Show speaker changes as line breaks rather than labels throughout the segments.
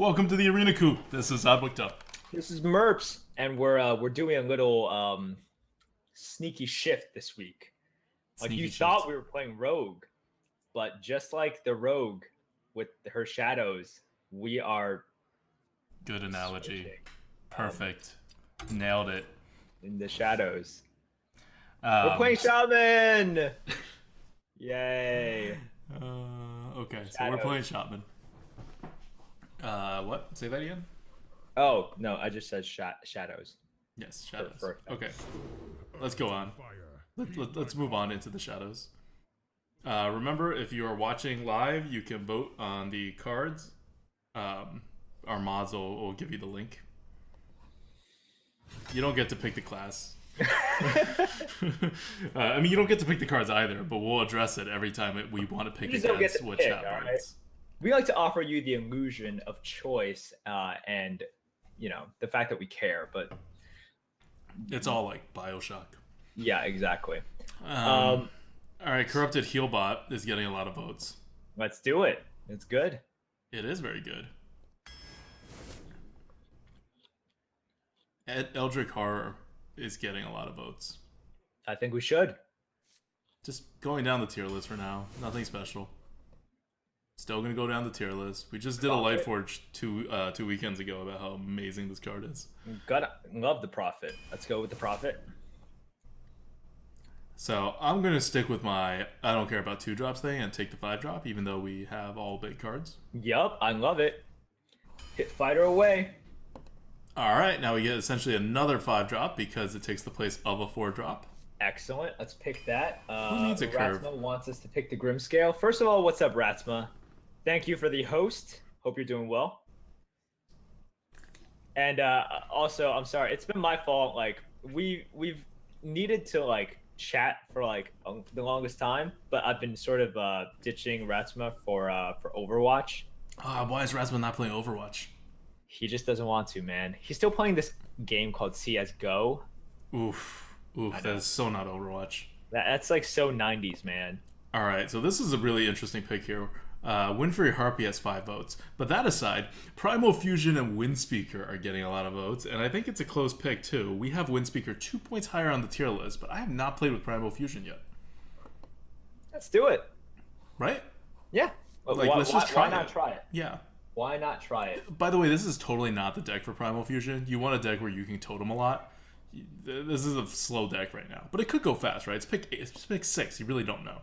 Welcome to the Arena Coop. This is ADWCTA.
This is Merps, and we're doing a little sneaky shift this week. Like you thought we were playing Rogue, but just like the Rogue with her shadows, we are.
Good analogy. Switching. Perfect. Nailed it.
In the shadows. We're playing Shaman! Yay.
Okay, so we're playing Shaman. What? Say that again?
Oh, no, I just said shadows.
Yes, shadows. Okay. Let's go on. Let's move on into the shadows. Remember, if you are watching live, you can vote on the cards. Our mods will give you the link. You don't get to pick the class. I mean, you don't get to pick the cards either, but we'll address it every time we want to pick against what chat votes. Right?
We like to offer you the illusion of choice and, the fact that we care, but...
It's all like Bioshock.
Yeah, exactly.
All right, Corrupted Healbot is getting a lot of votes.
Let's do it. It's good.
It is very good. Eldritch Horror is getting a lot of votes.
I think we should.
Just going down the tier list for now. Nothing special. Still gonna go down the tier list. We just did a Lightforge two weekends ago about how amazing this card is.
Gotta love the Prophet. Let's go with the Prophet.
So I'm gonna stick with my I don't care about 2-drops thing and take the 5-drop, even though we have all big cards.
Yup, I love it. Hit fighter away.
Alright, now we get essentially another 5-drop because it takes the place of a 4-drop.
Excellent. Let's pick that.
Who needs a curve?
Ratsma wants us to pick the Grimscale. First of all, what's up, Ratsma? Thank you for the host. Hope you're doing well. And also, I'm sorry. It's been my fault. Like we've needed to chat for the longest time, but I've been sort of ditching Ratsma for Overwatch.
Why is Ratsma not playing Overwatch?
He just doesn't want to, man. He's still playing this game called CS:GO.
Oof, that is so not Overwatch.
That's like so 90s, man.
All right, so this is a really interesting pick here. Windfury Harpy has 5 votes. But that aside, Primal Fusion and Windspeaker are getting a lot of votes, and I think it's a close pick too. We have Windspeaker 2 points higher on the tier list, but I have not played with Primal Fusion yet.
Let's do it.
Right?
Yeah.
Let's just try it.
Why not try it?
Yeah.
Why not try it?
By the way, this is totally not the deck for Primal Fusion. You want a deck where you can totem a lot. This is a slow deck right now, but it could go fast, right? It's pick 6. You really don't know.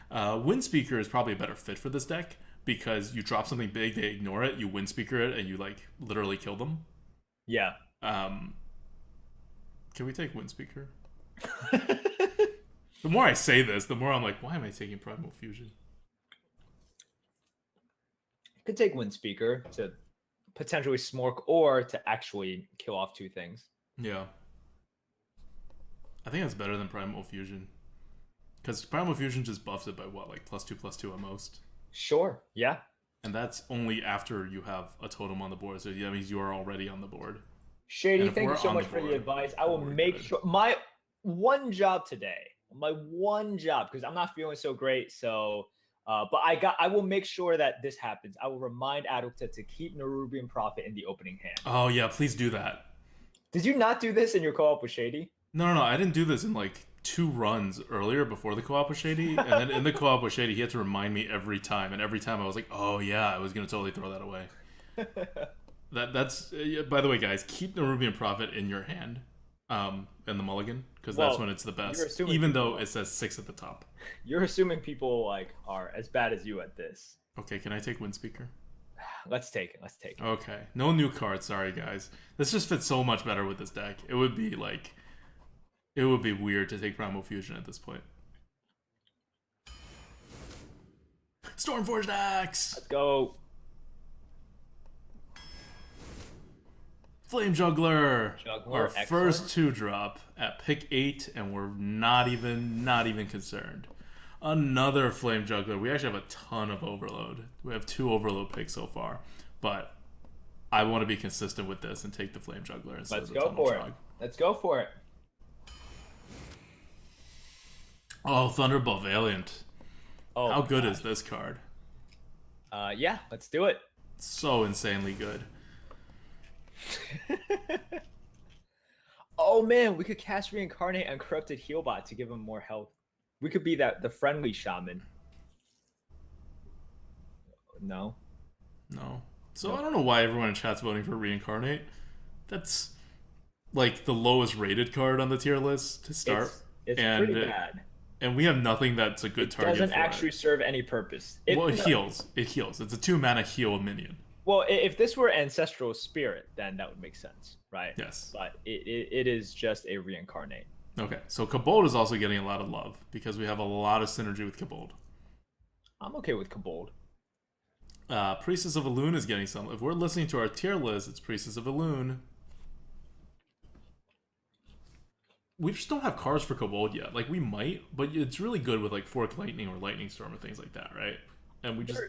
Windspeaker is probably a better fit for this deck because you drop something big, they ignore it, you Windspeaker it, and you literally kill them.
Yeah.
Can we take Windspeaker? The more I say this, the more I'm like, why am I taking Primal Fusion?
Could take Windspeaker to potentially smork or to actually kill off 2 things.
Yeah. I think that's better than Primal Fusion. Because Primal Fusion just buffs it by what, +2/+2 at most?
Sure, yeah.
And that's only after you have a totem on the board, so that means you are already on the board.
Shady, thank you so much for the advice. I will make sure, my one job today, because I'm not feeling so great, so... but I will make sure that this happens. I will remind ADWCTA to keep Nerubian Prophet in the opening hand.
Oh yeah, please do that.
Did you not do this in your co-op with Shady?
No, I didn't do this in 2 runs earlier before the co-op with Shady, and then in the co-op with Shady, he had to remind me every time, and every time I was like, oh yeah, I was gonna totally throw that away. That's by the way, guys, keep Nerubian Prophet in your hand, in the mulligan, because that's when it's the best. Even though it says 6 at the top.
You're assuming people are as bad as you at this.
Okay, can I take Windspeaker?
Let's take it.
Okay, no new cards. Sorry, guys. This just fits so much better with this deck. It would be it would be weird to take Primal Fusion at this point. Stormforged Axe.
Let's go.
Flame Juggler. Our
excellent.
First 2-drop at pick 8, and we're not even concerned. Another Flame Juggler. We actually have a ton of Overload. We have 2 Overload picks so far, but I want to be consistent with this and take the Flame Juggler instead of the Tunnel Trog.
Let's go for it.
Oh, Thunderbolt Valiant.
Oh,
how good is this card?
Yeah, let's do it.
So insanely good.
Oh man, we could cast Reincarnate and Corrupted Healbot to give him more health. We could be the friendly shaman. No.
No. So I don't know why everyone in chat's voting for Reincarnate. That's like the lowest rated card on the tier list to start.
It's pretty bad.
And we have nothing that's a good target.
It doesn't actually serve any purpose.
Well, it heals. It heals. It's a 2-mana heal minion.
Well, if this were Ancestral Spirit, then that would make sense, right?
Yes.
But it is just a Reincarnate.
Okay, so Kobold is also getting a lot of love because we have a lot of synergy with Kobold.
I'm okay with Kobold.
Priestess of Elune is getting some. If we're listening to our tier list, it's Priestess of Elune. We just don't have cards for Kobold yet. Like, we might, but it's really good with, like, Fork Lightning or Lightning Storm and things like that, right? And we just...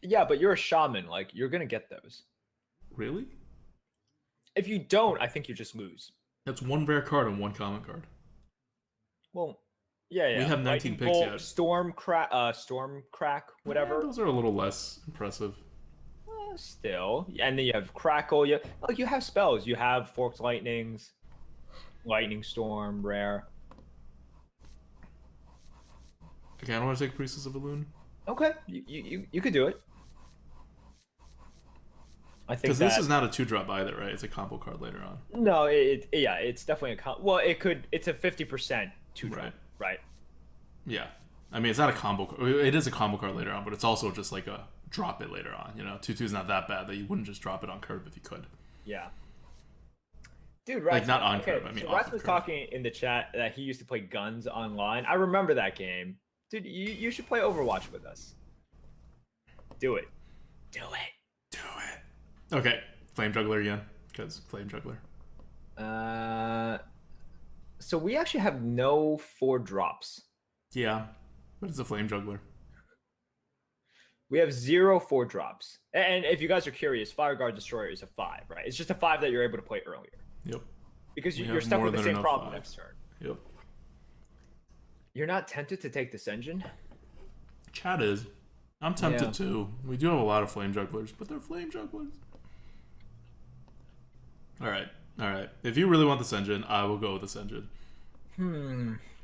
Yeah, but you're a shaman. Like, you're going to get those.
Really?
If you don't, I think you just lose.
That's one rare card and one common card.
Well, yeah.
We have 19 picks yet.
Storm crack, whatever.
Yeah, those are a little less impressive.
Still. And then you have Crackle. You have spells. You have Forked Lightnings. Lightning Storm, rare.
Okay, I don't want to take Priestess of Elune.
Okay, you could do it. I think
because this is not a 2-drop either, right? It's a combo card later on.
No, it's definitely a well, it's a 50% 2-drop, right?
Yeah, I mean it's not a combo. It is a combo card later on, but it's also just like a drop it later on. You know, 2/2 is not that bad that you wouldn't just drop it on curve if you could.
Yeah. Dude, right?
Like not on curve. I mean,
so Rats was talking in the chat that he used to play Guns online. I remember that game, dude. You should play Overwatch with us. Do it. Do it.
Do it. Okay, Flame Juggler again, because Flame Juggler.
So we actually have no 4-drops.
Yeah, but it's a Flame Juggler.
We have 0 4-drops. And if you guys are curious, Fireguard Destroyer is a 5, right? It's just a 5 that you're able to play earlier.
Yep.
Because you're stuck with the same problem
5.
next turn.
Yep.
You're not tempted to take this engine?
Chat is. I'm tempted too. We do have a lot of Flame Jugglers, but they're Flame Jugglers. Alright. If you really want this engine, I will go with this engine.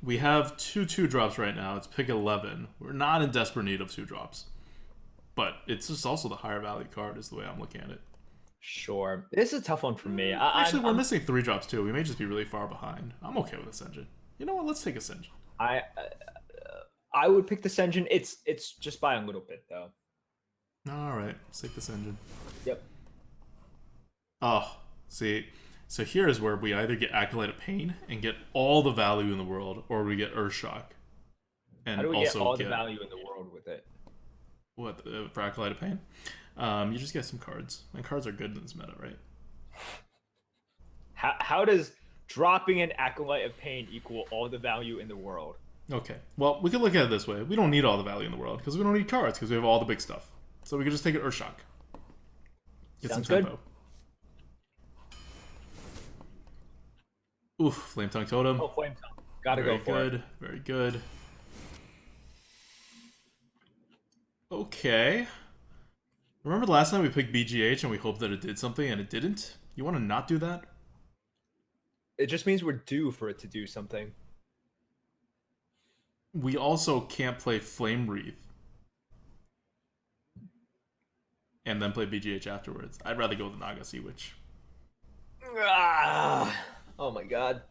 We have 2 2-drops right now. It's pick 11. We're not in desperate need of 2-drops. But it's just also the higher value card is the way I'm looking at it.
Sure. This is a tough one for me.
Actually, we're missing 3-drops too. We may just be really far behind. I'm okay with this engine. You know what? Let's take this engine.
I would pick this engine. It's just by a little bit though.
All right, let's take this engine.
Yep.
Oh, see, so here is where we either get Acolyte of Pain and get all the value in the world, or we get Earthshock. And
how do we
also
get all the value in the world with it?
What for Acolyte of Pain? You just get some cards, and cards are good in this meta, right?
How does dropping an Acolyte of Pain equal all the value in the world?
Okay, well, we could look at it this way. We don't need all the value in the world, because we don't need cards, because we have all the big stuff. So we could just take an Earthshock. Get
Sounds
some tempo.
Good.
Oof, Flame Tongue Totem.
Oh, Flame Tongue. Gotta go for it.
Very good. Okay. Remember the last time we picked BGH and we hoped that it did something and it didn't? You want to not do that?
It just means we're due for it to do something.
We also can't play Flame Wreath and then play BGH afterwards. I'd rather go with the Naga Sea Witch.
Oh my god.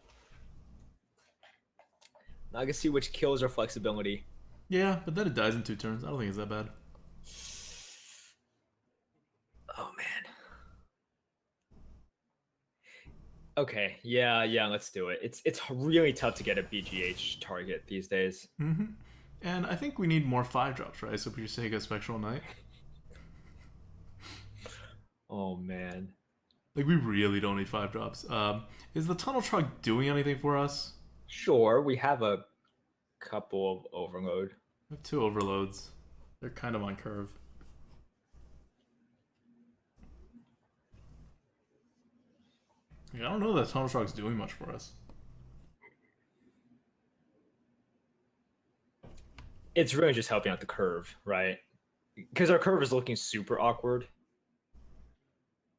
Naga Sea Witch kills our flexibility.
Yeah, but then it dies in 2 turns. I don't think it's that bad.
Oh man. Okay, yeah, let's do it. It's really tough to get a BGH target these days.
And I think we need more 5-drops, right? So if we just take a Spectral Knight.
Oh man.
Like, we really don't need 5-drops. Is the Tunnel Truck doing anything for us?
Sure, we have a couple of overload.
We have 2 overloads. They're kind of on curve. I don't know that Tunnel Truck's doing much for us.
It's really just helping out the curve, right? Because our curve is looking super awkward.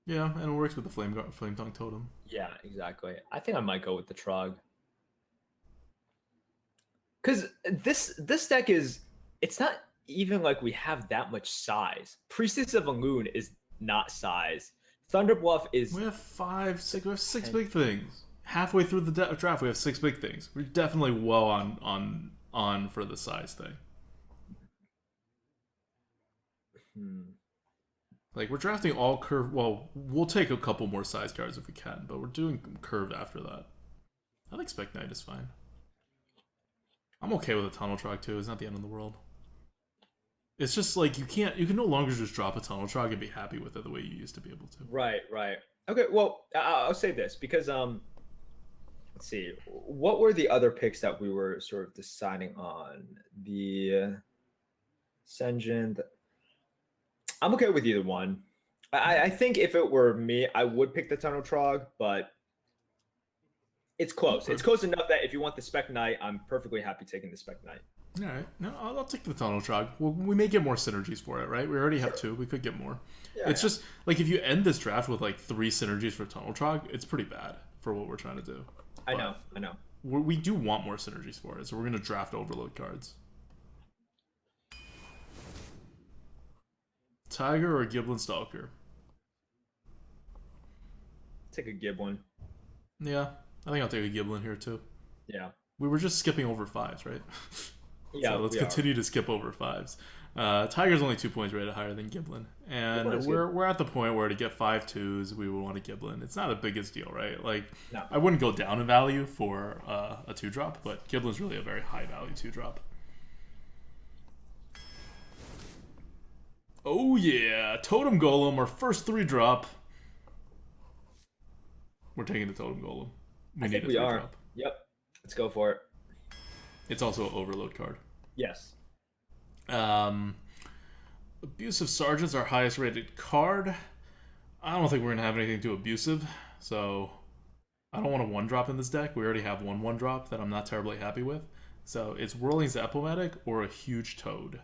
Yeah, and it works with the flame tongue totem.
Yeah, exactly. I think I might go with the Trog. Because this deck it's not even like we have that much size. Priestess of Elune is not size. Thunderbluff is.
We have six big things. Halfway through the draft, we have 6 big things. We're definitely well on for the size thing. Like, we're drafting all curved. Well, we'll take a couple more size cards if we can, but we're doing curved after that. I think Spec Knight is fine. I'm okay with a Tunnel Trog too. It's not the end of the world. It's just like you can no longer just drop a Tunnel Trog and be happy with it the way you used to be able to.
Right. Okay, well, I'll say this because let's see, what were the other picks that we were sort of deciding on? The Senjin. I'm okay with either one. I think if it were me, I would pick the Tunnel Trog, but it's close. It's close enough that if you want the Spec Knight, I'm perfectly happy taking the Spec Knight.
All right, no, I'll take the Tunnel Trog. Well, we may get more synergies for it, right? We already have 2. We could get more. Yeah, it's just like if you end this draft with like 3 synergies for Tunnel Trog, it's pretty bad for what we're trying to do.
I know.
We do want more synergies for it, so we're gonna draft overload cards. Tiger or Giblin Stalker?
Take a Giblin.
Yeah, I think I'll take a Giblin here too.
Yeah.
We were just skipping over 5s, right?
Yeah.
So let's continue to skip over 5s. Tiger's only 2 points rated higher than Giblin, and we're at the point where to get 5 2s, we would want a Giblin. It's not the biggest deal, right? Like, no. I wouldn't go down in value for a 2-drop, but Giblin's really a very high value 2-drop. Oh yeah, Totem Golem, our first 3-drop. We're taking the Totem Golem.
I think we are. Yep. Let's go for it.
It's also an overload card.
Yes.
Abusive Sergeant's our highest rated card. I don't think we're going to have anything too abusive, so I don't want a 1-drop in this deck. We already have one 1-drop that I'm not terribly happy with. So it's Whirling Zap-O-Matic or a Huge Toad.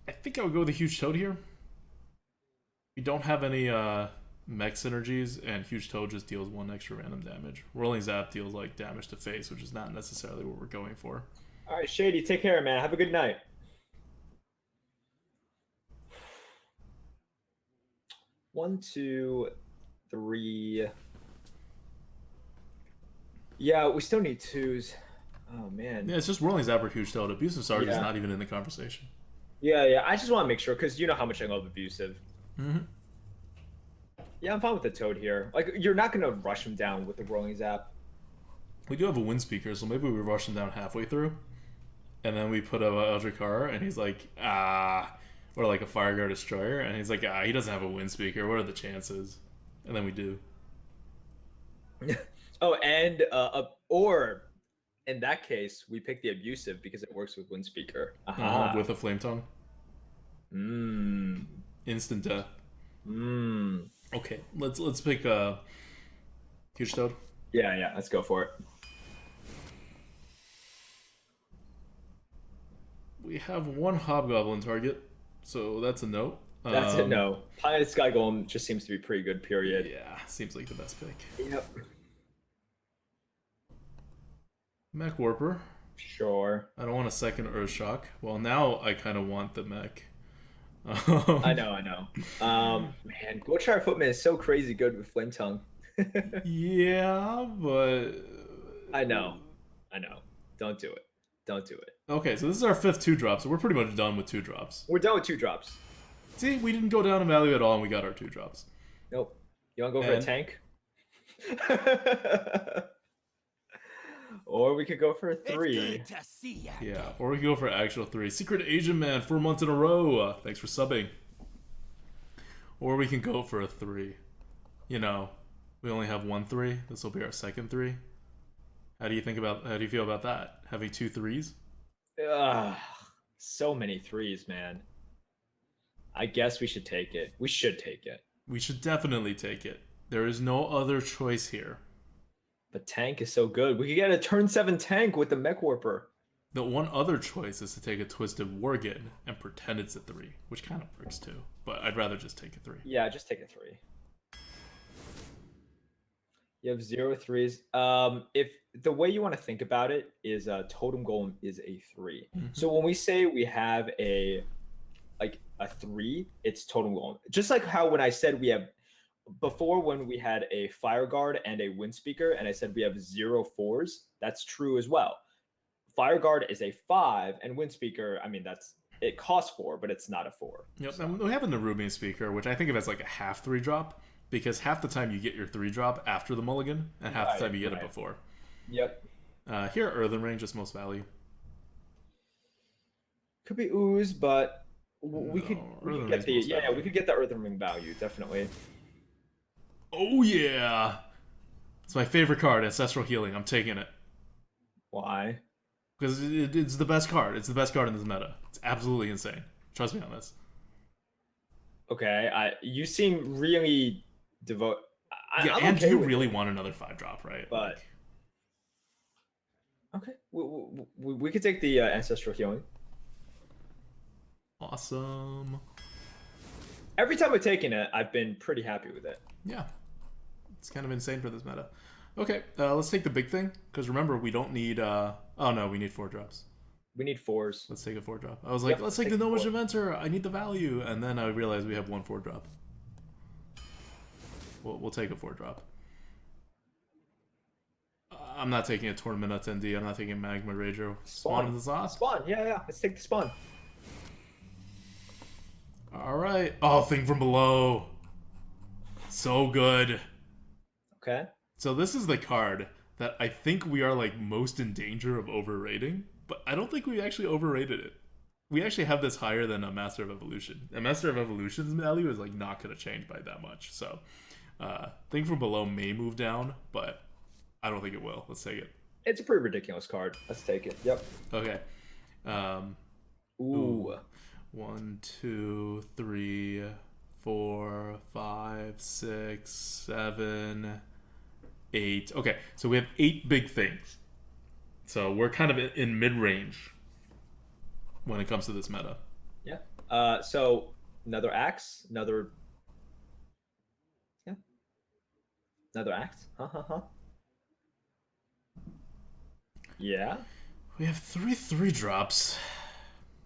I think I would go with a Huge Toad here. We don't have any mech synergies, and Huge Toad just deals 1 extra random damage. Whirling Zap deals like damage to face, which is not necessarily what we're going for.
All right, Shady, take care, man. Have a good night. One, two, three. Yeah, we still need 2s. Oh man.
Yeah, it's just Whirling Zap or Huge Toad. Abusive Sergeant is not even in the conversation.
Yeah. I just want to make sure because you know how much I love Abusive.
Mm-hmm.
Yeah, I'm fine with the Toad here. Like, you're not gonna rush him down with the Whirling Zap.
We do have a Wind Speaker, so maybe we rush him down halfway through, and then we put a Eldritch, and he's like, or like a Fireguard Destroyer, and he's like, he doesn't have a Wind Speaker. What are the chances? And then we do.
Oh, and or in that case, we pick the Abusive because it works with Wind Speaker.
With a Flame Tongue. Instant death. Okay, let's pick Huge Toad.
Yeah, let's go for it.
We have 1 Hobgoblin target, so that's a no.
That's a no. Pie Sky Golem just seems to be pretty good, period.
Yeah, seems like the best pick.
Yep.
Mech Warper.
Sure.
I don't want a second Earthshock. Well, now I kind of want the mech.
I know. Man, Goldshire Footman is so crazy good with Flame Tongue.
Yeah, but
I know. Don't do it.
Okay, so this is our 5th 2-drop, so we're pretty much done with 2-drops.
We're done with 2-drops.
See, we didn't go down in value at all, and we got our 2-drops.
Nope. You want to go for a tank? Or we could go for a 3.
Yeah, or we could go for actual 3. Secret Asian Man, 4 months in a row. Thanks for subbing. Or we can go for a 3. You know, we only have 1 3. This will be our second 3. How do you feel about that? Having 2 3s?
So many 3s, man. I guess we should take it. We should
definitely take it. There is no other choice here.
But tank is so good. We could get a turn 7 tank with the Mech Warper.
The one other choice is to take a Twisted Worgen and pretend it's a 3, which kind of works too. But I'd rather just take a 3.
Yeah, just take a 3. You have 0 3s. If the way you want to think about it is Totem Golem is a 3. So when we say we have a 3, it's Totem Golem. Just like how when I said we have before, when we had a Fire Guard and a Wind Speaker, and I said we have 0 4s, that's true as well. Fire Guard is a 5, and Wind Speaker, I mean, it costs 4, but it's not a 4.
Yep, so. And we have a Nerubian Speaker, which I think of as like a half 3-drop, because half the time you get your 3-drop after the mulligan, and half the time you get it before.
Yep.
Here, Earthen Ring, just most value.
Could be Ooze, but we could get the we could get the Earthen Ring value, definitely.
Oh yeah, it's my favorite card, Ancestral Healing. I'm taking it.
Why?
Because it's the best card. It's the best card in this meta. It's absolutely insane. Trust me on this.
Okay, you seem really devote.
Yeah, and okay, you really want another 5-drop, right?
But okay, we could take the Ancestral Healing.
Awesome.
Every time I've taken it, I've been pretty happy with it.
Yeah, it's kind of insane for this meta. Okay, let's take the big thing, because remember, we don't need... oh no, we need 4-drops.
We need 4s.
Let's take a 4-drop. I was like, let's take the Gnomish Inventor. I need the value. And then I realized we have 1 4-drop. We'll take a 4-drop. I'm not taking a Tournament Attendee. I'm not taking Magma Rager. Spawn of the Zoth?
Spawn, yeah. Let's take the Spawn.
Alright. Oh, Thing from Below. So good.
Okay.
So this is the card that I think we are like most in danger of overrating, but I don't think we actually overrated it. We actually have this higher than a Master of Evolution. A Master of Evolution's value is like not going to change by that much. So Thing from Below may move down, but I don't think it will. Let's take it.
It's a pretty ridiculous card. Let's take it. Yep.
Okay.
Ooh.
1, 2, 3, 4, 5, 6, 7, 8. Okay, so we have 8 big things. So we're kind of in mid-range when it comes to this meta.
Yeah. So another axe, another axe. Yeah.
We have 3 3-drops.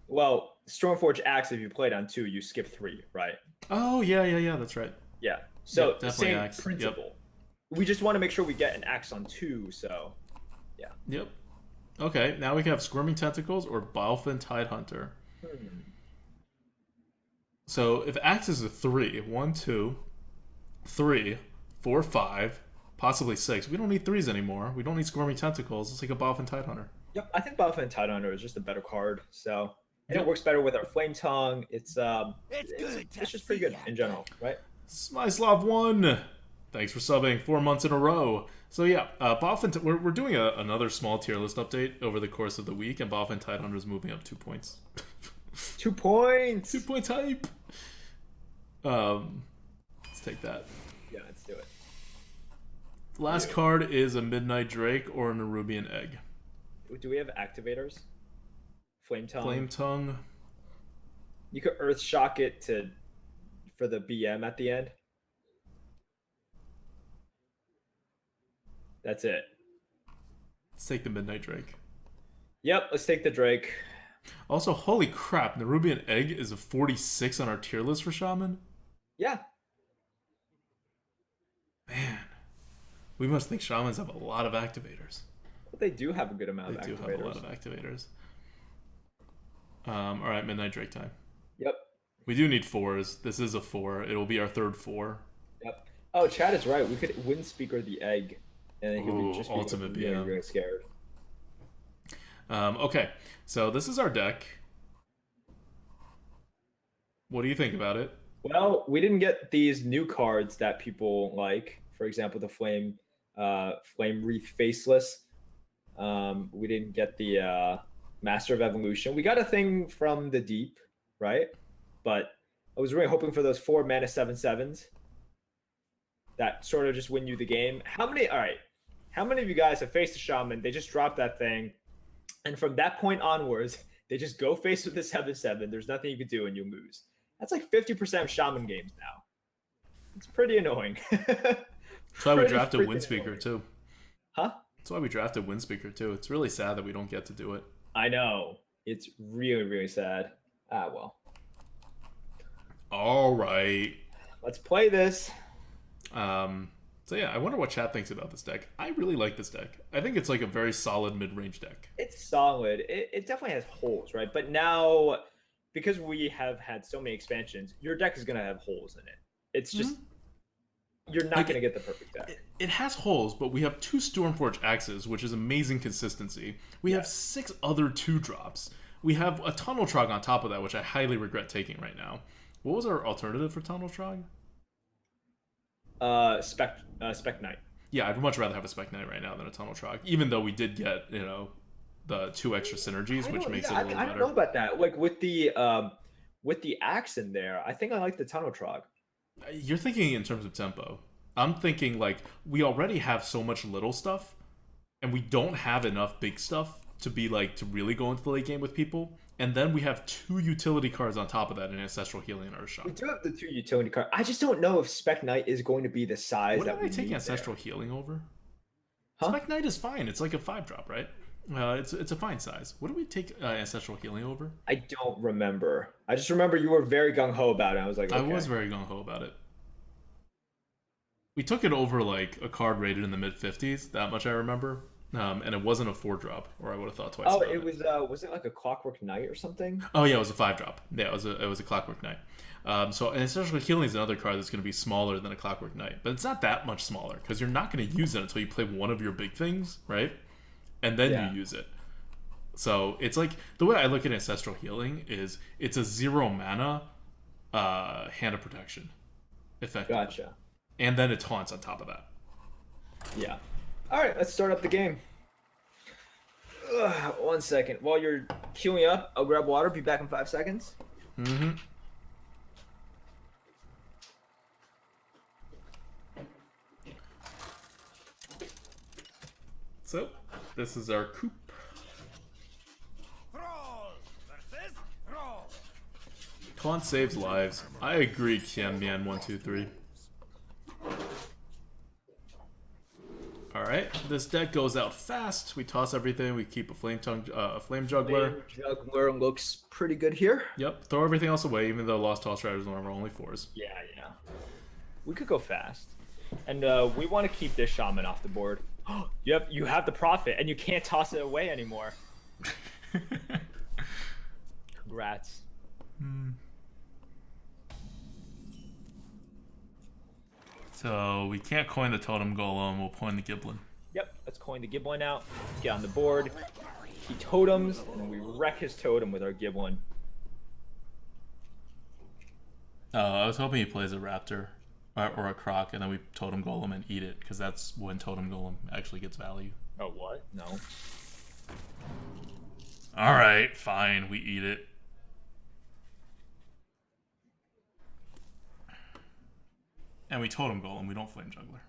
Well, Stormforge axe, if you played on 2, you skip 3, right?
Oh yeah, that's right.
Yeah. So
yep,
same
axe.
principle.
Yep.
We just want to make sure we get an axe on 2, so yeah.
Yep. Okay, now we can have Squirming Tentacles or Balefin Tidehunter. So if axe is a 3, 1, 2, 3, 4, 5, possibly 6. We don't need 3s anymore. We don't need Squirming Tentacles. Let's take a Balefin Tidehunter.
Yep, I think Balefin Tidehunter is just a better card. So and it works better with our Flame Tongue. It's just pretty good in general, right?
Smyslav 1. Thanks for subbing 4 months in a row. So yeah, Balefin, we're doing another small tier list update over the course of the week, and Balefin Tidehunter is moving up 2 points.
2 points.
2 point hype. Let's take that.
Yeah, let's do it.
Last card is a Midnight Drake or a Nerubian Egg.
Do we have activators? Flame Tongue.
Flame Tongue.
You could Earth Shock it for the BM at the end. That's it.
Let's take the Midnight Drake.
Yep, let's take the Drake.
Also, holy crap, Nerubian Egg is a 46 on our tier list for Shaman?
Yeah.
Man. We must think Shamans have a lot of activators.
But they do have a good amount of activators.
They do have a lot of activators. Alright, Midnight Drake time.
Yep.
We do need 4s. This is a 4. It'll be our third 4.
Yep. Oh, Chad is right. We could Wind Speaker the Egg. And he would just be
ultimate
really, really scared.
Okay, so this is our deck. What do you think about it?
Well, we didn't get these new cards that people like. For example, the Flame Wreath Faceless. We didn't get the Master of Evolution. We got a thing from the Deep, right? But I was really hoping for those 4 mana 7/7s that sort of just win you the game. How many of you guys have faced a Shaman? They just dropped that thing, And from that point onwards, they just go face with the 7/7. There's nothing you can do and you lose. That's like 50% of Shaman games now. It's pretty annoying.
That's why we drafted Windspeaker too.
Huh?
That's why we drafted Windspeaker too. It's really sad that we don't get to do it.
I know. It's really, really sad. Ah, well.
All right.
Let's play this.
So yeah, I wonder what chat thinks about this deck. I really like this deck. I think it's like a very solid mid-range deck.
It's solid. It definitely has holes, right? But now, because we have had so many expansions, your deck is going to have holes in it. It's just, you're not going to get the perfect deck.
It has holes, but we have 2 Stormforge Axes, which is amazing consistency. We have 6 other 2-drops. We have a Tunnel Trog on top of that, which I highly regret taking right now. What was our alternative for Tunnel Trog?
Spec Knight.
Yeah, I'd much rather have a Spec Knight right now than a Tunnel Trog, even though we did get, you know, the 2 extra synergies, which makes it a little better.
I don't know about that. Like with the axe in there, I think I like the Tunnel Trog.
You're thinking in terms of tempo. I'm thinking like we already have so much little stuff, and we don't have enough big stuff to be like to really go into the late game with people. And then we have 2 utility cards on top of that in Ancestral Healing and Earthshock.
We do have the 2 utility cards. I just don't know if Spec Knight is going to be the size
what
that we
did I take
need
Ancestral
there.
Healing over?
Huh?
Spec Knight is fine. It's like a 5-drop, right? It's a fine size. What do we take Ancestral Healing over?
I don't remember. I just remember you were very gung-ho about it. I was like, okay.
I was very gung-ho about it. We took it over like a card rated in the mid-50s. That much I remember. And it wasn't a 4-drop, or I would have thought twice.
Oh,
about
it was it like a Clockwork Knight or something?
Oh yeah, it was a 5-drop. Yeah, it was a Clockwork Knight. So Ancestral Healing is another card that's going to be smaller than a Clockwork Knight, but it's not that much smaller because you're not going to use it until you play one of your big things, right? And then you use it. So it's like the way I look at Ancestral Healing is it's a 0 mana Hand of Protection, effectively.
Gotcha.
And then it taunts on top of that.
Yeah. All right, let's start up the game. 1 second. While you're queuing up, I'll grab water. Be back in 5 seconds.
Mm-hmm. So, this is our Coop. Taunt saves lives. I agree, Kian-Mian123. Alright, this deck goes out fast. We toss everything. We keep a Flame Juggler.
Flame Juggler looks pretty good here.
Yep, throw everything else away, even though Lost Toss Riders are only 4s.
Yeah. We could go fast. And we want to keep this Shaman off the board. You have the Prophet, and you can't toss it away anymore. Congrats.
So we can't coin the Totem Golem, we'll coin the Giblin.
Yep, let's coin the Giblin out, get on the board. He totems, and then we wreck his totem with our Giblin.
I was hoping he plays a Raptor or a Croc, and then we Totem Golem and eat it, because that's when Totem Golem actually gets value.
Oh, what? No.
Alright, fine, we eat it. And we Totem Golem, we don't Flame Juggler.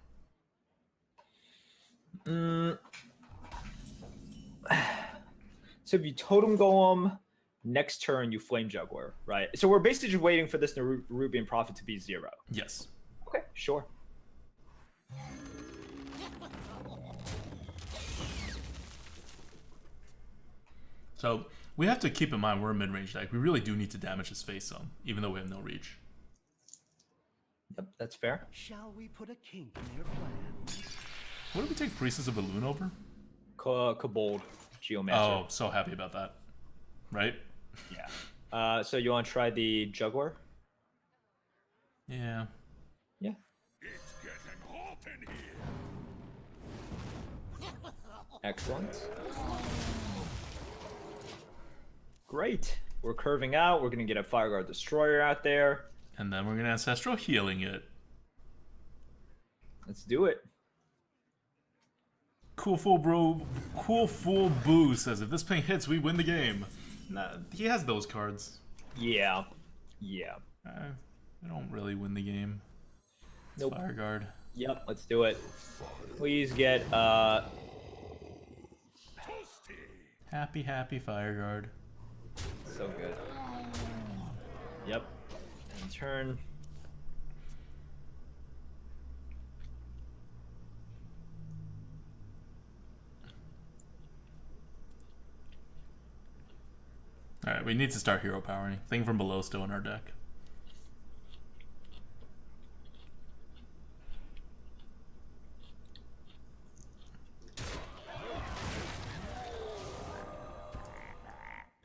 So if you Totem Golem, next turn you Flame Juggler, right? So we're basically just waiting for this Nerubian Prophet to be 0.
Yes.
Okay, sure.
So we have to keep in mind we're a mid-range deck. We really do need to damage his face some, even though we have no reach.
Yep, that's fair.
Shall we put a kink in their plans?
What did we take Priestess of Elune over?
Kobold Geomancer.
Oh, so happy about that. Right?
Yeah. So you want to try the Juggler?
Yeah.
Yeah.
It's getting hot in here.
Excellent. Great. We're curving out. We're going to get a Fireguard Destroyer out there.
And then we're going to Ancestral Healing it.
Let's do it.
Cool Fool Boo says, if this ping hits, we win the game. Nah, he has those cards.
Yeah.
They don't really win the game.
Nope.
Fireguard.
Yep, let's do it. Please get,
Happy, happy Fire Guard.
So good. Yep. And turn.
Alright, we need to start hero powering. Thing from below still in our deck.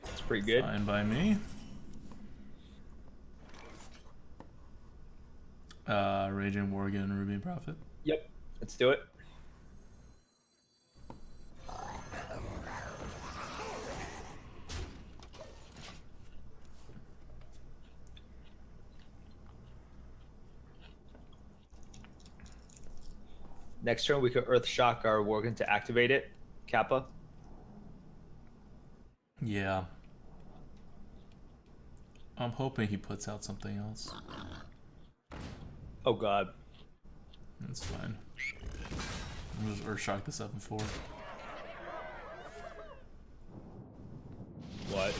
That's pretty good.
Fine by me. Rajan, Worgen, Ruby, Prophet.
Yep. Let's do it. Next turn, we could Earth Shock our Worgen to activate it. Kappa.
Yeah. I'm hoping he puts out something else.
Oh god.
That's fine. I'm just Earthshock the 7/4.
What?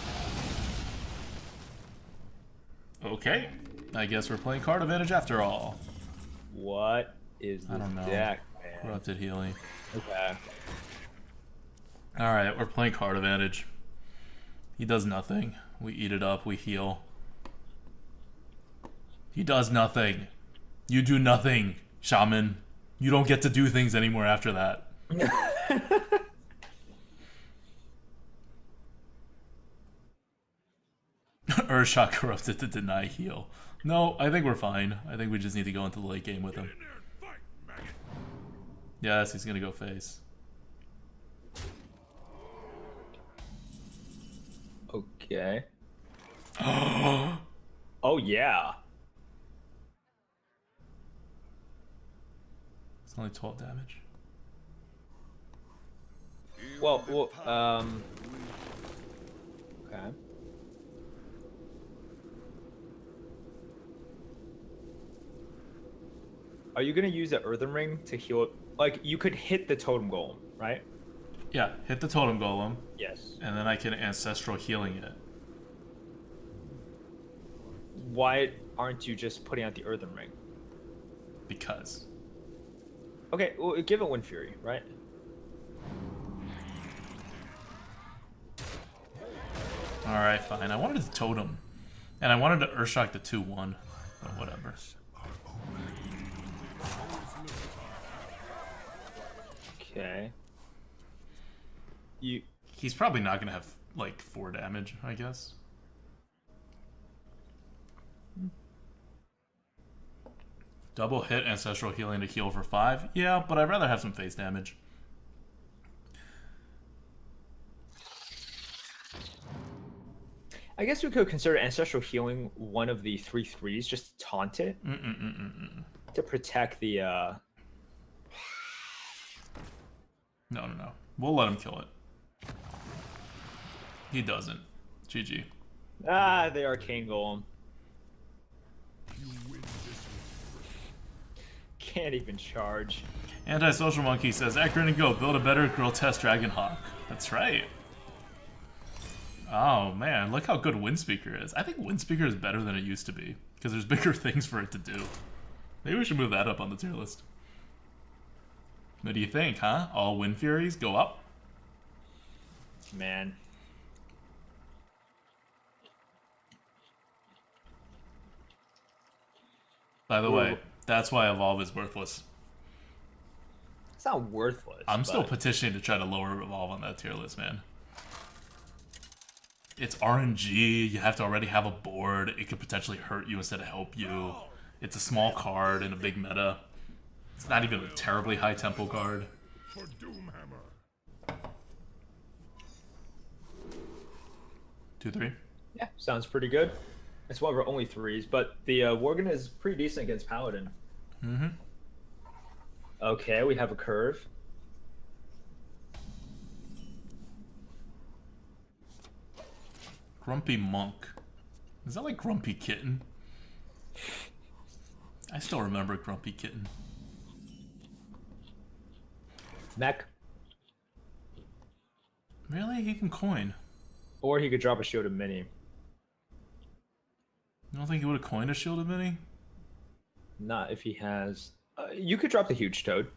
Okay. I guess we're playing card advantage after all.
What is
I
this
don't know.
deck, man?
Corrupted Healing.
Okay.
Alright, we're playing card advantage. He does nothing. We eat it up, we heal. He does nothing. You do nothing, Shaman. You don't get to do things anymore after that. Earthshock Corrupted to deny heal. No, I think we're fine. I think we just need to go into the late game with him. Yes, he's gonna go face.
Okay. Oh yeah.
It's only 12 damage.
Well, okay. Are you gonna use the Earthen Ring to heal? Like, you could hit the Totem Golem, right?
Yeah, hit the Totem Golem.
Yes.
And then I can Ancestral Healing it.
Why aren't you just putting out the Earthen Ring?
Because.
Okay, well, give it Wind Fury, right?
Alright, fine. I wanted to Totem. And I wanted to Earthshock the 2/1. But whatever.
Okay.
He's probably not going to have, like, 4 damage, I guess. Double hit Ancestral Healing to heal for 5? Yeah, but I'd rather have some face damage.
I guess we could consider Ancestral Healing one of the 3/3s, just taunt it. To protect the,
No. We'll let him kill it. He doesn't. GG.
the Arcane Golem. Can't even charge.
Antisocial Monkey says, at Grinning Go, build a better grotesque Dragon Hawk. That's right. Oh man, look how good Windspeaker is. I think Windspeaker is better than it used to be, because there's bigger things for it to do. Maybe we should move that up on the tier list. What do you think, huh? All Wind Furies go up?
Man.
By the way, that's why Evolve is worthless.
It's not worthless.
I'm still petitioning to try to lower Evolve on that tier list, man. It's RNG, you have to already have a board, it could potentially hurt you instead of help you. It's a small card in a big meta. It's not even a terribly high tempo card.
For Doomhammer.
2-3.
Yeah, sounds pretty good. It's one of our only 3s, but the Worgen is pretty decent against Paladin. Okay, we have a curve.
Grumpy Monk. Is that like Grumpy Kitten? I still remember Grumpy Kitten.
Mech.
Really? He can coin.
Or he could drop a shielded mini.
You don't think he would have coined a shielded mini?
Not if he has... you could drop the huge toad.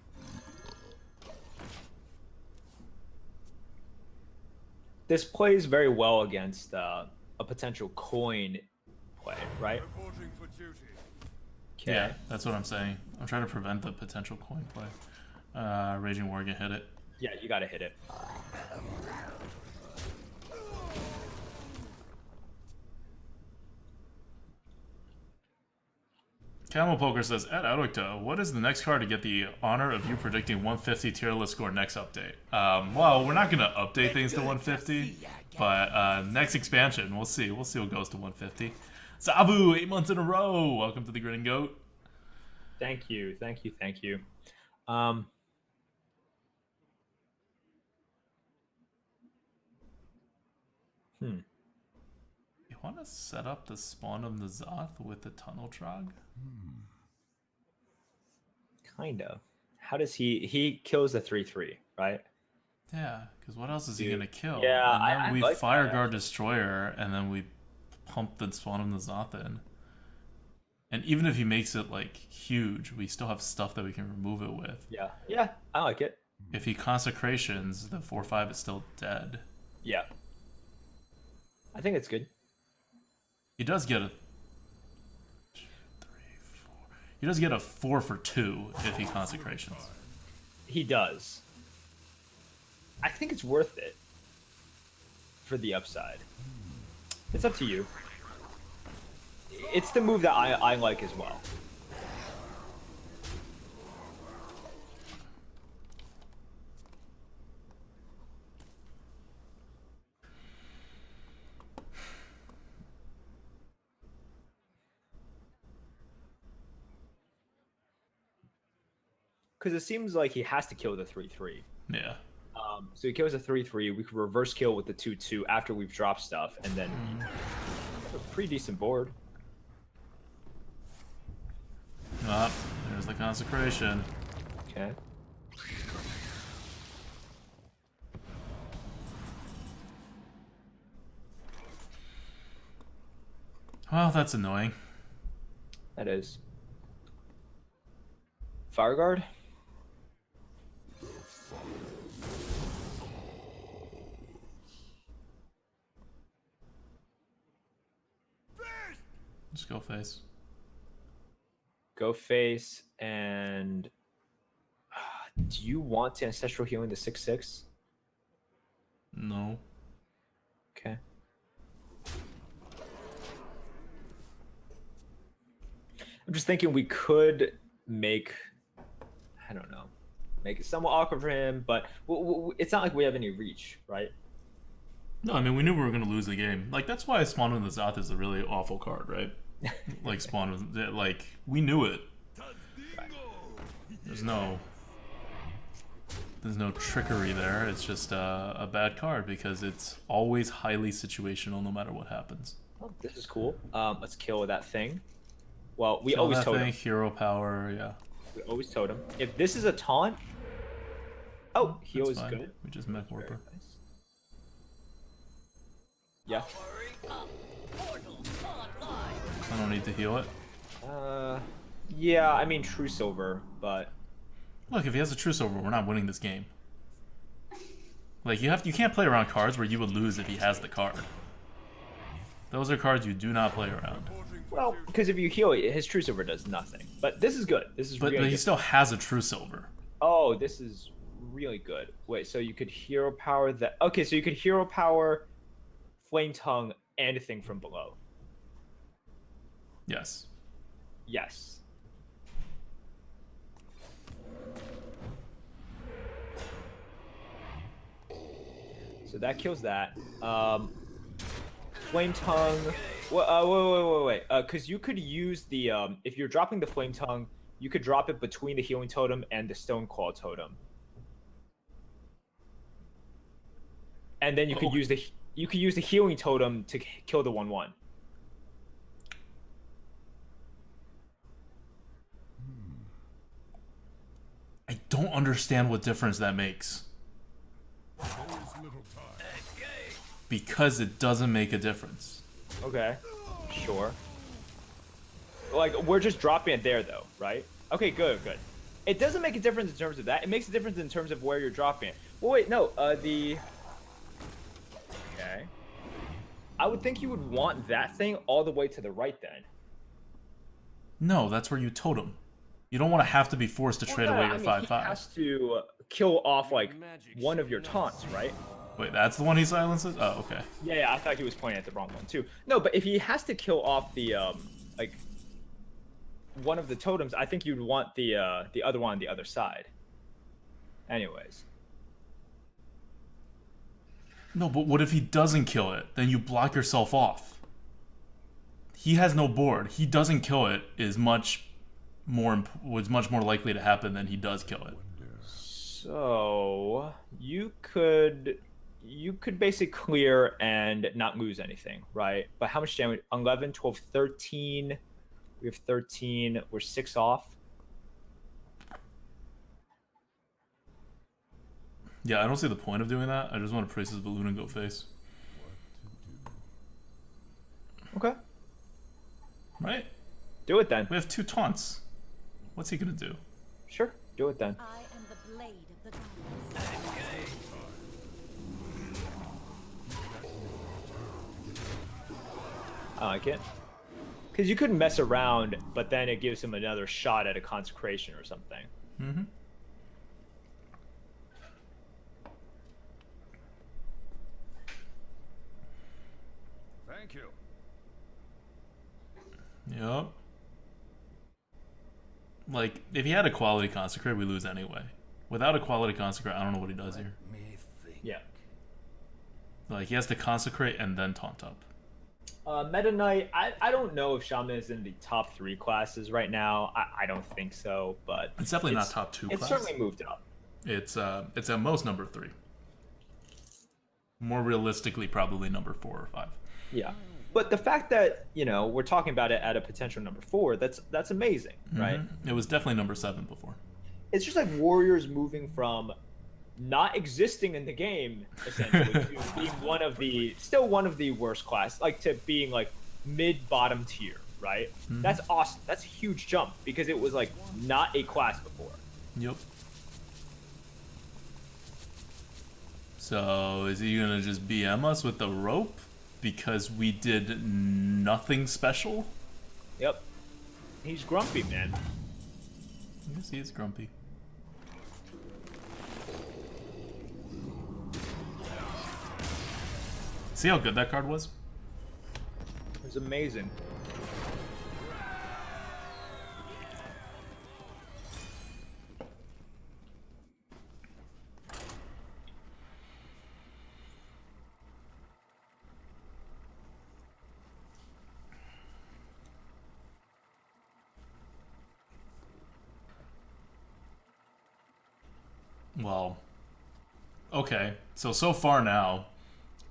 This plays very well against a potential coin play, right? Okay.
Yeah, that's what I'm saying. I'm trying to prevent the potential coin play. Raging Worgen hit it.
Yeah, you gotta hit it.
Camel Poker says, at ADWCTA, what is the next card to get the honor of you predicting 150 tier list score next update? Well, we're not going to update things to 150, but next expansion, we'll see. We'll see what goes to 150. Zabu, 8 months in a row. Welcome to the Grinning Goat.
Thank you.
You want to set up the spawn of the Zoth with the Tunnel Trog?
Kind of. How does he kills the 3/3, right?
Yeah, because what else is he going to kill?
Yeah,
and then
I
we
like
Fire
that.
Guard Destroyer, and then we pump the spawn of the Zoth in. And even if he makes it, like, huge, we still have stuff that we can remove it with.
Yeah, I like it.
If he Consecrations, the 4/5 is still dead.
Yeah. I think it's good.
He does get a 2, 3, 4. He does get a 4 for 2 if he Consecrations.
He does. I think it's worth it for the upside. It's up to you. It's the move that I like as well. Because it seems like he has to kill the 3/3.
Yeah.
So he kills a 3/3. We could reverse kill with the 2/2 after we've dropped stuff, and then a pretty decent board.
There's the Consecration.
Okay.
Well, that's annoying.
That is. Fire Guard?
Just go face.
Go face, and do you want to Ancestral Healing the 6/6?
No.
Okay. I'm just thinking we could make, I don't know, make it somewhat awkward for him, but it's not like we have any reach, right?
No, I mean, we knew we were going to lose the game. Like, that's why Spawn of the Zoth is a really awful card, right? Like, Spawn of... Like, we knew it.
Right.
There's no trickery there. It's just a bad card because it's always highly situational no matter what happens.
Oh, this is cool. Let's kill that thing. Well, we
Kill
always
that
totem.
thing, hero power, yeah.
We always totem. If this is a taunt... Oh, heal is
fine.
good.
We just Mech Warper.
Nice. Yeah.
I don't need to heal it.
Yeah, I mean True Silver, but...
Look, if he has a True Silver, we're not winning this game. Like, you can't play around cards where you would lose if he has the card. Those are cards you do not play around.
Well, because if you heal it, his True Silver does nothing. But this is good. This is
But
really
he
good.
still has a True Silver.
Oh, this is really good. Wait, so you could hero power that... Okay, so you could hero power Flame Tongue and a thing from below.
Yes.
Yes. So that kills that. Flame Tongue... wait. Because you could use the... if you're dropping the Flame Tongue, you could drop it between the Healing Totem and the Stone Claw Totem. And then you could use the Healing Totem to kill the 1/1.
I don't understand what difference that makes. Because it doesn't make a difference.
Okay, sure. Like, we're just dropping it there, though, right? Okay, good. It doesn't make a difference in terms of that. It makes a difference in terms of where you're dropping it. Well, wait, no. Okay. I would think you would want that thing all the way to the right, then.
No, that's where you totem. You don't want to have to be forced to trade away your 5/5.
He has to kill off, like, one of your taunts, right?
Wait, that's the one he silences? Oh, okay.
Yeah, I thought he was pointing at the wrong one, too. No, but if he has to kill off the, like, one of the totems, I think you'd want the other one on the other side. Anyways.
No, but what if he doesn't kill it? Then you block yourself off. He has no board. He doesn't kill it was much more likely to happen than he does kill it.
So you could basically clear and not lose anything, right? But how much damage? 11, 12, 13. We have 13. We're 6 off.
Yeah, I don't see the point of doing that. I just want to praise his balloon and go face.
Okay.
Right?
Do it then.
We have 2 taunts. What's he gonna do?
Sure, do it then.
I am the blade of the gods.
I like it. Because you couldn't mess around, but then it gives him another shot at a consecration or something.
Mm-hmm.
Thank you.
Yep. Like, if he had a quality consecrate, we lose anyway. Without a quality consecrate, I don't know what he does here.
Yeah.
Like, he has to consecrate and then taunt up.
Meta Knight, I don't know if Shaman is in the top 3 classes right now. I don't think so, but
It's definitely not top 2 class.
It's certainly moved up.
It's at most number 3. More realistically, probably number 4 or 5.
Yeah. But the fact that, you know, we're talking about it at a potential number 4, that's amazing, right?
It was definitely number 7 before.
It's just like Warriors moving from not existing in the game, essentially, to being still one of the worst class, like to being like mid-bottom tier, right? That's awesome. That's a huge jump because it was like not a class before.
Yep. So, is he gonna just BM us with the rope? Because we did nothing special?
Yep. He's grumpy, man.
I guess he is grumpy. See how good that card was?
It was amazing.
Well, okay. So far now,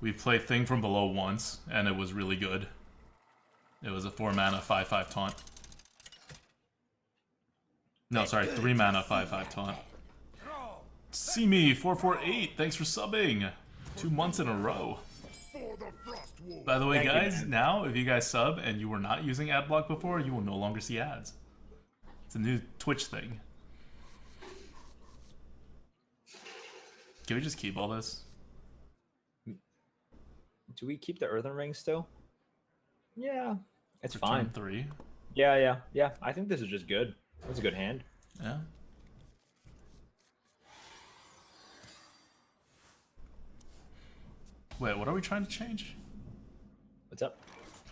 we've played Thing from Below once, and it was really good. It was a 4-mana 5/5 taunt. No, sorry, 3-mana 5/5 taunt. See me 448. Thanks for subbing. 2 months in a row. By the way, guys, now if you guys sub and you were not using ad block before, you will no longer see ads. It's a new Twitch thing. Can we just keep all this?
Do we keep the Earthen Ring still? Yeah, it's
For
fine.
turn 3?
Yeah. I think this is just good. That's a good hand.
Yeah. Wait, what are we trying to change?
What's up?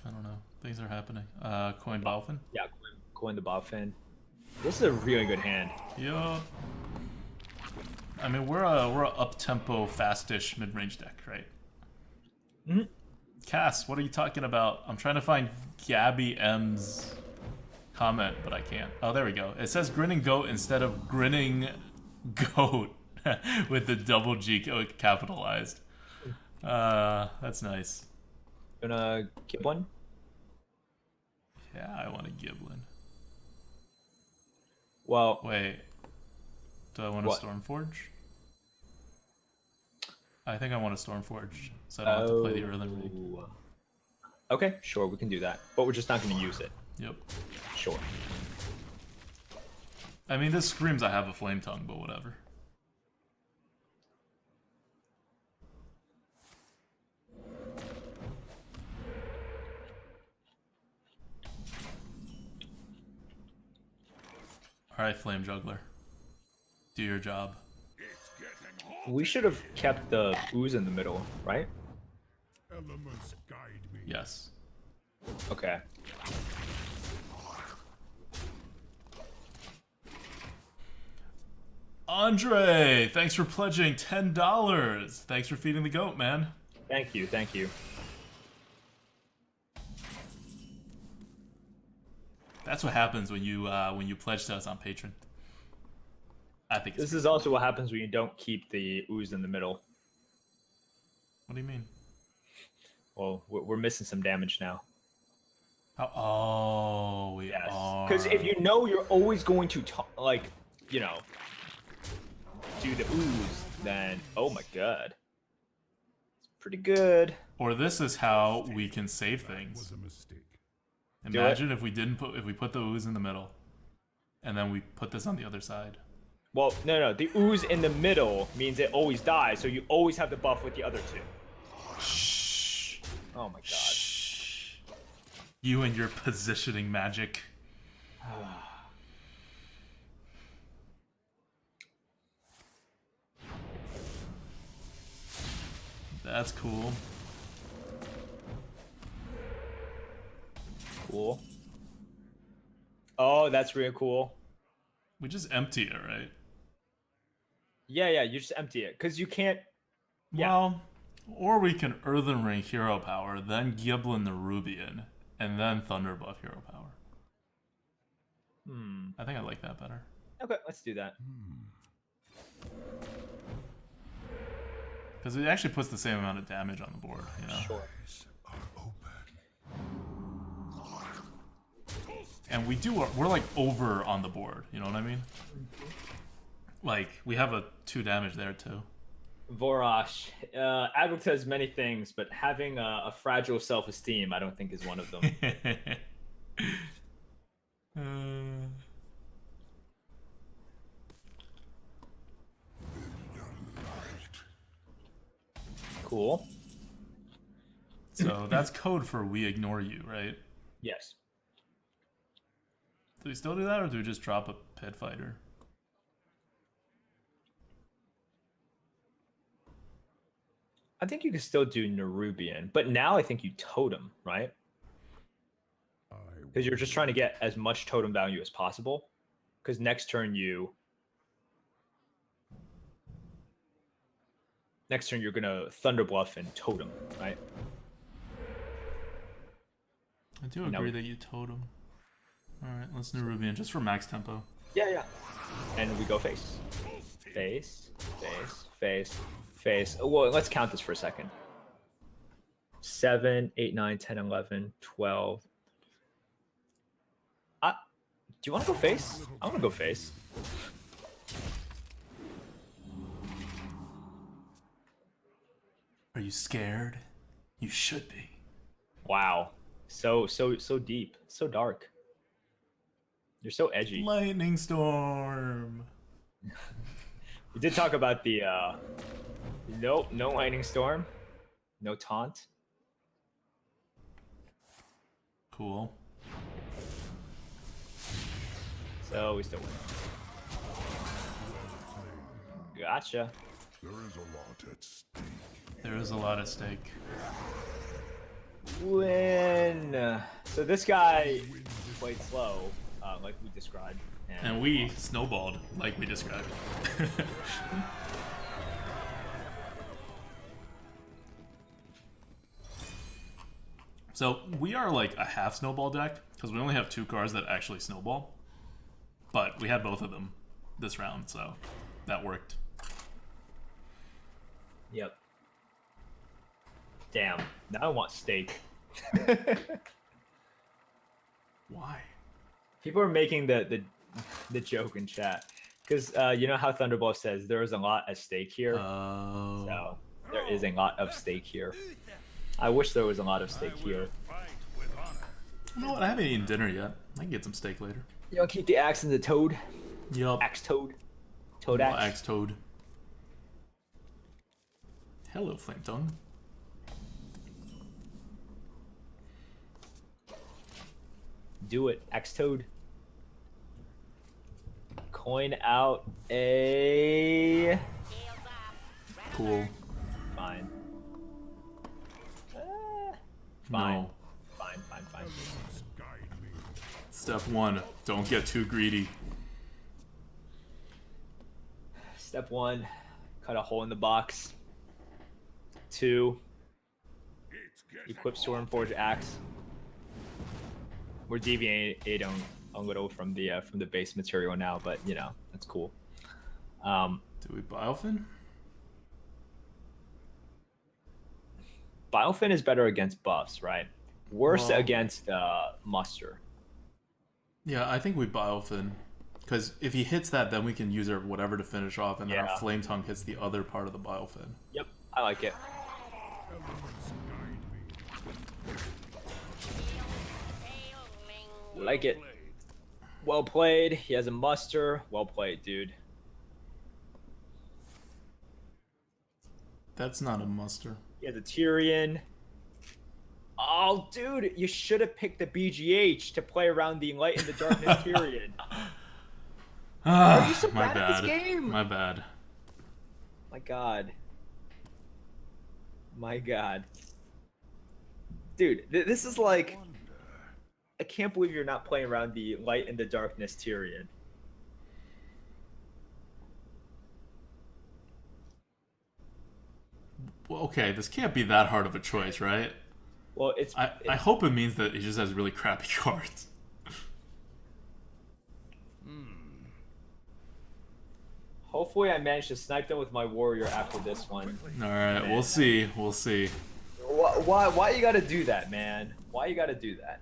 I don't know. Things are happening. Coin Balfin?
Yeah, coin the Bobfin. This is a really good hand.
Yeah. I mean, we're a up-tempo, fast-ish mid-range deck, right? Cass, what are you talking about? I'm trying to find Gabby M's comment, but I can't. Oh, there we go. It says Grinning Goat instead of Grinning Goat with the double G capitalized. That's nice.
You wanna get one?
Yeah, I want a Giblin.
Well,
Wait. Do I want a Stormforge? I think I want a Stormforge, so I don't have to play the Earthen Ring.
Okay, sure, we can do that. But we're just not going to use it.
Yep.
Sure.
I mean, this screams I have a Flame Tongue, but whatever. Alright, Flame Juggler. Do your job.
We should have kept the ooze in the middle, right?
Elements guide me.
Yes.
Okay.
Andre, thanks for pledging $10. Thanks for feeding the goat, man.
Thank you, thank you.
That's what happens when you pledge to us on Patreon. I think
This is also what happens when you don't keep the ooze in the middle.
What do you mean?
Well, we're missing some damage now.
Oh, we are.
Because if you know you're always going to, like, you know, do the ooze, then, oh my god. It's pretty good.
Or this is how we can save things.
Was a mistake.
Imagine if we put the ooze in the middle, and then we put this on the other side.
Well, no. The ooze in the middle means it always dies, so you always have the buff with the other two.
Shh.
Oh my god.
Shh. You and your positioning magic. That's cool.
Cool. Oh, that's real cool.
We just empty it, right?
Yeah, you just empty it. Because you can't... Yeah.
Well, or we can Earthen Ring hero power, then Giblin the Rubian, and then Thunder Buff hero power. I think I like that better.
Okay, let's do that.
Because it actually puts the same amount of damage on the board, you know?
Sure.
And we're like over on the board, you know what I mean? Like, we have a 2 damage there too.
Vorash, ADWCTA has many things, but having a fragile self-esteem, I don't think is one of them. Cool.
So that's code for we ignore you, right?
Yes.
Do we still do that, or do we just drop a pit fighter?
I think you can still do Nerubian, but now I think you totem, right? Because you're just trying to get as much totem value as possible. Because next turn you're gonna Thunder Bluff and totem, right?
I do agree that you totem. Alright, let's Nerubian just for max tempo.
Yeah. And we go face. Face. Well, let's count this for a second. 7, 8, 9, 10, 11, 12. Do you want to go face? I want to go face.
Are you scared? You should be.
Wow. So deep. So dark. You're so edgy.
Lightning Storm.
We did talk about the no lightning storm, no taunt.
Cool.
So we still win. Gotcha.
There is a lot at stake.
There is a lot at stake.
Win. So this guy played slow, like we described.
And we snowballed, like we described. So we are like a half snowball deck, because we only have 2 cards that actually snowball. But we had both of them this round, so that worked.
Yep. Damn. Now I want steak.
Why?
People are making the joke in chat because you know how Thunderball says there is a lot at stake here.
Oh.
So there is a lot of stake here. I wish there was a lot of stake here.
You know what? I haven't eaten dinner yet. I can get some steak later.
You don't keep the axe and the toad?
Yup.
Axe toad. Toad axe.
Axe toad. Hello, Flame Tongue.
Do it, axe toad. Coin out a...
Cool.
Fine. Fine.
No.
Fine.
Step 1. Don't get too greedy.
Step 1. Cut a hole in the box. 2. Equip Stormforge Axe. We're deviating a little from the base material now, but you know, that's cool.
Do we Biofin?
Biofin is better against buffs, right? Worse against muster.
Yeah, I think we Biofin. Because if he hits that, then we can use our whatever to finish off, and then our Flame Tongue hits the other part of the Biofin.
Yep, I like it. Like it. Well played. He has a muster. Well played, dude.
That's not a muster.
He has a Tyrion. Oh, dude, you should have picked the BGH to play around the Light in the Darkness Tyrion. Why are you so bad at this game?
My bad.
My God. My God. Dude, this is like... I can't believe you're not playing around the Light in the Darkness Tyrion.
Well, okay, this can't be that hard of a choice, right?
Well,
I hope it means that he just has really crappy cards.
Hopefully I manage to snipe them with my warrior after this one.
Alright, we'll see. We'll see.
Why you gotta do that, man? Why you gotta do that?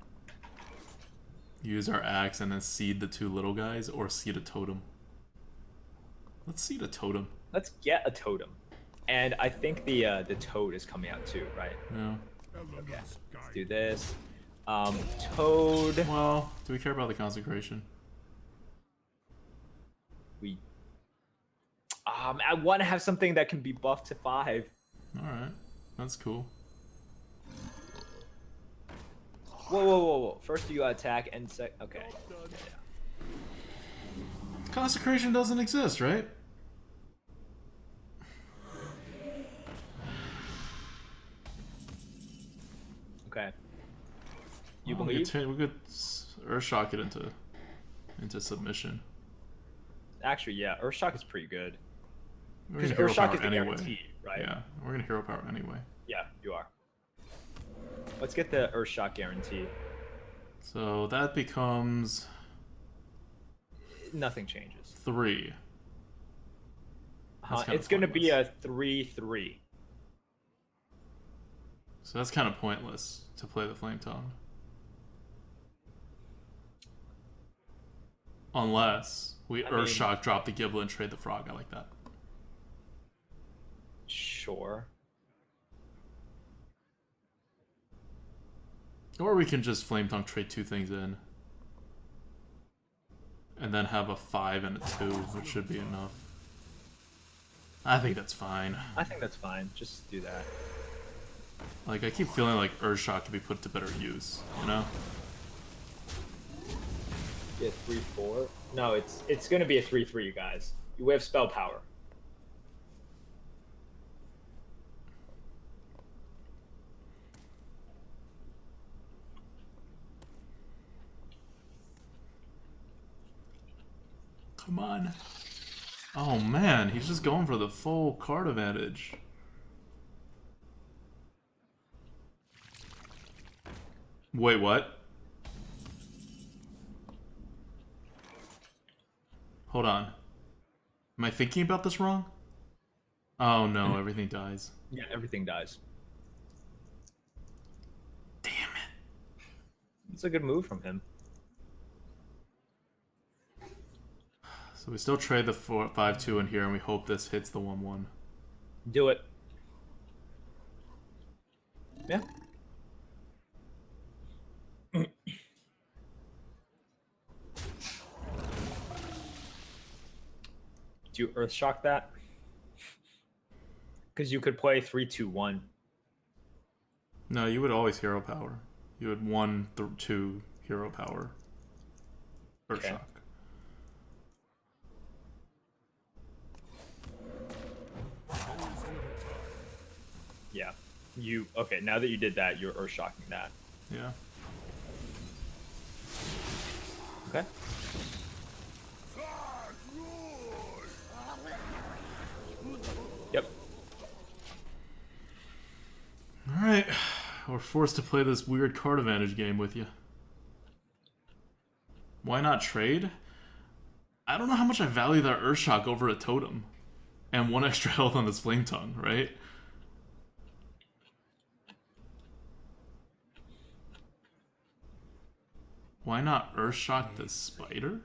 Use our axe and then seed the 2 little guys, or seed a totem. Let's seed a totem.
Let's get a totem. And I think the toad is coming out too, right?
Yeah.
Okay. Let's do this. Toad.
Well, do we care about the consecration?
I want to have something that can be buffed to 5.
Alright. That's cool.
Whoa. First you attack and okay.
Consecration doesn't exist, right?
Okay. You
well,
believe?
we could Earthshock it into submission.
Actually, yeah, Earthshock is pretty good.
We're gonna
Because
hero
Earthshock
power
is the
anyway.
guarantee, right?
Yeah, we're gonna hero power anyway.
Yeah, you are. Let's get the Earthshock guarantee.
So that becomes
Nothing changes.
3.
It's going to be a 3/3.
So that's kind of pointless to play the Flame Tongue. Unless we Earthshock, drop the Giblet, and trade the Frog. I like that.
Sure.
Or we can just Flame Tongue, trade 2 things in. And then have a 5 and a 2, which should be enough. I think that's fine.
I think that's fine. Just do that.
Like, I keep feeling like Earthshock could be put to better use, you know?
Yeah, 3/4. No, it's gonna be a 3/3, you guys. We have spell power.
Come on. Oh man, he's just going for the full card advantage. Wait, what? Hold on. Am I thinking about this wrong? Oh no, everything dies.
Yeah, everything dies.
Damn it.
It's a good move from him.
So we still trade the 5/2 in here, and we hope this hits the 1/1.
Do it. Yeah. Do you Earthshock that? Because you could play 3-2-1.
No, you would always hero power. You would 1-2 hero power. Earthshock.
Okay. Yeah. You okay? Now that you did that, you're Earthshocking that.
Yeah.
Okay. Yep.
All right, we're forced to play this weird card advantage game with you. Why not trade? I don't know how much I value that Earthshock over a totem. And 1 extra health on this Flame Tongue, right? Why not Earthshock the spider?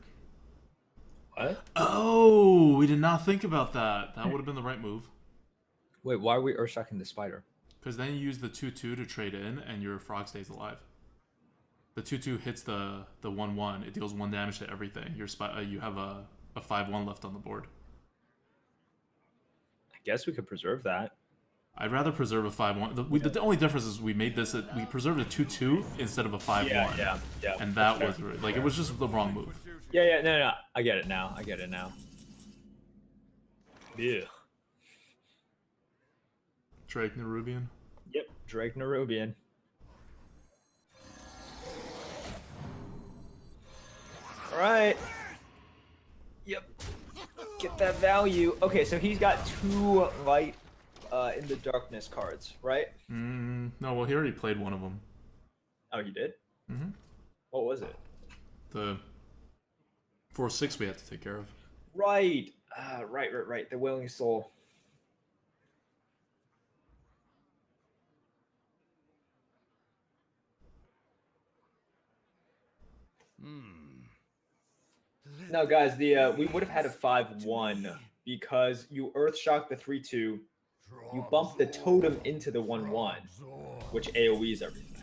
What?
Oh, we did not think about that. That would have been the right move.
Wait, why are we Earthshocking the spider?
Because then you use the 2-2 to trade in, and your frog stays alive. The 2-2 hits the 1-1. It deals 1 damage to everything. You have a 5-1 left on the board.
I guess we could preserve that.
I'd rather preserve a 5-1. The only difference is we made this. We preserved a 2-2 instead of a 5-1.
Yeah.
And that was like it was just the wrong move.
Yeah. No. I get it now. Yeah.
Drake Nerubian.
Yep. Drake Nerubian. All right. Yep. Get that value. Okay, so he's got 2 light in the darkness cards, right?
No, well, he already played one of them.
Oh, you did?
Mm-hmm.
What was it?
The 4-6 we had to take care of.
Right. Right. The Willing Soul. No, guys, we would have had a 5-1 because you Earthshock the 3-2, you bump the totem into the 1-1, which AoEs everything.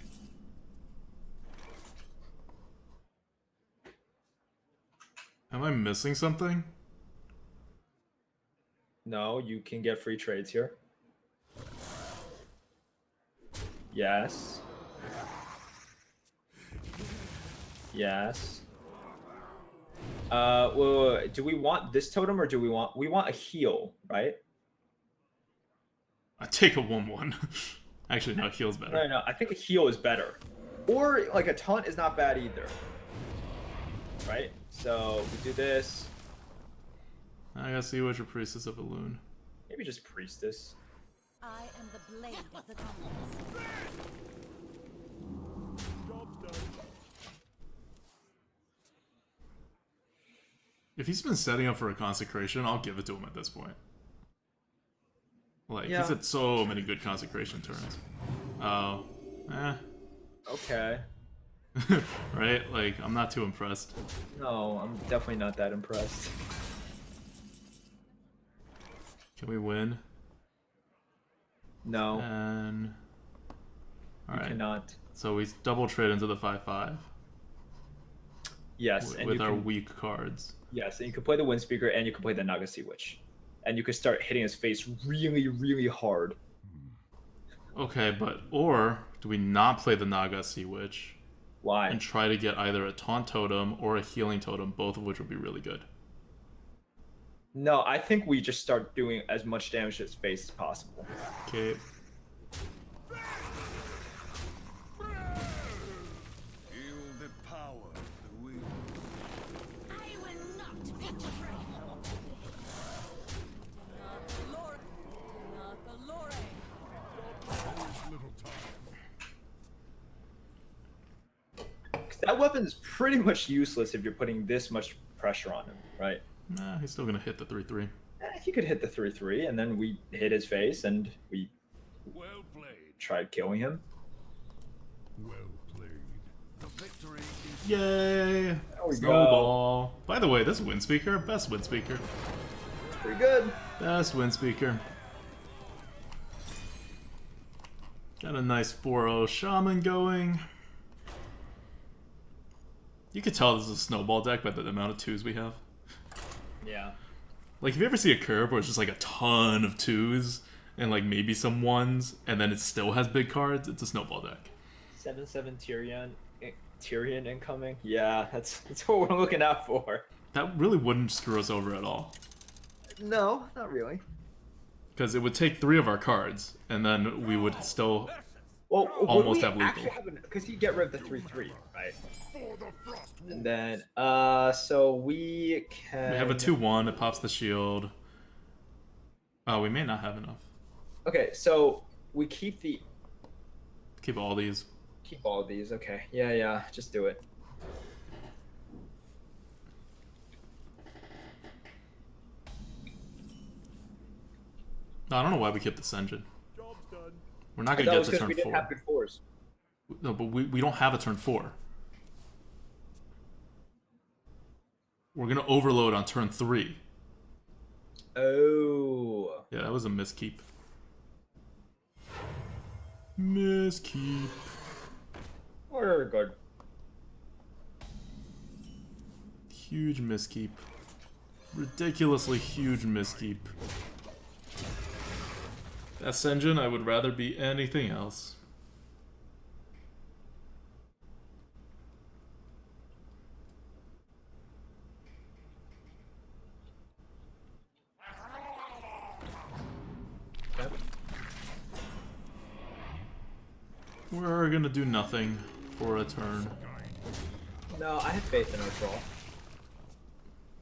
Am I missing something?
No, you can get free trades here. Yes. Wait, do we want this totem or do we want a heal, right?
I take a 1-1. Actually, no, heal's better.
No, I think a heal is better. Or like a taunt is not bad either. Right? So we do this.
I gotta see which are Priestess of Elune.
Maybe just Priestess.
I am the blade of the gods.
If he's been setting up for a consecration, I'll give it to him at this point. Like, he's had so many good consecration turns. Oh,
Okay.
Right? Like, I'm not too impressed.
No, I'm definitely not that impressed.
Can we win?
No.
And... Alright.
Cannot.
So we double trade into the 5-5.
Yes,
with our weak cards.
Yes, and you can play the Windspeaker and you can play the Naga Sea Witch. And you can start hitting his face really, really hard.
Okay, or do we not play the Naga Sea Witch?
Why?
And try to get either a Taunt Totem or a Healing Totem, both of which would be really good.
No, I think we just start doing as much damage to his face as possible.
Okay.
That weapon's pretty much useless if you're putting this much pressure on him, right?
Nah, he's still gonna hit the 3-3.
He could hit the 3-3, and then we hit his face, and we tried killing him.
Well played. The victory is...
Yay!
There we
Snowball.
go.
By the way, this Windspeaker, best Windspeaker.
It's pretty good.
Best Windspeaker. Got a nice 4-0 Shaman going. You could tell this is a snowball deck by the amount of 2s we have.
Yeah.
Like, if you ever see a curve where it's just like a ton of 2s and like maybe some 1s, and then it still has big cards, it's a snowball deck.
7/7 Tyrion incoming. Yeah, that's what we're looking out for.
That really wouldn't screw us over at all.
No, not really.
Because it would take 3 of our cards, and then we would still almost have lethal.
Because you get rid of the 3/3, right? And then, so we can.
We have a 2/1. It pops the shield. Oh, we may not have enough.
Okay, so we keep
all these.
Keep all of these. Okay. Yeah. Just do it.
No, I don't know why we kept this engine. We're not gonna get to turn 4.
We didn't have good 4s.
No, but we don't have a turn 4. We're gonna overload on turn 3.
Oh.
Yeah, that was a miskeep. Miskeep.
We're good.
Huge miskeep. Ridiculously huge miskeep. That's engine, I would rather be anything else. We're gonna do nothing for a turn.
No, I have faith in our draw.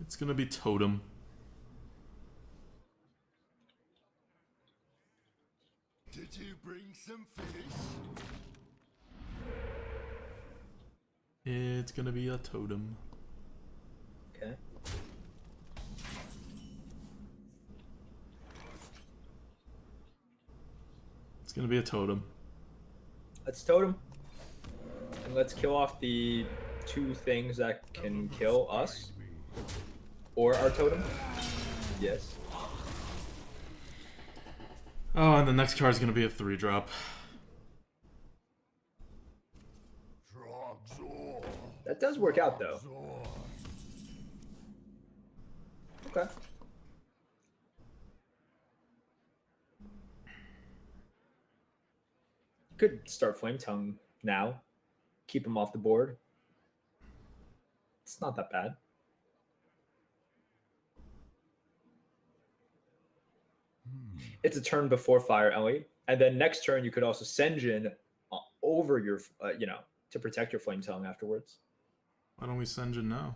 It's gonna be totem.
Did you bring some fish?
It's gonna be a totem.
Okay.
It's gonna be a totem.
Let's totem. And let's kill off the 2 things that can kill us. Or our totem. Yes.
Oh, and the next card is gonna be a 3-drop.
That does work out though. Okay. You could start Flame Tongue now. Keep him off the board. It's not that bad. It's a turn before Fire Ellie, and then next turn you could also Senjin over your, to protect your Flame Tongue afterwards.
Why don't we Senjin now?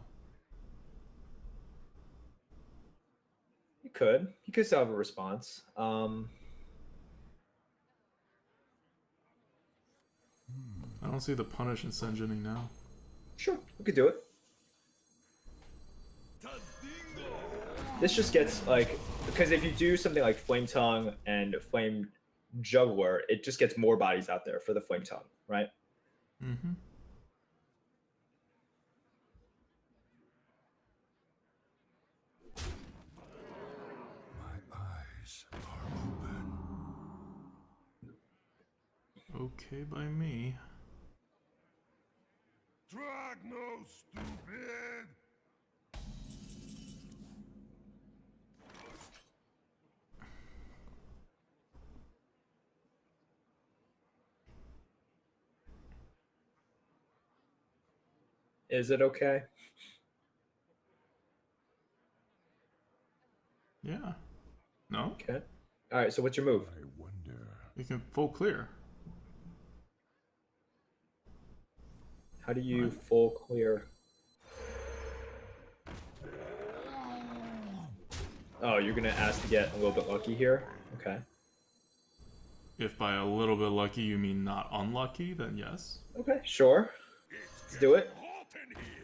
You could. You could still have a response.
I don't see the punish in Senjining now.
Sure, we could do it. This just gets like, because if you do something like Flame Tongue and Flame Juggler, it just gets more bodies out there for the Flame Tongue, right?
Mm-hmm.
My eyes are open.
Okay by me.
Drag no stupid.
Is it okay?
Yeah. No?
Okay. All right, so what's your move?
I wonder.
You can full clear.
How do you full clear? Oh, you're going to ask to get a little bit lucky here? Okay.
If by a little bit lucky you mean not unlucky, then yes.
Okay, sure. Let's do it.
Hot in here.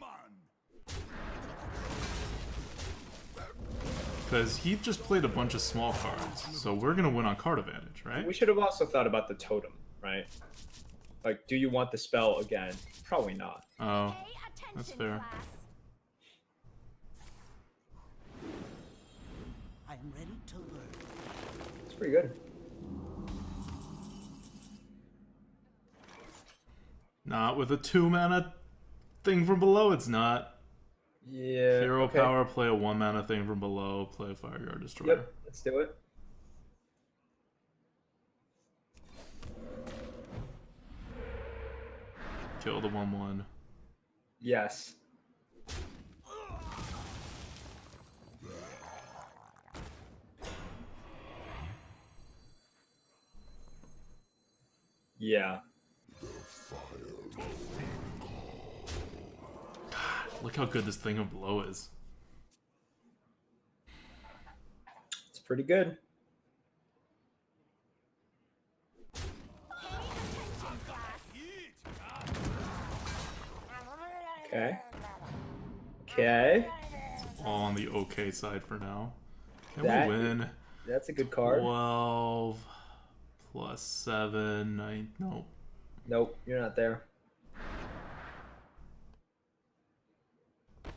Man.
Because he just played a bunch of small cards, so we're going to win on card advantage, right?
We should have also thought about the totem, right? Like, do you want the spell again? Probably not.
Oh, that's fair.
I am ready to learn.
It's pretty good.
Not with a 2-mana thing from below, it's not.
Yeah.
Hero power, play a 1-mana thing from below, play a Fireguard Destroyer.
Yep, let's do it.
Kill the 1/1.
Yes. Yeah.
Look how good this thing of below is.
It's pretty good. Okay. Okay.
All on the okay side for now. Can
That-
we win?
That's a good card.
12 plus 7, 9. Nope.
Nope, you're not there.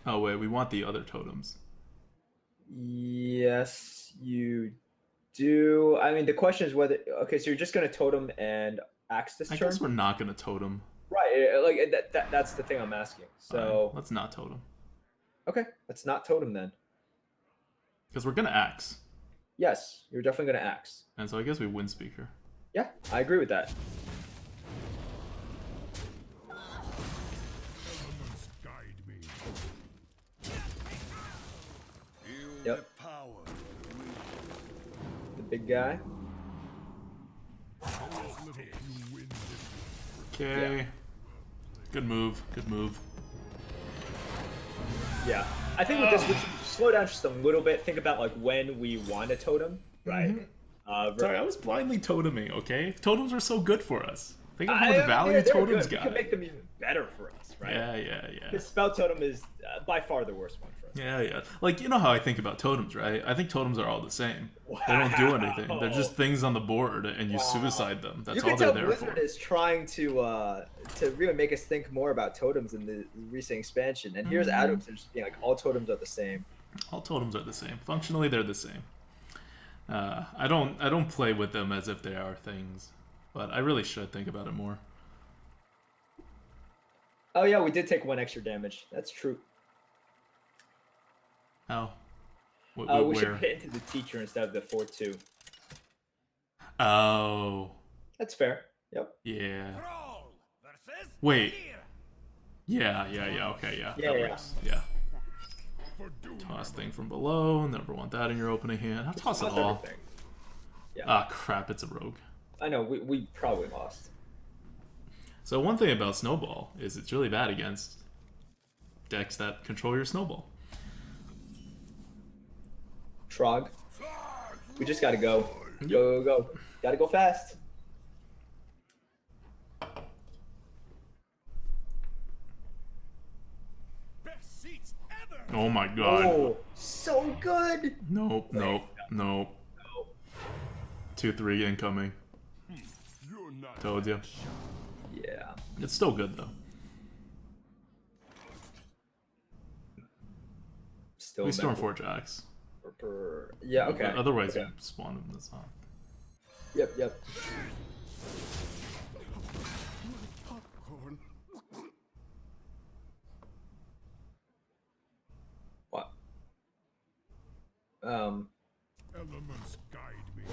Oh, wait, we want the other totems.
Yes, you do. I mean, the question is whether. Okay, so you're just gonna totem and axe this
I
turn,
guess we're not going to totem.
right? Like that's the thing I'm asking. So
Let's not totem.
okay, let's not totem then.
Because we're going to axe.
Yes, you're definitely gonna axe.
And so I guess we win Speaker.
Yeah, I agree with that.
Elements guide me. Feel
Yep.
the power.
The big guy.
Those little few win this.
Okay.
Yeah.
Good move. Good move.
Yeah, I think with this, we should slow down just a little bit. Think about like when we want a totem, right?
Sorry, I was blindly toteming, okay? Totems are so good for us. Think of how
I-
much value
they're
totems
good. We
got.
can make them even better for us, right?
Yeah.
The spell totem is by far the worst one for us.
Yeah. Like, you know how I think about totems, right? I think totems are all the same. They don't do anything. They're just things on the board, and you suicide them. That's
You
all
can
they're
tell
there
Blizzard
for.
is trying to really make us think more about totems in the recent expansion. And here's ADWCTA just being like, all totems are the same.
All totems are the same. Functionally, they're the same. I don't play with them as if they are things, but I really should think about it more.
Oh yeah, we did take 1 extra damage. That's true.
How?
We
Where?
should hit into the teacher instead of the 4/2.
Oh,
That's fair. Yep.
yeah.
Brawl versus
Wait.
fear.
Yeah. Okay, yeah.
Yeah,
That
yeah.
works. Yeah.
For doom.
Toss thing from below. Never want that in your opening hand. I'll toss it
That's
all.
everything. Yeah.
Ah, crap! It's a rogue.
I know, we probably lost.
So one thing about Snowball is it's really bad against decks that control your Snowball.
Trog. We just gotta go. Go. Gotta go fast.
Best seats ever.
Oh my god.
Oh, so good.
Nope. 2-3 incoming.
You're not.
Told you.
Yeah.
It's still good though.
Still.
We
memorable.
Stormforge Axe.
Yeah. Okay.
Otherwise,
Okay.
you spawn him this off.
Yep.
Popcorn.
What?
Elements guide me.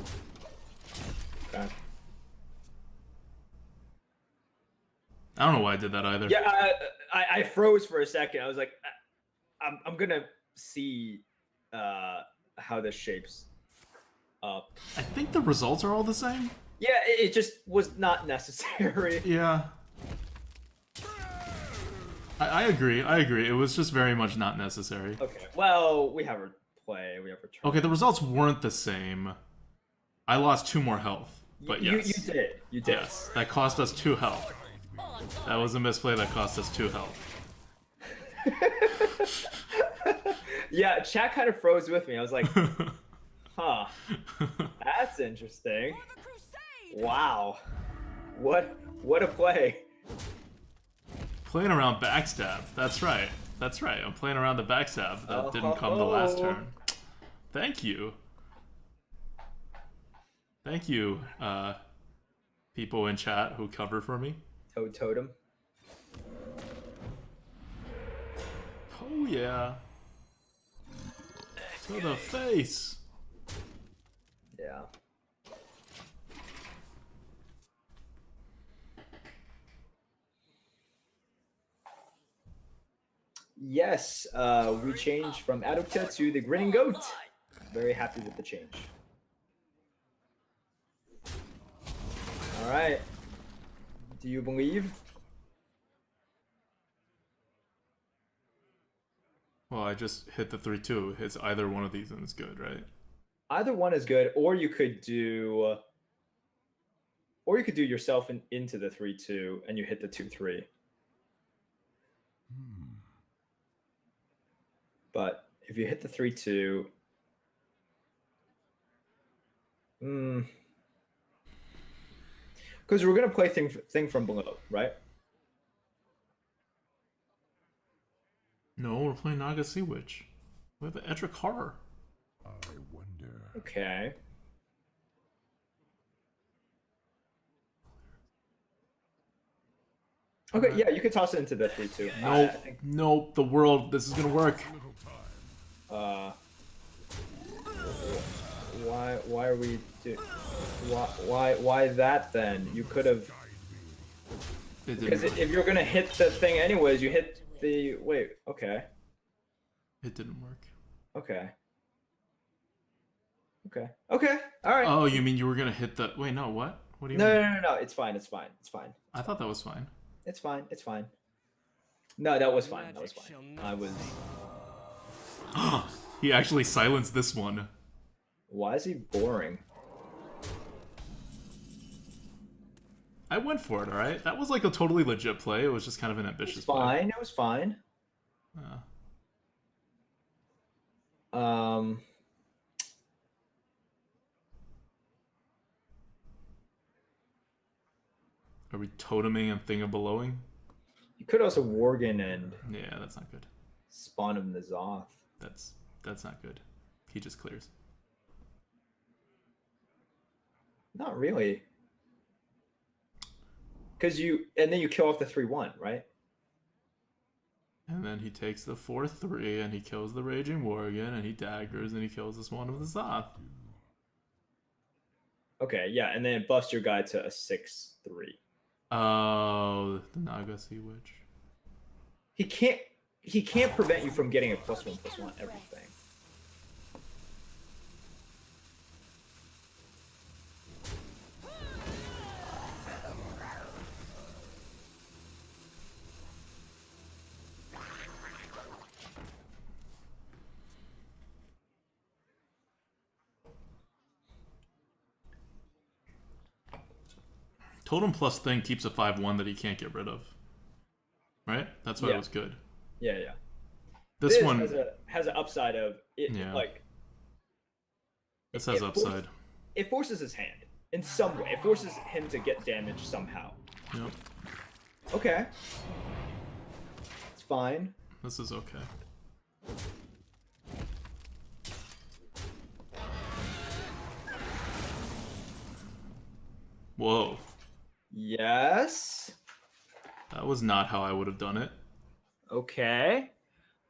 Okay.
I don't know why I did that either.
Yeah, I froze for a second. I was like, I'm gonna see how this shapes up.
I think the results are all the same.
Yeah, it just was not necessary.
Yeah. I agree. It was just very much not necessary.
Okay. Well, we have our play. We have our turn.
Okay, the results weren't the same. I lost 2 more health. But yes.
You did. You did.
Yes. That cost us 2 health. That was a misplay that cost us 2 health.
Yeah, chat kind of froze with me. I was like, huh. That's interesting. Wow. What a play.
Playing around backstab. That's right. I'm playing around the backstab that didn't come the last turn. Thank you. Thank you, people in chat who cover for me.
Toad Totem.
Oh yeah. To the face.
Yeah. Yes, we changed from ADWCTA to the Grinning Goat. Very happy with the change. All right. Do you believe?
Well, I just hit the 3-2. It's either one of these and it's good, right?
Either one is good, or you could do yourself into the 3-2 and you hit the 2-3. But if you hit the 3-2, because we're gonna play thing from below, right?
No, we're playing Naga Sea Witch. We have an Edric Horror.
I wonder.
Okay. Okay, yeah, you could toss it into the 3-2.
Nope, nope, the world, this is gonna work.
Why are we why that then? You could have, because if you're gonna hit the thing anyways, you hit the okay.
It didn't work.
Okay. All right.
Oh, you mean you were gonna hit the? Wait, no. What? What do you mean?
No. It's fine.
I thought that was fine.
It's fine. No, that was fine. I was.
He actually silenced this one.
Why is he boring?
I went for it, alright? That was like a totally legit play. It was just kind of an ambitious play.
It was fine.
Yeah. Are we toteming and thingabalowing?
You could also Worgen and
Yeah, that's not good.
spawn him the Zoth.
That's not good. He just clears.
Not really. Because then you kill off the 3-1, right?
And then he takes the 4-3 and he kills the Raging Worgen and he daggers and he kills the Spawn of the Zoth.
Okay, yeah, and then it buffs your guy to a 6-3.
Oh, the Naga Sea Witch.
He can't prevent you from getting a +1/+1 everything.
Totem plus thing keeps a 5-1 that he can't get rid of. Right? That's why it was good.
Yeah.
This one
has an upside of it.
Yeah.
Like
this has upside.
It forces his hand in some way. It forces him to get damage somehow.
Yep.
Okay. It's fine.
This is okay. Whoa.
Yes.
That was not how I would have done it.
Okay.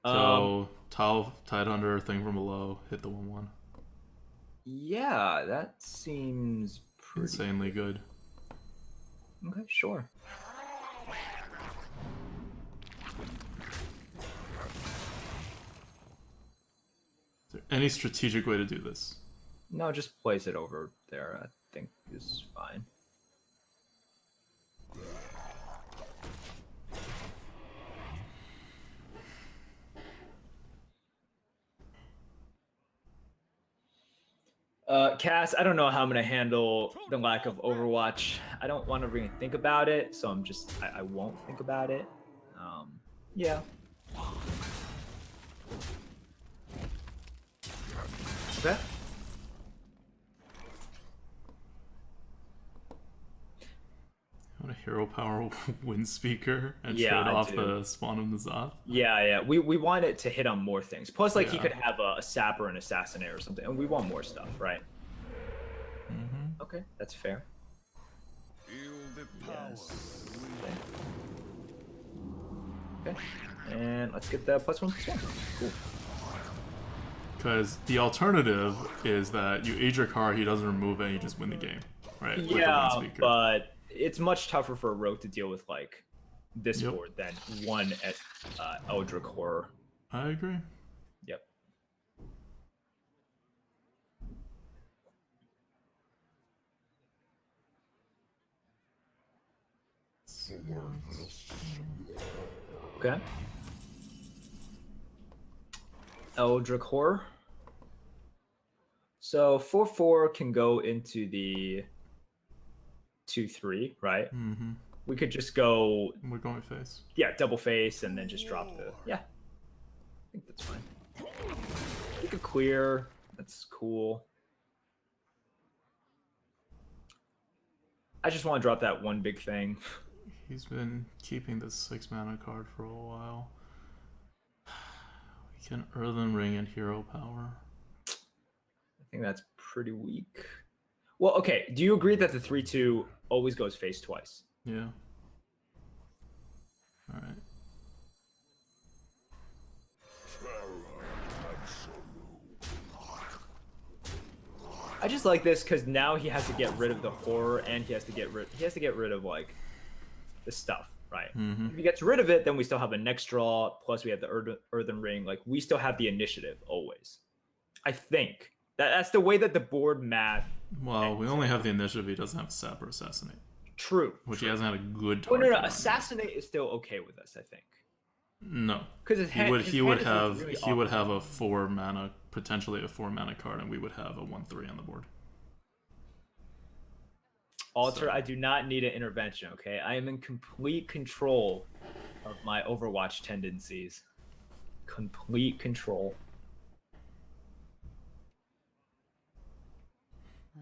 So, Tidehunter, thing from below, hit the 1-1.
Yeah, that seems pretty
Insanely good.
Okay, sure.
Is there any strategic way to do this?
No, just place it over there. I think is fine. Cass, I don't know how I'm gonna handle the lack of Overwatch. I don't want to really think about it, so I won't think about it. Yeah. Okay.
Want a hero power wind speaker and
Yeah,
trade
I
off
do.
the Spawn of the Zoth?
Yeah. We want it to hit on more things. Plus, like, he could have a Sapper and Assassinator or something, and we want more stuff, right?
Mm-hmm.
Okay, that's fair.
Feel the power.
Yes. Okay. And let's get that +1/+1. Cool.
Because the alternative is that you age your card, he doesn't remove it, and you just win the game, right? With the
Yeah,
wind speaker.
but it's much tougher for a rogue to deal with like this
Yep.
board than one at Eldritch Horror.
I agree.
Yep. Okay. Eldritch Horror. So 4/4 can go into the 2/3, right?
Mm-hmm.
We could just go,
We're going face.
yeah, double face and then just drop the, yeah. I think that's fine. We could clear. That's cool. I just want to drop that one big thing.
He's been keeping this 6 mana card for a while. We can Earthen Ring and Hero Power.
I think that's pretty weak. Well, okay. Do you agree that the 3/2 always goes face twice?
Yeah. Alright.
I just like this because now he has to get rid of the horror and he has to get rid of like the stuff, right?
Mm-hmm.
If he gets rid of it, then we still have a next draw. Plus we have the Earthen Ring. Like we still have the initiative always. I think that's the way that the board math.
Well, we only have the initiative. He doesn't have Sap or Assassinate,
True.
which he hasn't had a good
Oh
target.
no,
on yet.
Assassinate is still okay with us, I think.
No,
Because his hand,
he would
is
have
really
he would
awful.
have a 4 mana, potentially a 4 mana card, and we would have a 1/3 on the board.
Alter,
So-
I do not need an intervention, okay? I am in complete control of my Overwatch tendencies. Complete control.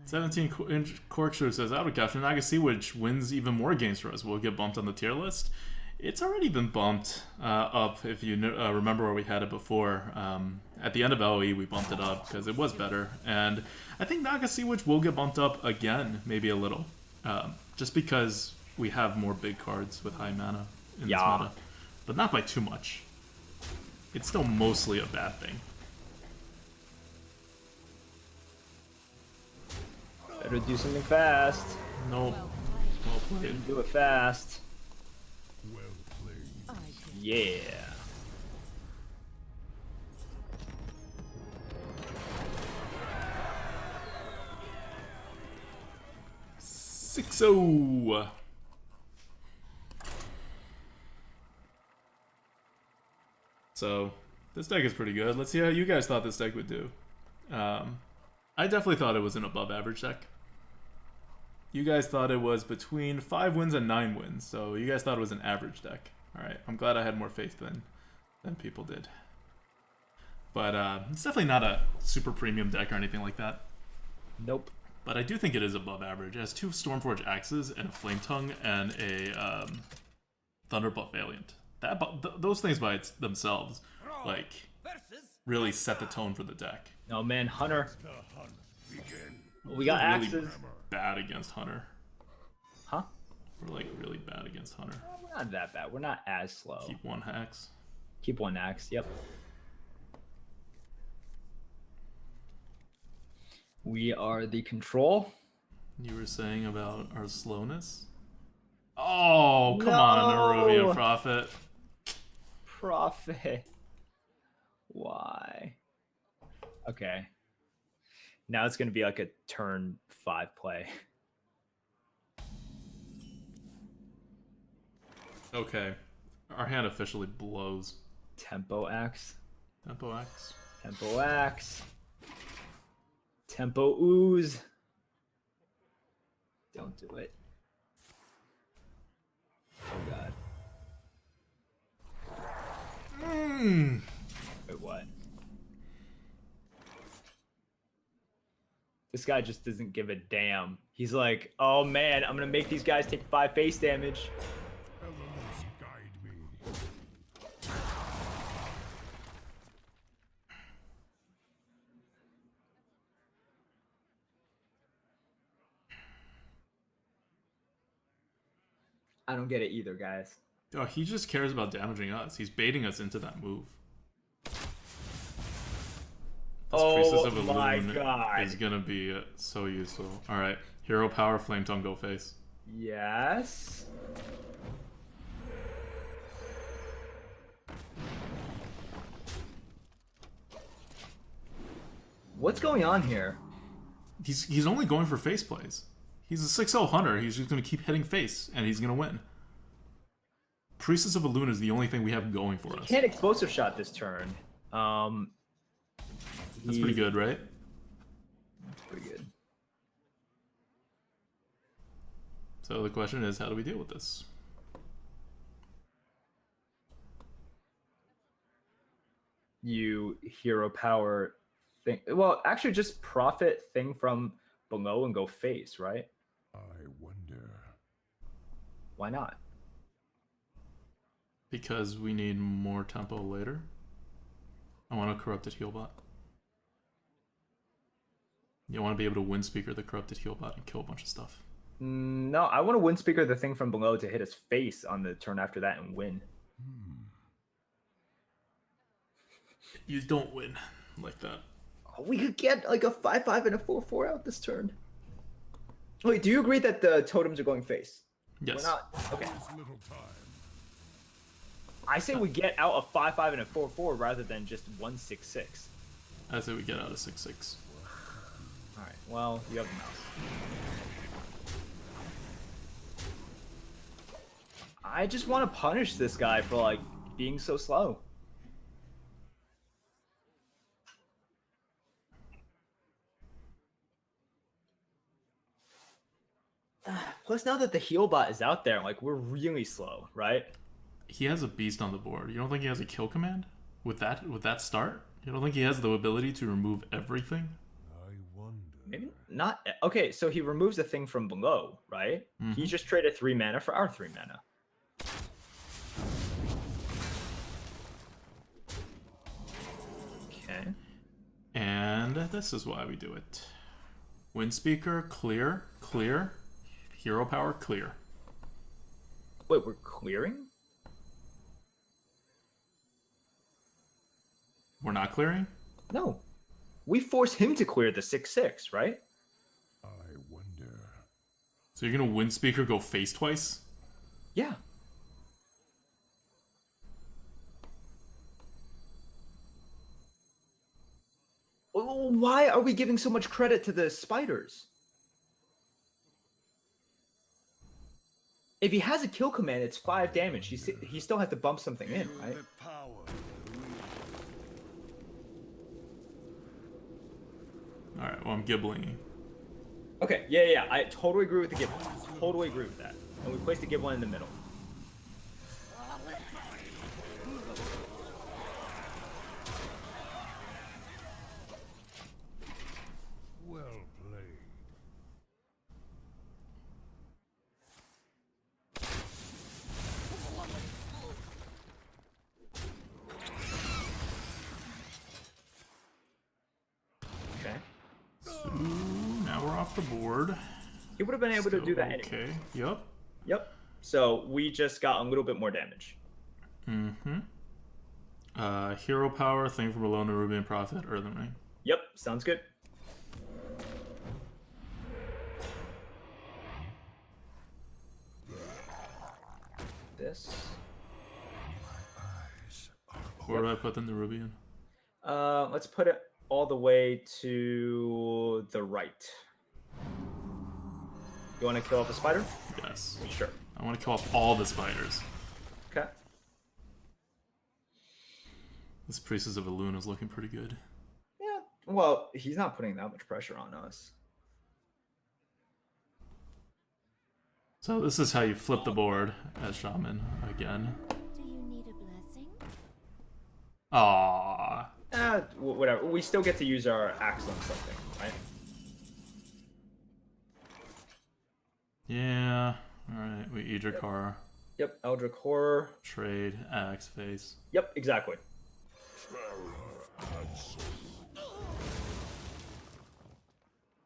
17-inch Corkscrew says, out of caption, I can see which wins even more games for us. Will it get bumped on the tier list? It's already been bumped up, if you remember where we had it before. At the end of LOE, we bumped it up because it was better. And I think Naga Sea Witch will get bumped up again, maybe a little. Just because we have more big cards with high mana in this meta. But not by too much. It's still mostly a bad thing.
Better do something fast.
Nope. Well played.
Do it fast.
Well played.
Yeah.
Six-oh. So, this deck is pretty good. Let's see how you guys thought this deck would do. I definitely thought it was an above average deck. You guys thought it was between 5 wins and 9 wins, so you guys thought it was an average deck. Alright, I'm glad I had more faith than people did. But it's definitely not a super premium deck or anything like that.
Nope.
But I do think it is above average. It has 2 Stormforge Axes and a Flame Tongue and a Thunderbolt Valiant. Those things by themselves, like, really set the tone for the deck.
Oh man, Hunter.
The hunt begin.
We got
Really
axes.
bad against Hunter.
Huh?
We're like really bad against Hunter.
We're not that bad. We're not as slow.
Keep 1 Hex.
Keep 1 axe. Yep. We are the control.
You were saying about our slowness? Oh, come on, Arubian Prophet.
Profit. Why? Okay. Now it's going to be like a turn 5 play.
Okay. Our hand officially blows.
Tempo axe.
Tempo X.
Tempo axe. Tempo ooze. Don't do it. Oh god. Wait, what? This guy just doesn't give a damn. He's like, oh man, I'm gonna make these guys take 5 face damage.
Elements guide me.
I don't get it either, guys.
Oh, he just cares about damaging us. He's baiting us into that move.
Oh my god.
Is gonna be so useful. Alright, hero power, flame tongue, go face.
Yes. What's going on here?
He's only going for face plays. He's a 6-0 hunter. He's just gonna keep hitting face, and he's gonna win. Priestess of Athiuen is the only thing we have going for us.
Can't explosive shot this turn.
That's pretty good, right?
That's pretty good.
So the question is, how do we deal with this?
You hero power thing. Well, actually, just profit thing from below and go face, right?
I wonder.
Why not?
Because we need more tempo later. I want a corrupted healbot. You want to be able to wind speaker the corrupted healbot and kill a bunch of stuff.
No, I want to wind speaker the thing from below to hit his face on the turn after that and win.
You don't win like that.
Oh, we could get like a 5-5 and a 4-4 out this turn. Wait, do you agree that the totems are going face?
Yes.
We're not. Okay.
Little time.
I say we get out a 5-5 and a 4-4 rather than just 1-6-6.
I say we get out of 6-6.
All right. Well, you have the mouse. I just want to punish this guy for like being so slow. Plus, now that the heal bot is out there, like we're really slow, right?
He has a beast on the board. You don't think he has a kill command with that start? You don't think he has the ability to remove everything?
I wonder.
Maybe not. Okay, so he removes the thing from below, right?
Mm-hmm.
He just traded 3 mana for our 3 mana. Okay.
And this is why we do it. Wind speaker, clear, clear. Hero power, clear.
Wait, we're clearing?
We're not clearing?
No. We force him to clear the 6-6, right?
I wonder.
So you're gonna wind speaker go face twice?
Yeah. Oh, why are we giving so much credit to the spiders? If he has a kill command, it's 5 damage. He still has to bump something in, right?
The power.
Alright, well I'm gibbling.
Okay, yeah. I totally agree with the Gibbon. Totally agree with that. And we place the Gibbon in the middle.
Well played.
Okay.
So now we're off the board.
He would have been able to do that anyway.
Okay, yep.
Yep. So we just got a little bit more damage.
Mm-hmm. Hero power, thing from below, Nerubian Prophet, Earthen Ring.
Yep, sounds good. This.
Where do I put the Nerubian?
Let's put it all the way to the right. You want to kill off a spider?
Yes.
Sure.
I want to kill off all the spiders.
Okay.
This Priestess of Athiuen is looking pretty good.
Yeah. Well, he's not putting that much pressure on us.
So this is how you flip the board as Shaman again.
Do you need a blessing?
Aww.
Whatever. We still get to use our axe on something, right?
Yeah. Alright, we Idrakar.
Yep. Eldritch Horror.
Trade, axe, face.
Yep. Exactly.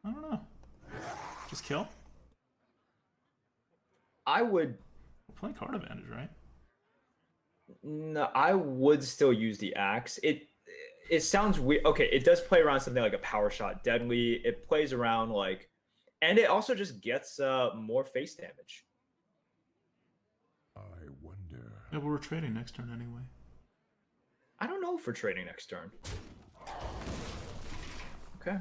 I don't know. Just kill?
I would
playing card advantage, right?
No, I would still use the axe. It sounds weird. Okay, it does play around something like a power shot deadly. It plays around like, and it also just gets more face damage.
I wonder.
Yeah, but we're trading next turn anyway.
I don't know if we're trading next turn. Okay.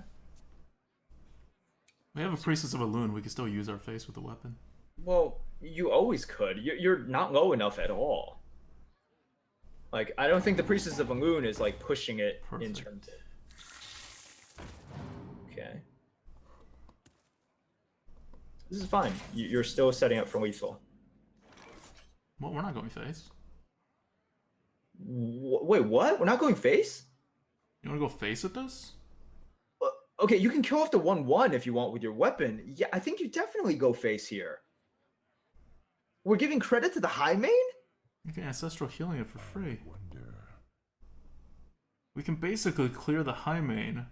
We have a Priestess of Athiuen. We can still use our face with the weapon.
Well, you always could. You're not low enough at all. Like, I don't think the Priestess of Athiuen is like pushing it in terms of... Okay. This is fine. You're still setting up for lethal.
Well, we're not going face.
Wait, what? We're not going face?
You want to go face with this?
Okay, you can kill off the 1/1 if you want with your weapon. Yeah, I think you definitely go face here. We're giving credit to the high main?
You can Ancestral Healing it for free. We can basically clear the high main.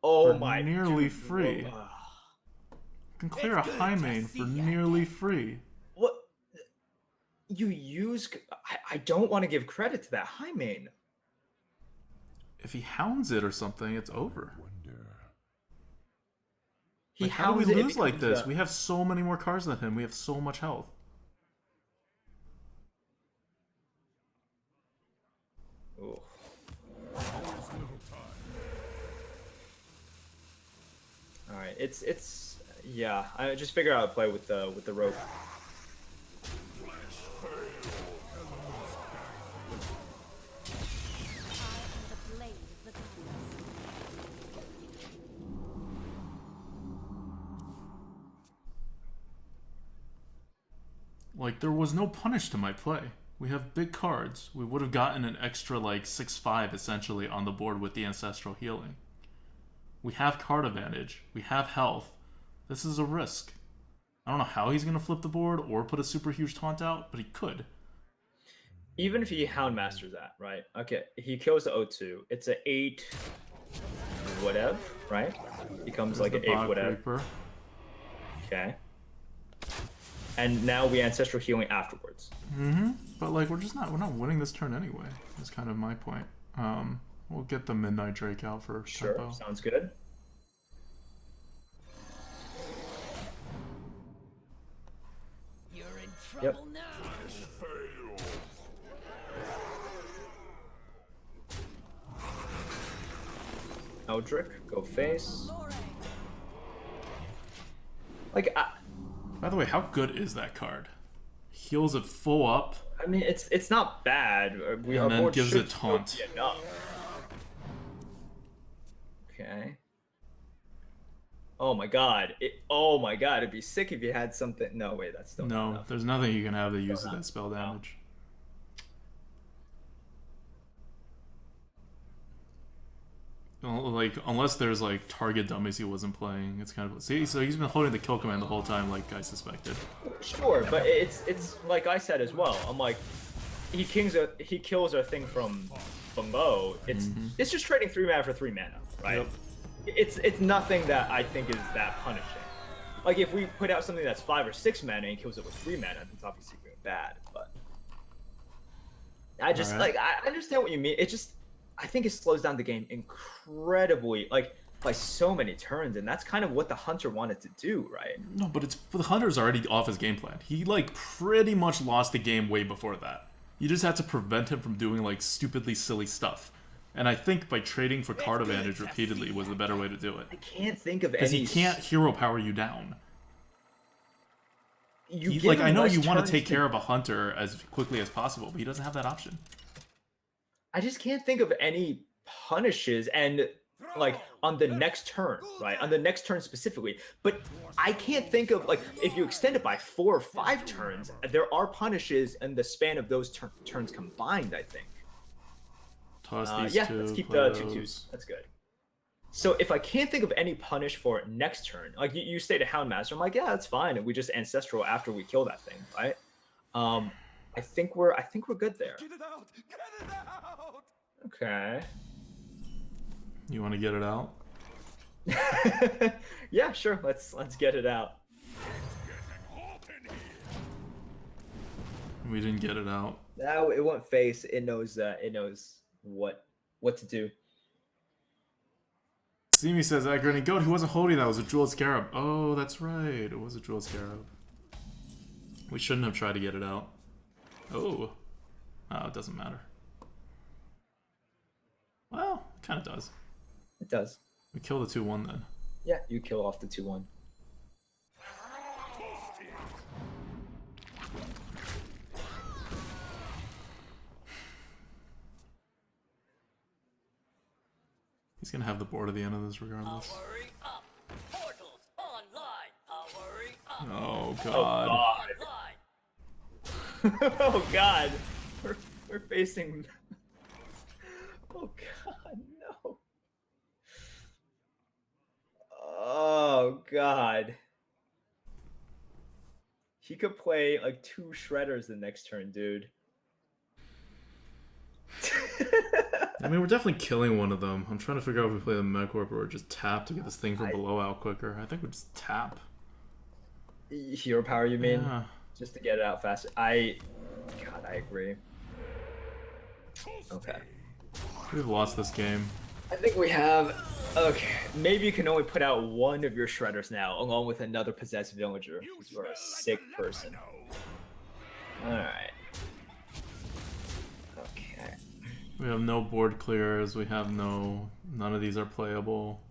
Oh
for
my!
nearly free. We can clear a high main for nearly free.
What? You use... I don't want to give credit to that high main.
If he hounds it or something, it's over.
He
how do we
hounds it,
lose like this? We have so many more cards than him. We have so much health.
Ooh. All right, it's yeah. I just figured out how to play with the rope.
Like, there was no punish to my play. We have big cards. We would have gotten an extra, like, 6/5, essentially, on the board with the Ancestral Healing. We have card advantage. We have health. This is a risk. I don't know how he's going to flip the board or put a super huge taunt out, but he could.
Even if he Hound Masters that, right? Okay, he kills the O2. It's a 8 whatever, right? Becomes like an 8 whatever. Creeper. Okay. And now we Ancestral Healing afterwards.
Mm-hmm. But like we're not winning this turn anyway. That's kind of my point. We'll get the Midnight Drake out for
sure.
tempo.
Sounds good.
You're in trouble now.
Eldrick, go face. Like,
by the way, how good is that card? Heals it full up.
I mean, it's not bad.
And then gives it taunt.
Okay. Oh my god. Oh my god, it'd be sick if you had something. No, wait, that's still not enough.
There's nothing you can have that uses that spell damage. Like, unless there's like target dummies he wasn't playing, it's kind of see. So he's been holding the kill command the whole time, like I suspected.
Sure, but it's like I said as well. I'm like, he kills a thing from below. It's just trading 3 mana for 3 mana, right? Yep. It's nothing that I think is that punishing. Like if we put out something that's 5 or 6 mana and kills it with 3 mana, it's obviously really bad. But I just like I understand what you mean. It just. I think it slows down the game incredibly, like by so many turns, and that's kind of what the Hunter wanted to do, right?
No, but the Hunter's already off his game plan. He like pretty much lost the game way before that. You just had to prevent him from doing like stupidly silly stuff, and I think by trading for card advantage repeatedly was the better way to do it.
I can't think of any.
Because he can't hero power you down.
Like
I know you want to take care of a Hunter as quickly as possible, but he doesn't have that option.
I just can't think of any punishes and like on the next turn, right? On the next turn specifically. But I can't think of like if you extend it by 4 or 5 turns, there are punishes in the span of those turns combined, I think.
Toss these two,
let's keep the 2/2s. That's good. So if I can't think of any punish for next turn, like you stayed a Houndmaster, I'm like, yeah, that's fine. And we just Ancestral after we kill that thing, right? I think we're good there.
Get it out! Get it out!
Okay.
You want to get it out?
Yeah, sure. Let's get it out.
We didn't get it out.
Now it went face. It knows what to do.
Simi says that Grinning Goat, he wasn't holding that, it was a Jeweled Scarab. Oh, that's right. It was a Jeweled Scarab. We shouldn't have tried to get it out. Oh. Oh, it doesn't matter. Well, it kind of does.
It does.
We kill the 2-1 then.
Yeah, you kill off the 2-1.
He's gonna have the board at the end of this regardless. Oh god.
Oh god. We're facing. Oh god, no. Oh god. He could play like 2 shredders the next turn, dude.
I mean, we're definitely killing one of them. I'm trying to figure out if we play the MechWarp or just tap to get this thing from below out quicker. I think we just tap.
Hero power, you mean?
Yeah.
Just to get it out faster. God, I agree. Okay.
We've lost this game.
I think we have. Okay, maybe you can only put out one of your shredders now, along with another possessed villager. You are a sick person. Alright. Okay.
We have no board clears. We have no... None of these are playable.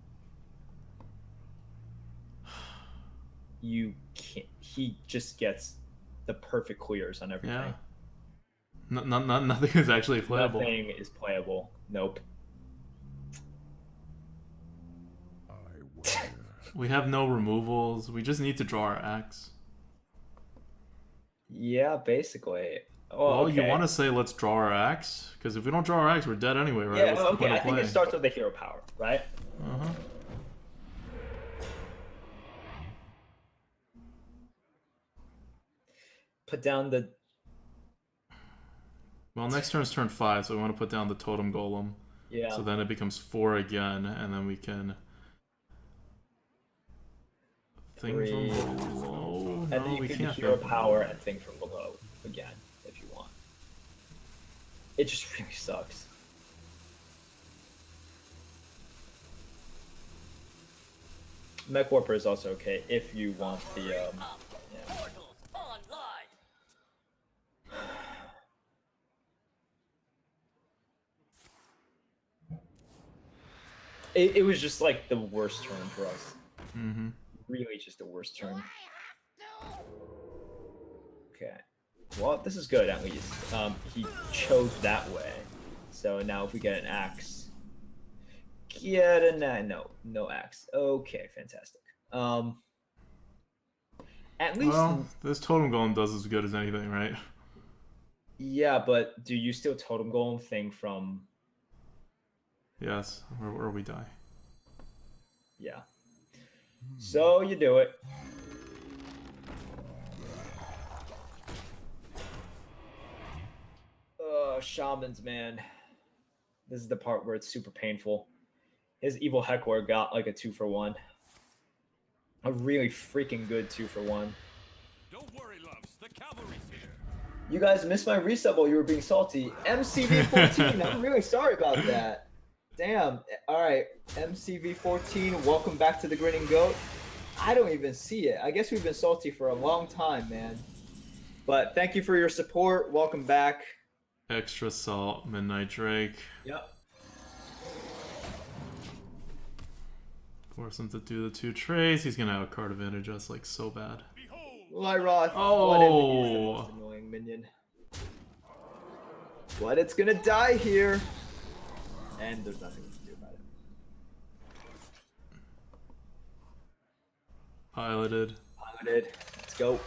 You can't... He just gets the perfect clears on everything.
Yeah. Nothing is actually playable.
Nothing is playable. Nope.
We have no removals. We just need to draw our axe.
Yeah, basically. Oh,
well,
okay.
you want to say let's draw our axe? Because if we don't draw our axe, we're dead anyway, right?
Yeah,
What's the
okay.
point of
I think it
playing?
starts with the hero power, right?
Uh-huh.
Put down the...
Well, next turn's turn 5, so we want to put down the totem golem.
Yeah.
So then it becomes 4 again, and then we can... Thing
Three.
from below?
And
No,
then you
we
can
can't
hero
go
power and thing from below again, if you want. It just really sucks. Mech Warper is also okay if you want the yeah. It was just like the worst turn for us.
Mm-hmm.
Really just the worst turn. Okay. Well, this is good at least. He chose that way. So now if we get an axe. Get a no axe. Okay, fantastic. At least
Well, this totem golem does as good as anything, right?
yeah, but do you still totem golem thing from
Yes, or we die.
yeah. So you do it. Oh, shamans, man. This is the part where it's super painful. His evil heckler got like a 2-for-1. A really freaking good 2-for-1.
Don't worry, loves. The cavalry's here.
You guys missed my resub while you were being salty. MCV14, I'm really sorry about that. Damn. Alright, MCV14, welcome back to the Grinning Goat. I don't even see it. I guess we've been salty for a long time, man. But thank you for your support. Welcome back.
Extra salt, Midnight Drake.
Yep.
Force him to do the 2 trades. He's gonna have a card advantage us like so bad.
Lyroth.
Oh.
What is the most annoying minion? But it's gonna die here. And there's nothing we can do about it.
Piloted.
Piloted. Let's go.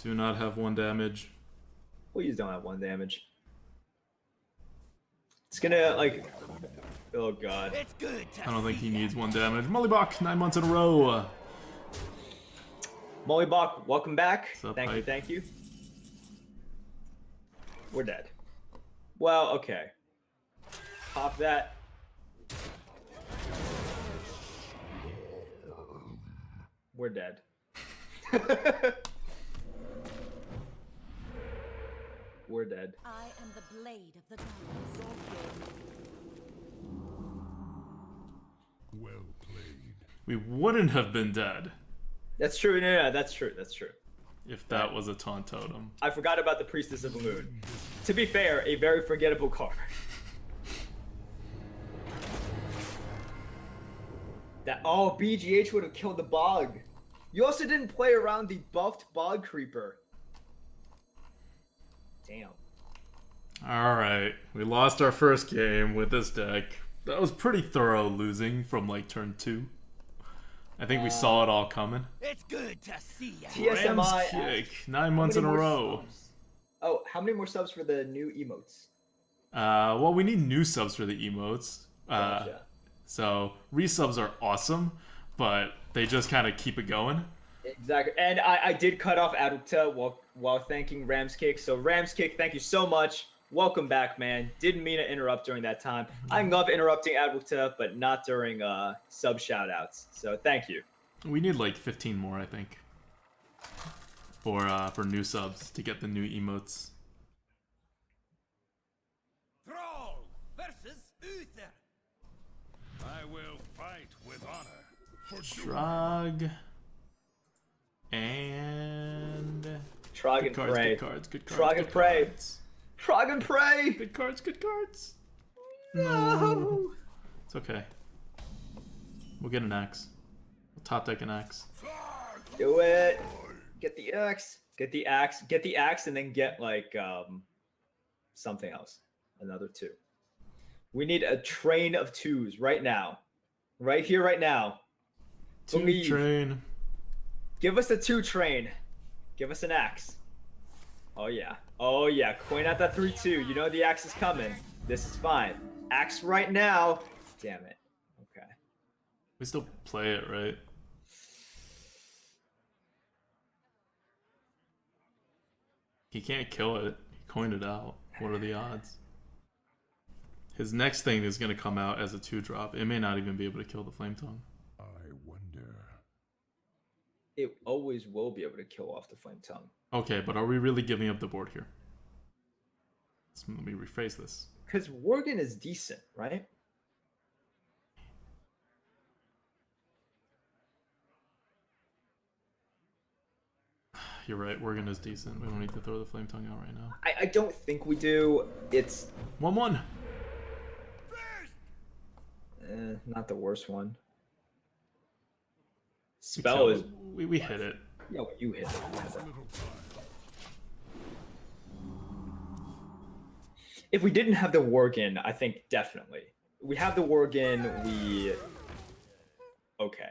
Do not have 1 damage.
Please don't have 1 damage. It's gonna like... Oh god.
It's good.
I don't think he needs 1 damage. Mollybach, 9 months in a row.
Mollybach, welcome back.
What's up,
Thank you,
hype?
thank you. We're dead. Well, okay. Pop that. We're dead. We're dead.
I am the blade of the gods.
Well played.
We wouldn't have been dead
That's true. No, that's true. That's true.
if that was a taunt totem.
I forgot about the Priestess of the Moon. To be fair, a very forgettable card. BGH would have killed the Bog. You also didn't play around the buffed Bog Creeper. Damn.
Alright, we lost our first game with this deck. That was pretty thorough losing from like turn 2. I think we saw it all coming.
It's good to see ya.
TSMI.
Rams kick, 9 months in a row.
Subs? Oh, how many more subs for the new emotes?
Well, we need new subs for the emotes.
Gotcha.
So resubs are awesome, but they just kind of keep it going.
Exactly. And I did cut off ADWCTA while thanking Ramskick. So Ramskick, thank you so much. Welcome back, man. Didn't mean to interrupt during that time. I love interrupting ADWCTA, but not during sub shoutouts. So thank you.
We need like 15 more, I think, for new subs to get the new emotes.
Thrall versus Uther. I will fight with honor.
Shrug and
Trog
good
and
cards,
Prey.
good cards, good cards.
Trog
good
and Prey.
cards.
Trog and Prey.
Good cards, good cards.
No.
It's okay. We'll get an X. We'll top deck an X.
Do it. Get the X. Get the axe. Get the axe, and then get like something else. Another 2. We need a train of 2s right now. Right here, right now.
2
Believe.
train.
Give us a 2 train. Give us an axe. Oh yeah. Oh yeah. Coin out that 3-2. You know the axe is coming. This is fine. Axe right now. Damn it. Okay.
We still play it, right? He can't kill it. He coined it out. What are the odds? His next thing is going to come out as a 2-drop. It may not even be able to kill the Flame Tongue.
I wonder.
It always will be able to kill off the Flame Tongue.
Okay, but are we really giving up the board here? Let me rephrase this.
Because Worgen is decent, right?
You're right, Worgen is decent. We don't need to throw the Flame Tongue out right now.
I don't think we do. It's
1-1.
not the worst one. Spell is...
We hit it.
Yeah, you hit it. If we didn't have the Worgen, I think definitely. We have the Worgen, we... Okay.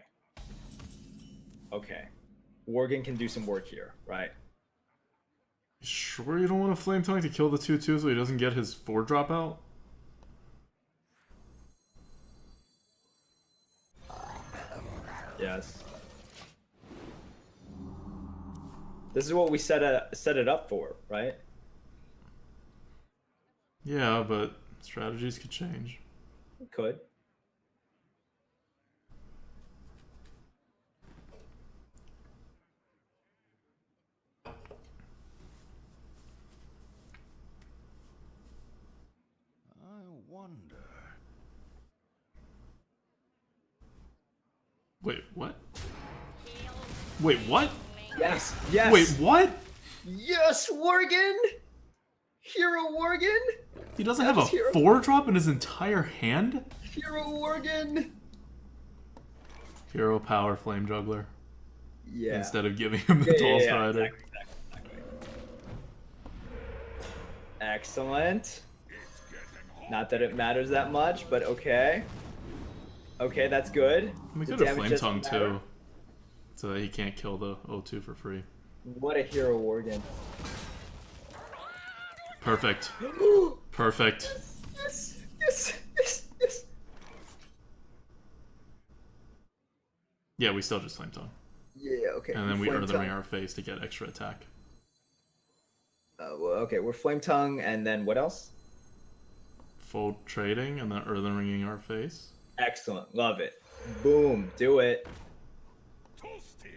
Okay. Worgen can do some work here, right?
Sure you don't want a Flame Tongue to kill the 2-2 so he doesn't get his 4-drop out?
Yes. This is what we set it up for, right?
Yeah, but strategies could change.
It could.
I wonder.
Wait, what? Wait, what?
Yes. Yes.
Wait, what?
Yes, Worgen. Hero Worgen.
He doesn't have a
Hero-
4-drop in his entire hand?
Hero Worgen.
Hero Power Flame Juggler.
Yeah.
Instead of giving him the Tall Strider.
Exactly. Excellent. Not that it matters that much, but okay. Okay, that's good.
We
The
could have
damage
Flame
doesn't
Tongue
matter.
too. So that he can't kill the O2 for free.
What a hero Worgen.
Perfect. Perfect.
Yes, yes, yes, yes.
Yeah, we still just Flame Tongue.
Yeah, okay.
And then we
Flame
Earthen
Tongue.
Ring our face to get extra attack.
Well, okay, we're Flame Tongue, and then what else?
Full trading and then Earthen Ringing our face.
Excellent, love it. Boom, do it.
Toasty.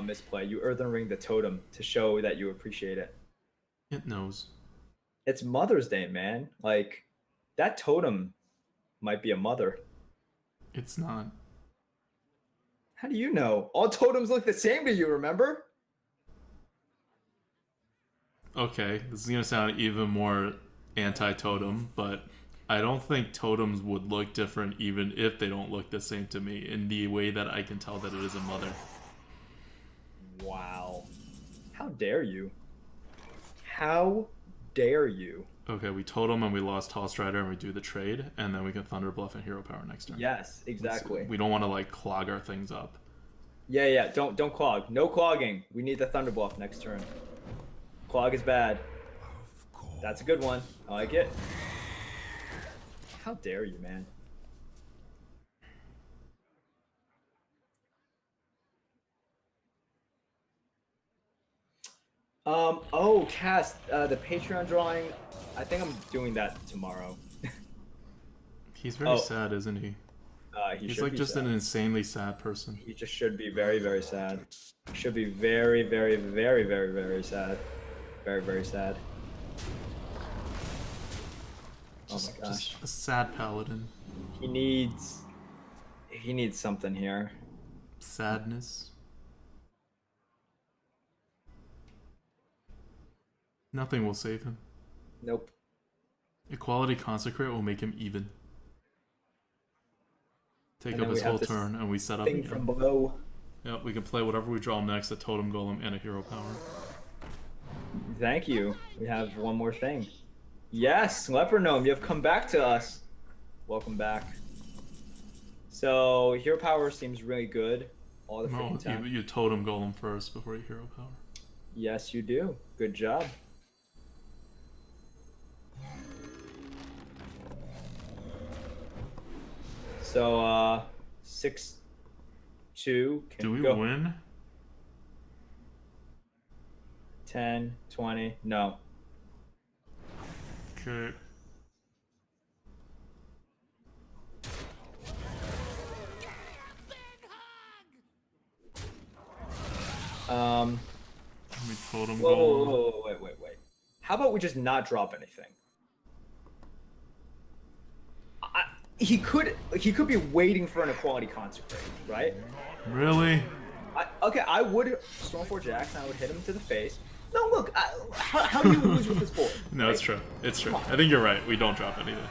misplay. You Earthen Ring the totem to show that you appreciate it.
It knows.
It's Mother's Day, man. Like, that totem might be a mother.
It's not.
How do you know? All totems look the same to you, remember?
Okay, this is gonna sound even more anti-totem, but I don't think totems would look different even if they don't look the same to me in the way that I can tell that it is a mother.
Wow. How dare you? How dare you?
Okay, we totem and we lost Tall Strider and we do the trade, and then we can Thunder Bluff and Hero Power next turn.
Yes, exactly.
We don't want to like clog our things up.
Yeah, don't clog. No clogging. We need the Thunder Bluff next turn. Clog is bad. That's a good one. I like it. How dare you, man? Oh, Cass, the Patreon drawing, I think I'm doing that tomorrow.
He's very sad, isn't he?
He's
like just an insanely sad person.
He just should be very, very sad. Should be very, very, very, very, very sad. Very, very sad.
Just,
oh my gosh.
Just a sad paladin.
He needs something here.
Sadness. Nothing will save him.
Nope.
Equality Consecrate will make him even. Take
And
up
then
his
we have
whole
this
turn, and we set up
Thing
again.
from below.
Yep, we can play whatever we draw next, a Totem Golem and a Hero Power.
Thank you. We have one more thing. Yes, Leopard Gnome, you have come back to us. Welcome back. So, Hero Power seems really good all the freaking time.
You Totem Golem first before you Hero Power.
Yes, you do. Good job. So, 6-2.
Do we
go.
win?
10, 20. No.
Okay. We Totem Golem.
Whoa, wait. How about we just not drop anything? He could be waiting for an Equality Consecrate, right?
Really?
I would Stormforge Axe and I would hit him to the face. No, look, how do you lose with this board?
No,
right?
it's true. It's true. I think you're right. We don't drop anything.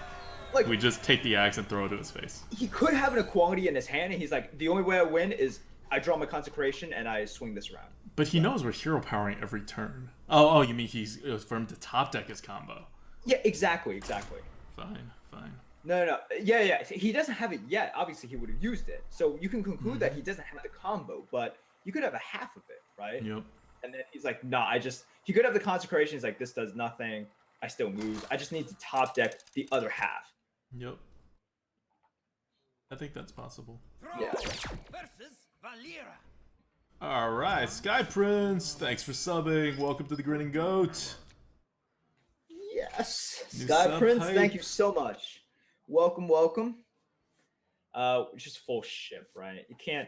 Like,
we just take the axe and throw it to his face.
He could have an Equality in his hand, and he's like, the only way I win is I draw my Consecration and I swing this around.
But he knows we're hero powering every turn. Oh, you mean it was for him to top deck his combo?
Yeah, exactly.
Fine.
No. Yeah. He doesn't have it yet. Obviously, he would have used it. So you can conclude that he doesn't have the combo, but you could have a half of it, right?
Yep.
And then he's like, nah, he could have the Consecration. He's like, this does nothing. I still move. I just need to top deck the other half.
Yep. I think that's possible.
Yeah.
Versus Valera.
All right, Sky Prince, thanks for subbing. Welcome to the Grinning Goat.
Yes.
New
Sky
sub
Prince,
hype.
thank you so much. Welcome. Just full ship, right? You can't.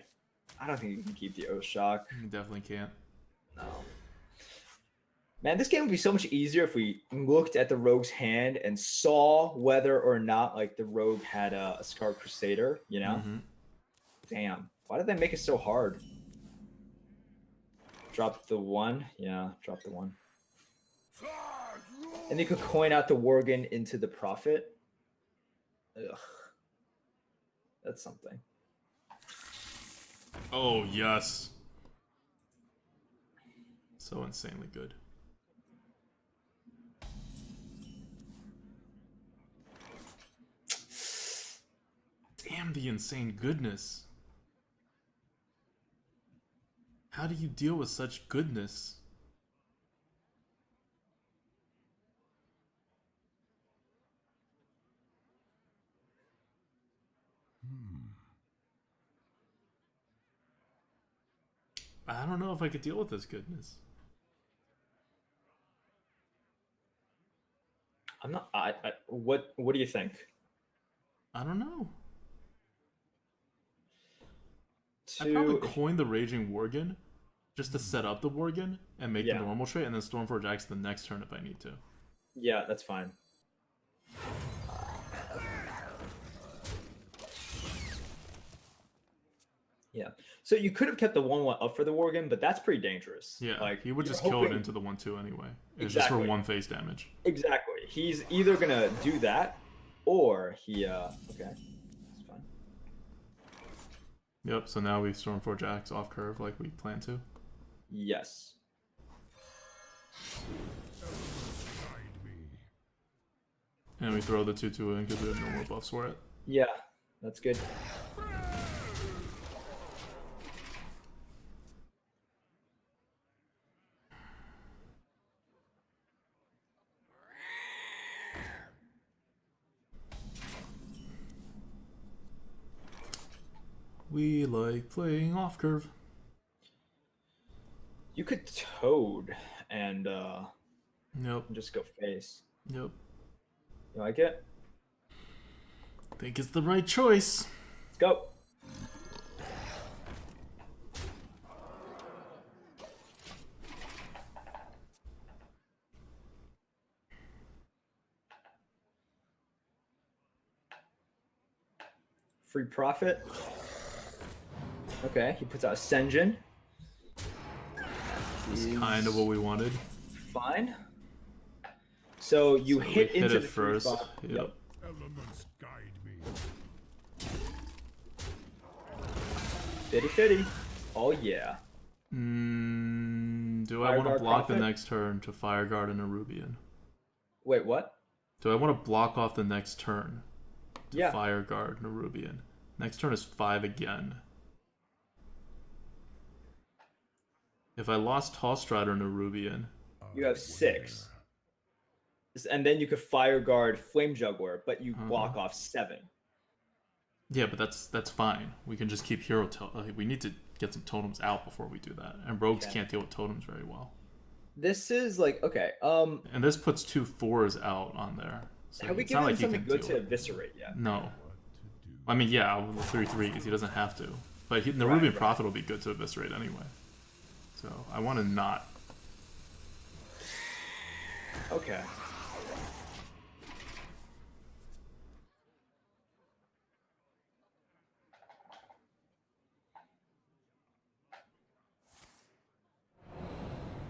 I don't think you can keep the Oath Shock.
You definitely can't.
No. Man, this game would be so much easier if we looked at the rogue's hand and saw whether or not like the rogue had a Scar Crusader, you know?
Mm-hmm.
Damn. Why did they make it so hard? Drop the 1. Yeah, drop the 1. And you could coin out the Worgen into the Prophet. Ugh. That's something.
Oh, yes. So insanely good. Damn the insane goodness. How do you deal with such goodness? I don't know if I could deal with this goodness.
I'm not. What do you think?
I don't know.
Two.
I'd probably coin the Raging Worgen just to set up the Worgen and make the normal trait, and then Stormforge Axe the next turn if I need to.
Yeah, that's fine. Yeah. So you could have kept the 1/1 up for the Worgen, but that's pretty dangerous.
Yeah,
like
he would just kill it into the 1/2 anyway. It's just for 1 face damage.
Exactly. He's either gonna do that, or he okay, that's fine.
Yep. So now we Stormforge Axe off curve like we plan to.
Yes.
And we throw the 2/2 in because we have no more buffs for it.
Yeah, that's good.
We like playing off curve.
You could Toad and
Yep.
just go face.
Yep.
You like it?
I think it's the right choice.
Let's go. Free profit. Okay, he puts out Senjin.
This is kind of what we wanted.
Fine. So you hit
we
into
it
the
first.
Yep.
Elements guide me.
Fitty. Oh yeah.
Do I want to
Fireguard
block the
profit?
next turn to Fireguard and Arubian?
Wait, what?
Do I want to block off the next turn to
Yeah.
Fireguard and Arubian? Next turn is 5 again. If I lost Tossstrider and Arubian,
You have 6. And then you could fire guard Flame Juggler, but you block off 7.
yeah, but that's fine. We can just keep hero. We need to get some totems out before we do that, and rogues can't deal with totems very well.
This is like okay.
And this puts 2 4s out on there. So
Have we
it's not
given
like
him
he
something
can
good
deal
to
with it.
eviscerate yet?
No. I mean, yeah, with the 3 3s, he doesn't have to. But the Rubian Prophet will be good to eviscerate anyway. So I want to not.
Okay.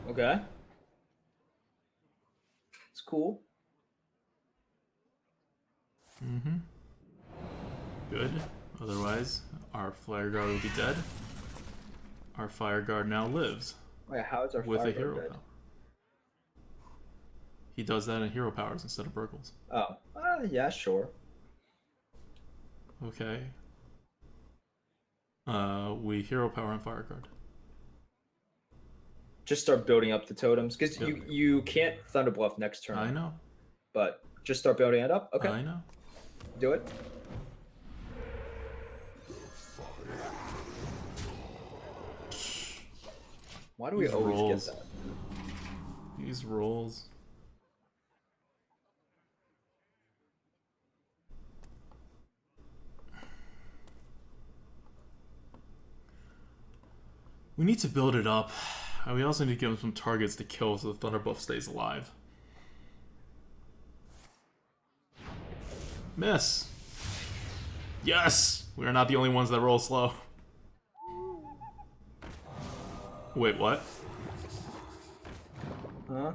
Okay. It's cool.
Good. Otherwise, our Flare Guard will be dead. Our Fire Guard now lives
Wait, how is our
with
fire
a
guard
hero
dead?
power. He does that in hero powers instead of Burgles.
Oh, yeah, sure.
Okay. We hero power on Fire Guard.
Just start building up the totems because
Yep.
you can't Thunder Bluff next turn.
I know.
But just start building it up. Okay,
I know.
do it. Why do we
These
always
rolls.
get that?
These rolls. We need to build it up. We also need to give him some targets to kill so the Thunder Buff stays alive. Miss. Yes! We are not the only ones that roll slow. Wait, what?
Huh?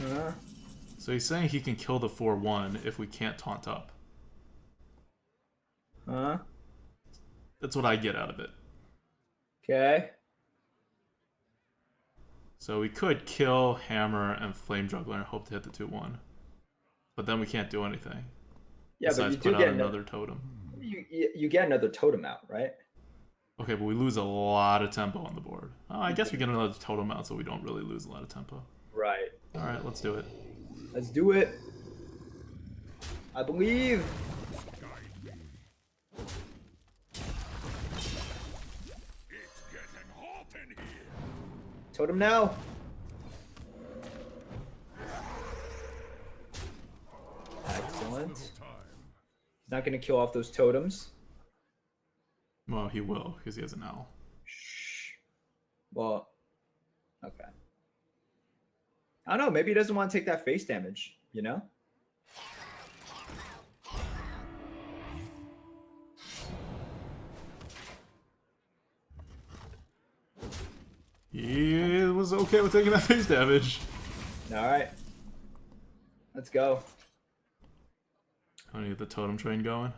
Huh?
So he's saying he can kill the 4-1 if we can't taunt up.
Huh?
That's what I get out of it.
Okay.
So we could kill Hammer and Flame Juggler and hope to hit the 2-1. But then we can't do anything.
Yeah,
Besides
but you
put
do
out
get
another totem.
you get another totem out, right?
Okay, but we lose a lot of tempo on the board. Oh, I guess we get another totem out so we don't really lose a lot of tempo.
Right.
Alright, let's do it.
Let's do it. I believe.
It's getting hot in here.
Totem now. Excellent. He's not going to kill off those totems.
Well, he will, because he has an owl.
Shh. Well, okay. I don't know. Maybe he doesn't want to take that face damage, you know?
He was okay with taking that face damage.
All right. Let's go.
I need the totem train going.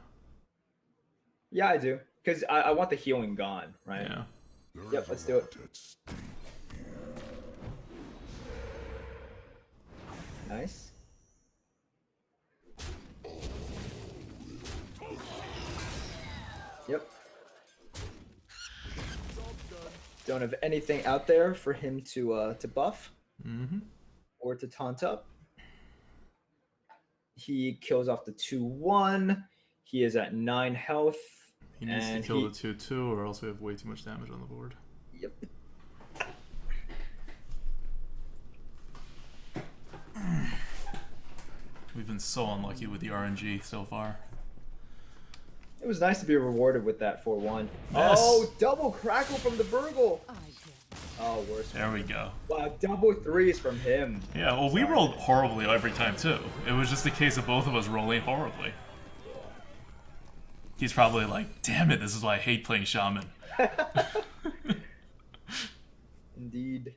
Yeah, I do. Because I want the healing gone, right?
Yeah.
Yep, let's do it. Nice. Yep. Don't have anything out there for him to buff or to taunt up. He kills off the 2/1. He is at 9 health.
He needs to kill the 2/2, or else we have way too much damage on the board.
Yep.
We've been so unlucky with the RNG so far.
It was nice to be rewarded with that 4/1.
Yes.
Oh, double crackle from the Burgle. Oh, worse.
There we go.
Wow, double 3s from him.
Yeah, well, we rolled horribly every time, too. It was just a case of both of us rolling horribly. He's probably like, damn it, this is why I hate playing Shaman.
Indeed.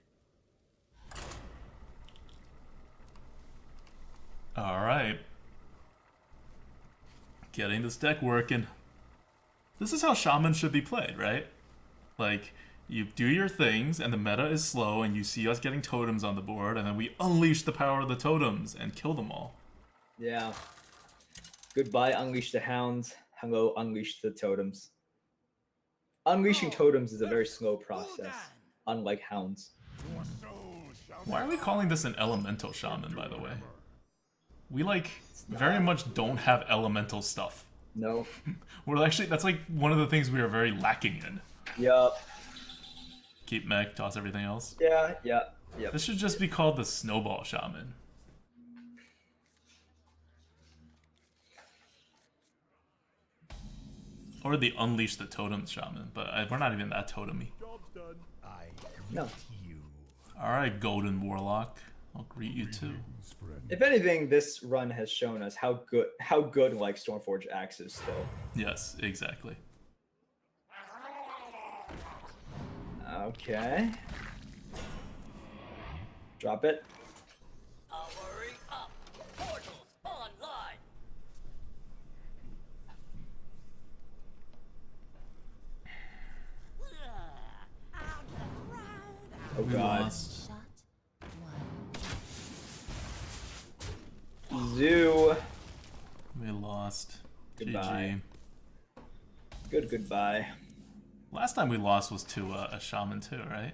Alright. Getting this deck working. This is how Shaman should be played, right? Like, you do your things, and the meta is slow, and you see us getting totems on the board, and then we unleash the power of the totems and kill them all.
Yeah. Goodbye, unleash the hounds. Hello, unleash the totems. Unleashing totems is a very slow process, unlike hounds.
Why are we calling this an elemental shaman, by the way? We, like, very much don't have elemental stuff.
No.
We're actually, that's like one of the things we are very lacking in.
Yup.
Keep mech, toss everything else.
Yeah.
This should just be called the snowball shaman. Or the unleash the totems shaman, but we're not even that totemy.
No.
Alright, golden warlock. I'll greet you too.
If anything, this run has shown us how good like Stormforge Axe is still.
Yes, exactly.
Okay. Drop it.
Powering up. Portals online.
Oh
We
god.
lost.
Zoo.
We lost.
Goodbye.
GG.
Goodbye.
Last time we lost was to a shaman too, right?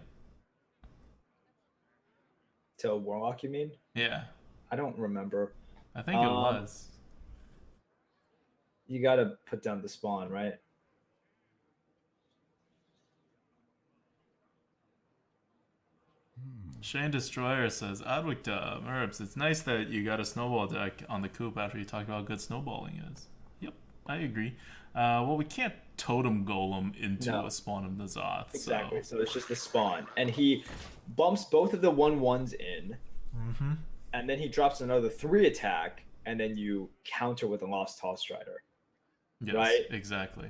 To Warlock, you mean?
Yeah.
I don't remember.
I think it was.
You gotta put down the spawn, right?
Shane Destroyer says, ADWCTA, Merps, it's nice that you got a snowball deck on the Coop after you talked about how good snowballing is. Yep, I agree. Well, we can't totem golem into a spawn of N'Zoth.
Exactly, so it's just the spawn. And he bumps both of the 1/1s in, and then he drops another 3 attack, and then you counter with a Lost Tall Strider.
Yes,
right?
Exactly.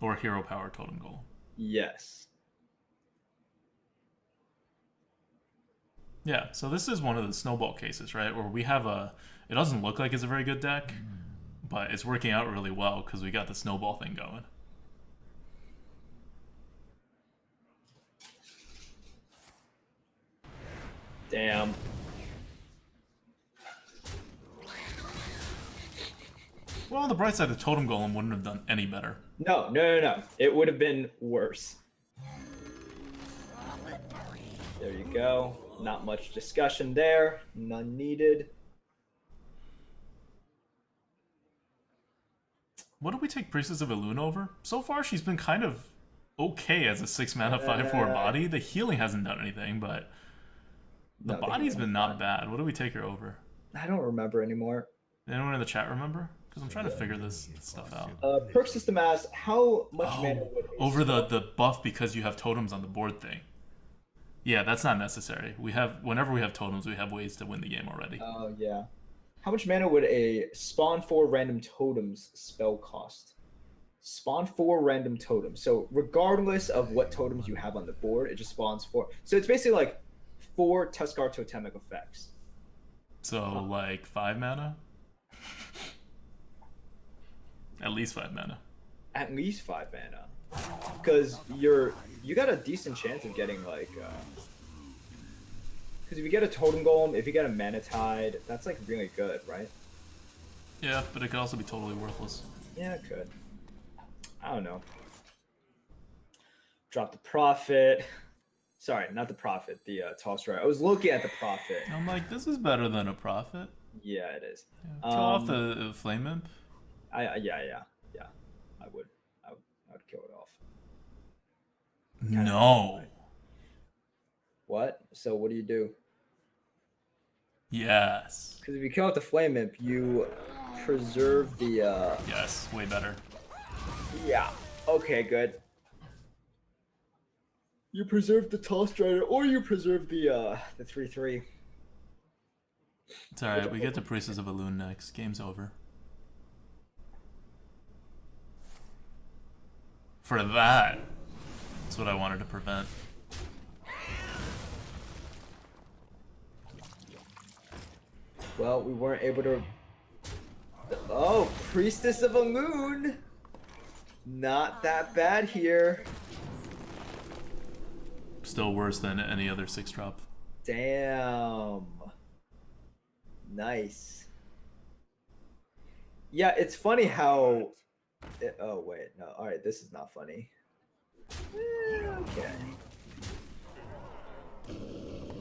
Or hero power totem golem.
Yes.
Yeah, so this is one of the snowball cases, right? Where we have it doesn't look like it's a very good deck, but it's working out really well because we got the snowball thing going.
Damn.
Well, on the bright side, the totem golem wouldn't have done any better.
No. It would have been worse. There you go. Not much discussion there. None needed.
What do we take Priestess of Elune over? So far, she's been kind of okay as a 6-mana 5/4 body. The healing hasn't done anything, but the body's been not bad. What do we take her over?
I don't remember anymore.
Anyone in the chat remember? Because I'm trying to figure this stuff out.
Perk system asks, how much mana would
over the buff because you have totems on the board thing. Yeah, that's not necessary. Whenever we have totems, we have ways to win the game already.
Oh, yeah. How much mana would a spawn 4 random totems spell cost? Spawn 4 random totems. So regardless of what totems you have on the board, it just spawns 4. So it's basically like 4 Tuskar totemic effects.
So like 5 mana? At least 5 mana.
At least 5 mana. Because you got a decent chance of getting like because if you get a totem golem, if you get a mana tide, that's like really good, right?
Yeah, but it could also be totally worthless.
Yeah, it could. I don't know. Drop the Prophet. Sorry, not the Prophet, the Toss Right. I was looking at the Prophet.
I'm like, this is better than a Prophet.
Yeah, it is.
Yeah. Kill off the Flame Imp.
Yeah. I would kill it off.
No.
What? So what do you do?
Yes.
Because if you kill out the Flame Imp, you preserve the
Yes, way better.
Yeah. Okay, good. You preserve the Tall Strider, or you preserve the 3/3.
It's alright, we get to Priestess of Elune next. Game's over. For that, that's what I wanted to prevent.
Well, we weren't able to... Oh, Priestess of Elune! Not that bad here.
Still worse than any other 6-drop.
Damn. Nice. Yeah, it's funny how... Oh, wait. No. All right, this is not funny. Okay.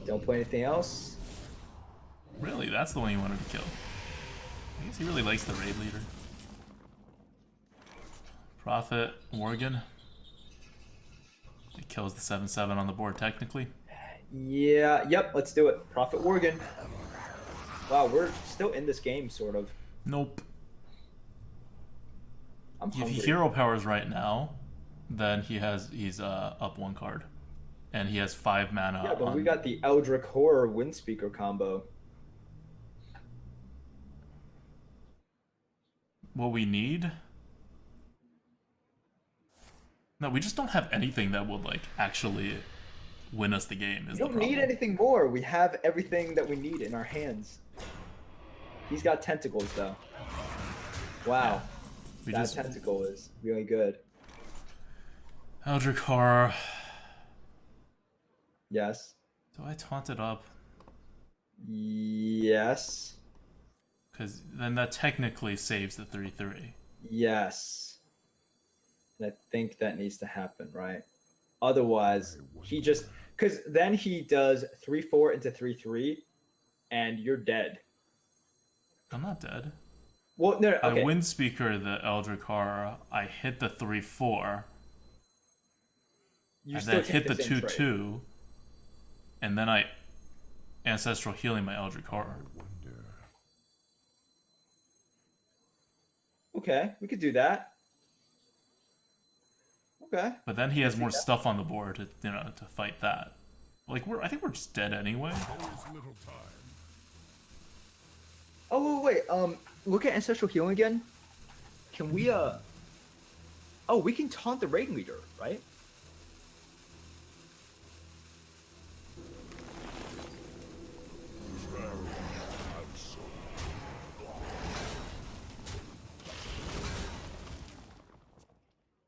Don't play anything else?
Really? That's the one you wanted to kill. I guess he really likes the raid leader. Prophet, Morgan. It kills the 7/7 on the board, technically.
Yeah, yep, let's do it. Prophet Worgen. Wow, we're still in this game, sort of.
Nope.
I'm
If
hungry.
he hero powers right now, then he's up 1 card. And he has 5 mana.
Yeah, but we got the Eldritch Horror Windspeaker combo.
What we need? No, we just don't have anything that would like actually win us the game.
We don't need anything more. We have everything that we need in our hands. He's got tentacles though. Wow.
Yeah,
that tentacle is really good.
Eldritch Horror.
Yes.
Do I taunt it up?
Yes.
Because then that technically saves the 3/3.
Yes. And I think that needs to happen, right? Otherwise, he just... Because then he does 3/4 into 3/3, and you're dead.
I'm not dead.
Well, no, okay.
I Windspeaker the Eldritch Horror. I hit the 3/4.
You
and
still
then
take
hit the
same
2/2. And then I Ancestral Healing my Eldritch Horror.
Okay, we could do that. Okay.
But then he has more stuff on the board to to fight that. Like I think we're just dead anyway.
Oh wait, look at Ancestral Healing again. Can we oh, we can taunt the raid leader, right?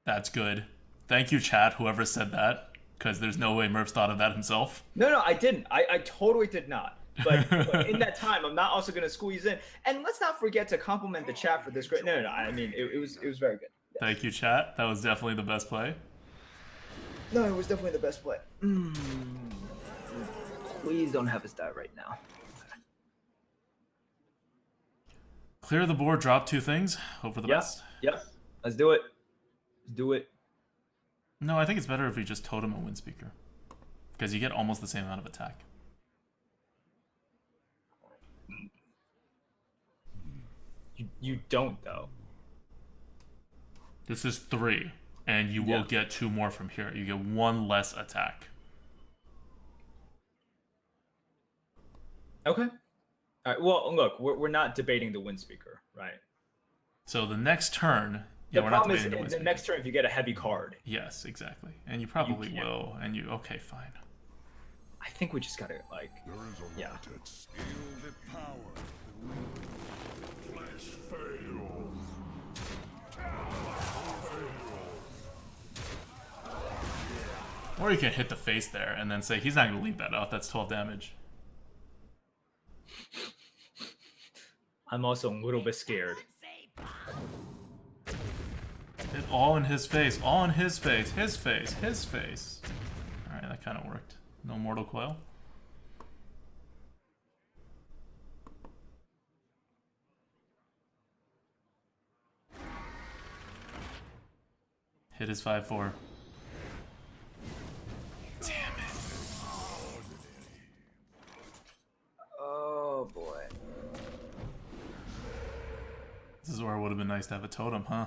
That's good. Thank you, chat, whoever said that, because there's no way Merps thought of that himself.
No, I didn't. I totally did not. But in that time, I'm not also going to squeeze in. And let's not forget to compliment the chat for this great... No. I mean, it was very good. Yes.
Thank you, chat. That was definitely the best play.
No, it was definitely the best play. Please don't have us die right now.
Clear the board, drop 2 things. Hope for the best.
Yep. Let's do it. Let's do it.
No, I think it's better if we just totem a Windspeaker. Because you get almost the same amount of attack.
You don't though.
This is 3, and you will get 2 more from here. You get 1 less attack.
Okay. All right. Well, look, we're not debating the wind speaker, right?
So the next turn,
the problem is the next turn if you get a heavy card.
Yes, exactly, and you probably will. And you okay, fine.
I think we just gotta like.
There is a
yeah.
the power. Flesh fails.
Or you can hit the face there and then say he's not going to leave that off. That's 12 damage.
I'm also a little bit scared.
It all in his face. All in his face. His face. His face. Alright, that kind of worked. No Mortal Coil. Hit his 5-4. Damn it.
Oh boy.
This is where it would have been nice to have a totem, huh?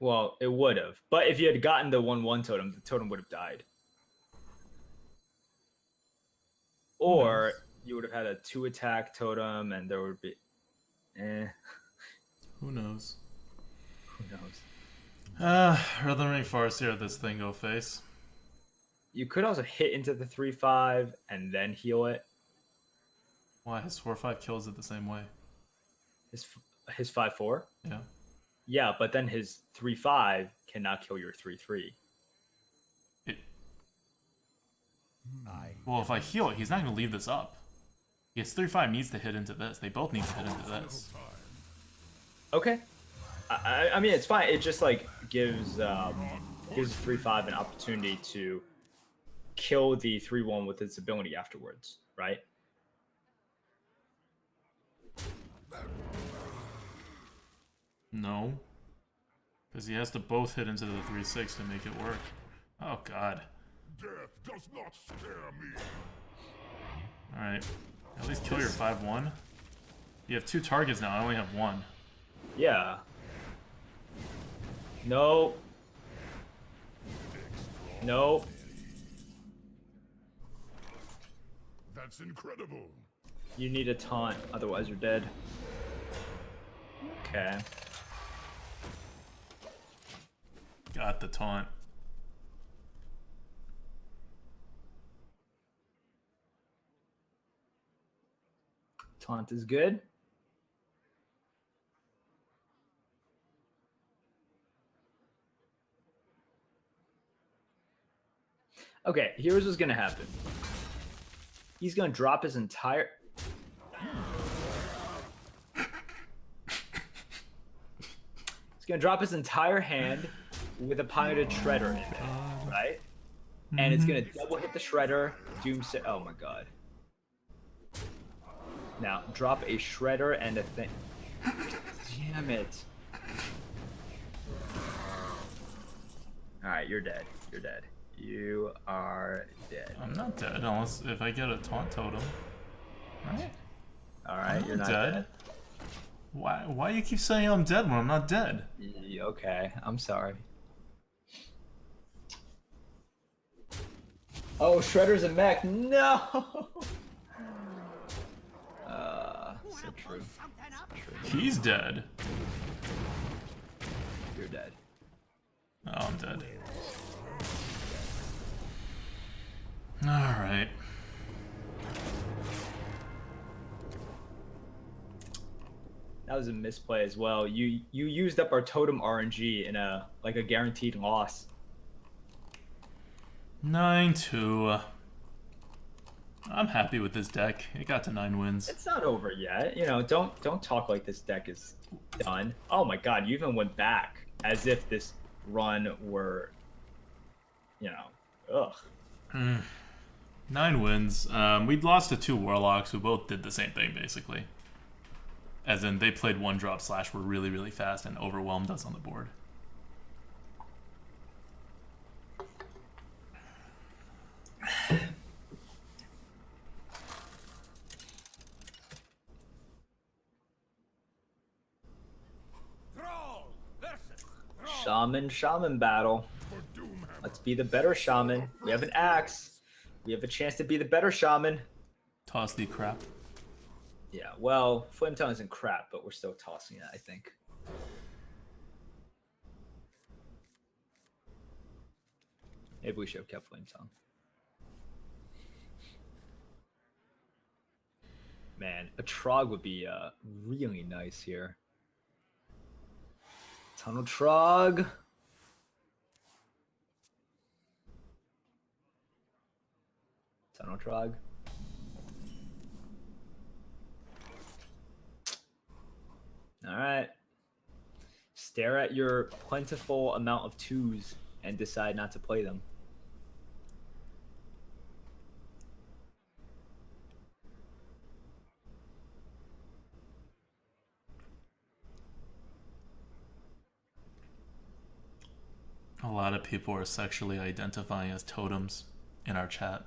Well, it would have. But if you had gotten the 1/1 totem, the totem would have died. Or you would have had a 2-attack totem and there would be...
Who knows?
Who knows?
Rather than force here, this thing go face.
You could also hit into the 3/5 and then heal it.
Why? His 4/5 kills it the same way.
His 5/4?
Yeah.
Yeah, but then his 3/5 cannot kill your 3/3.
Well, if I heal it, he's not going to leave this up. His 3/5 needs to hit into this. They both need to hit into this.
Okay. I mean, it's fine. It just like gives 3/5 an opportunity to kill the 3/1 with its ability afterwards, right?
No. Because he has to both hit into the 3/6 to make it work. Oh, God.
Death does not scare me.
Alright. At least kill your 5/1. You have 2 targets now. I only have 1.
Yeah. No. No.
That's incredible.
You need a taunt, otherwise you're dead. Okay.
Got the taunt.
Taunt is good. Okay, here's what's gonna happen. He's gonna drop his entire... He's gonna drop his entire hand with a piloted shredder in it, right? And it's gonna double hit the shredder, doomsday... Oh my god. Now, drop a shredder and a thing... Damn it. Alright, you're dead. You're dead. You are dead.
I'm not dead unless if I get a taunt totem. Right?
Alright, you're not dead.
Why you keep saying I'm dead when I'm not dead?
Okay, I'm sorry. Oh, Shredder's a mech. No! So true.
He's dead.
You're dead.
Oh, I'm dead. Alright.
That was a misplay as well. You used up our totem RNG in a guaranteed loss.
9-2. I'm happy with this deck. It got to 9 wins.
It's not over yet. You know, don't talk like this deck is done. Oh my god, you even went back as if this run were, you know, ugh.
9 wins. We'd lost to 2 Warlocks who both did the same thing, basically. As in, they played 1-drop slash, were really, really fast, and overwhelmed us on the board.
Shaman battle. Let's be the better Shaman. We have an axe. We have a chance to be the better Shaman.
Toss the crap.
Yeah, well, Flame Tongue isn't crap, but we're still tossing it, I think. Maybe we should have kept Flame Tongue. Man, a Trog would be really nice here. Tunnel Trog. Tunnel Trog. All right. Stare at your plentiful amount of 2s and decide not to play them.
A lot of people are sexually identifying as totems in our chat.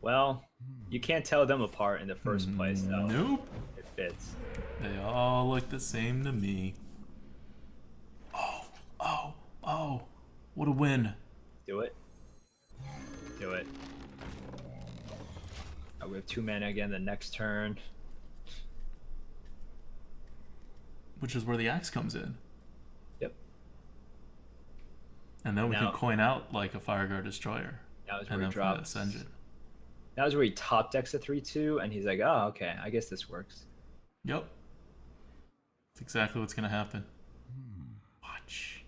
Well, you can't tell them apart in the first place, though.
Nope.
It fits.
They all look the same to me. Oh. What a win.
Do it. Do it. Oh, we have 2 mana again the next turn.
Which is where the axe comes in.
Yep.
And then we can coin out like a Fireguard Destroyer.
That was where
and
he
then
drops.
Ascension.
That was where he top decks a 3/2, and he's like, oh, okay, I guess this works.
Yep. That's exactly what's going to happen. Watch.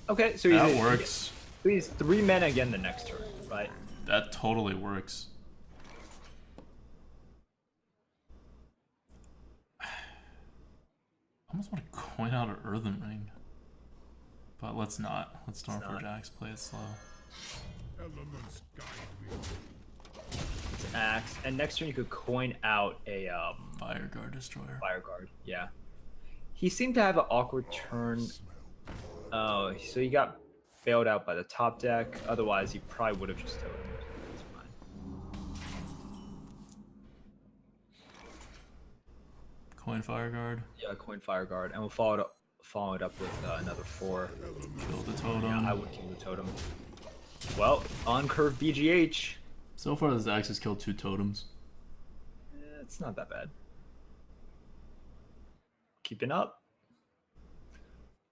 Okay, so
that works.
He's 3 mana again the next turn, right?
That totally works. I almost want to coin out an Earthen Ring. But let's not. Let Stormforge Axe play it slow.
Elements guide me.
It's Axe. And next turn you could coin out a
Fireguard Destroyer.
Fireguard, yeah. He seemed to have an awkward turn. Oh, so he got bailed out by the top deck. Otherwise, he probably would have just totemed. That's fine.
Coin Fireguard.
Yeah, coin Fireguard. And we'll follow it up with another 4.
Kill the totem.
Yeah, I would kill the totem. Well, on curve BGH.
So far, this axe has killed 2 totems.
It's not that bad. Keeping up.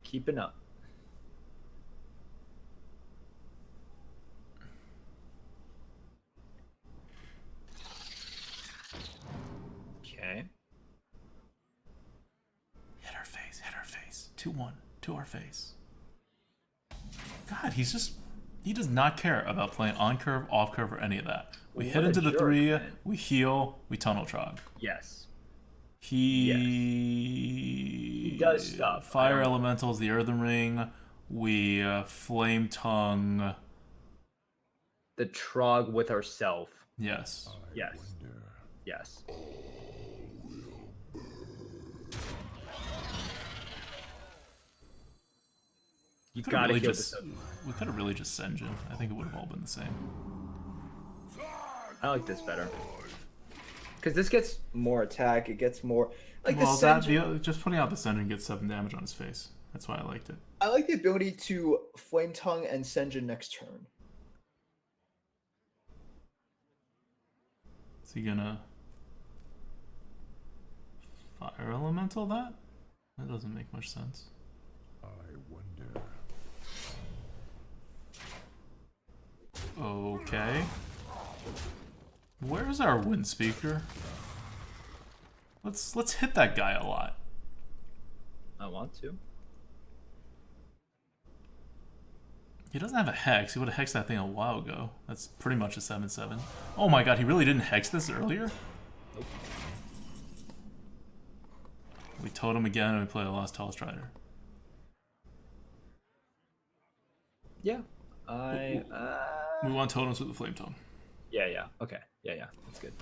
Keeping up. Okay.
Hit her face, hit her face. 2-1, to her face. God, he does not care about playing on curve, off curve, or any of that. We hit into the 3, man. We heal, we tunnel trog.
Yes.
He
does stuff.
Fire elementals, the Earthen Ring. We flame tongue.
The trog with herself.
Yes.
Yes. Yes. You gotta
really
kill
just, we could have really just Senjin. I think it would have all been the same.
I like this better. Because this gets more attack, it gets more... Like
well,
the
just putting out the Senjin gets 7 damage on his face. That's why I liked it.
I like the ability to Flame Tongue and Senjin next turn.
Is he gonna Fire Elemental that? That doesn't make much sense.
I wonder.
Okay. Where's our Wind Speaker? Let's hit that guy a lot.
I want to.
He doesn't have a Hex. He would have hexed that thing a while ago. That's pretty much a 7/7. Oh my god, he really didn't hex this earlier?
Nope.
We totem again and we play a Lost Tall Strider.
Yeah.
We want totems with the Flame Tongue.
Yeah. Okay. Yeah. That's good.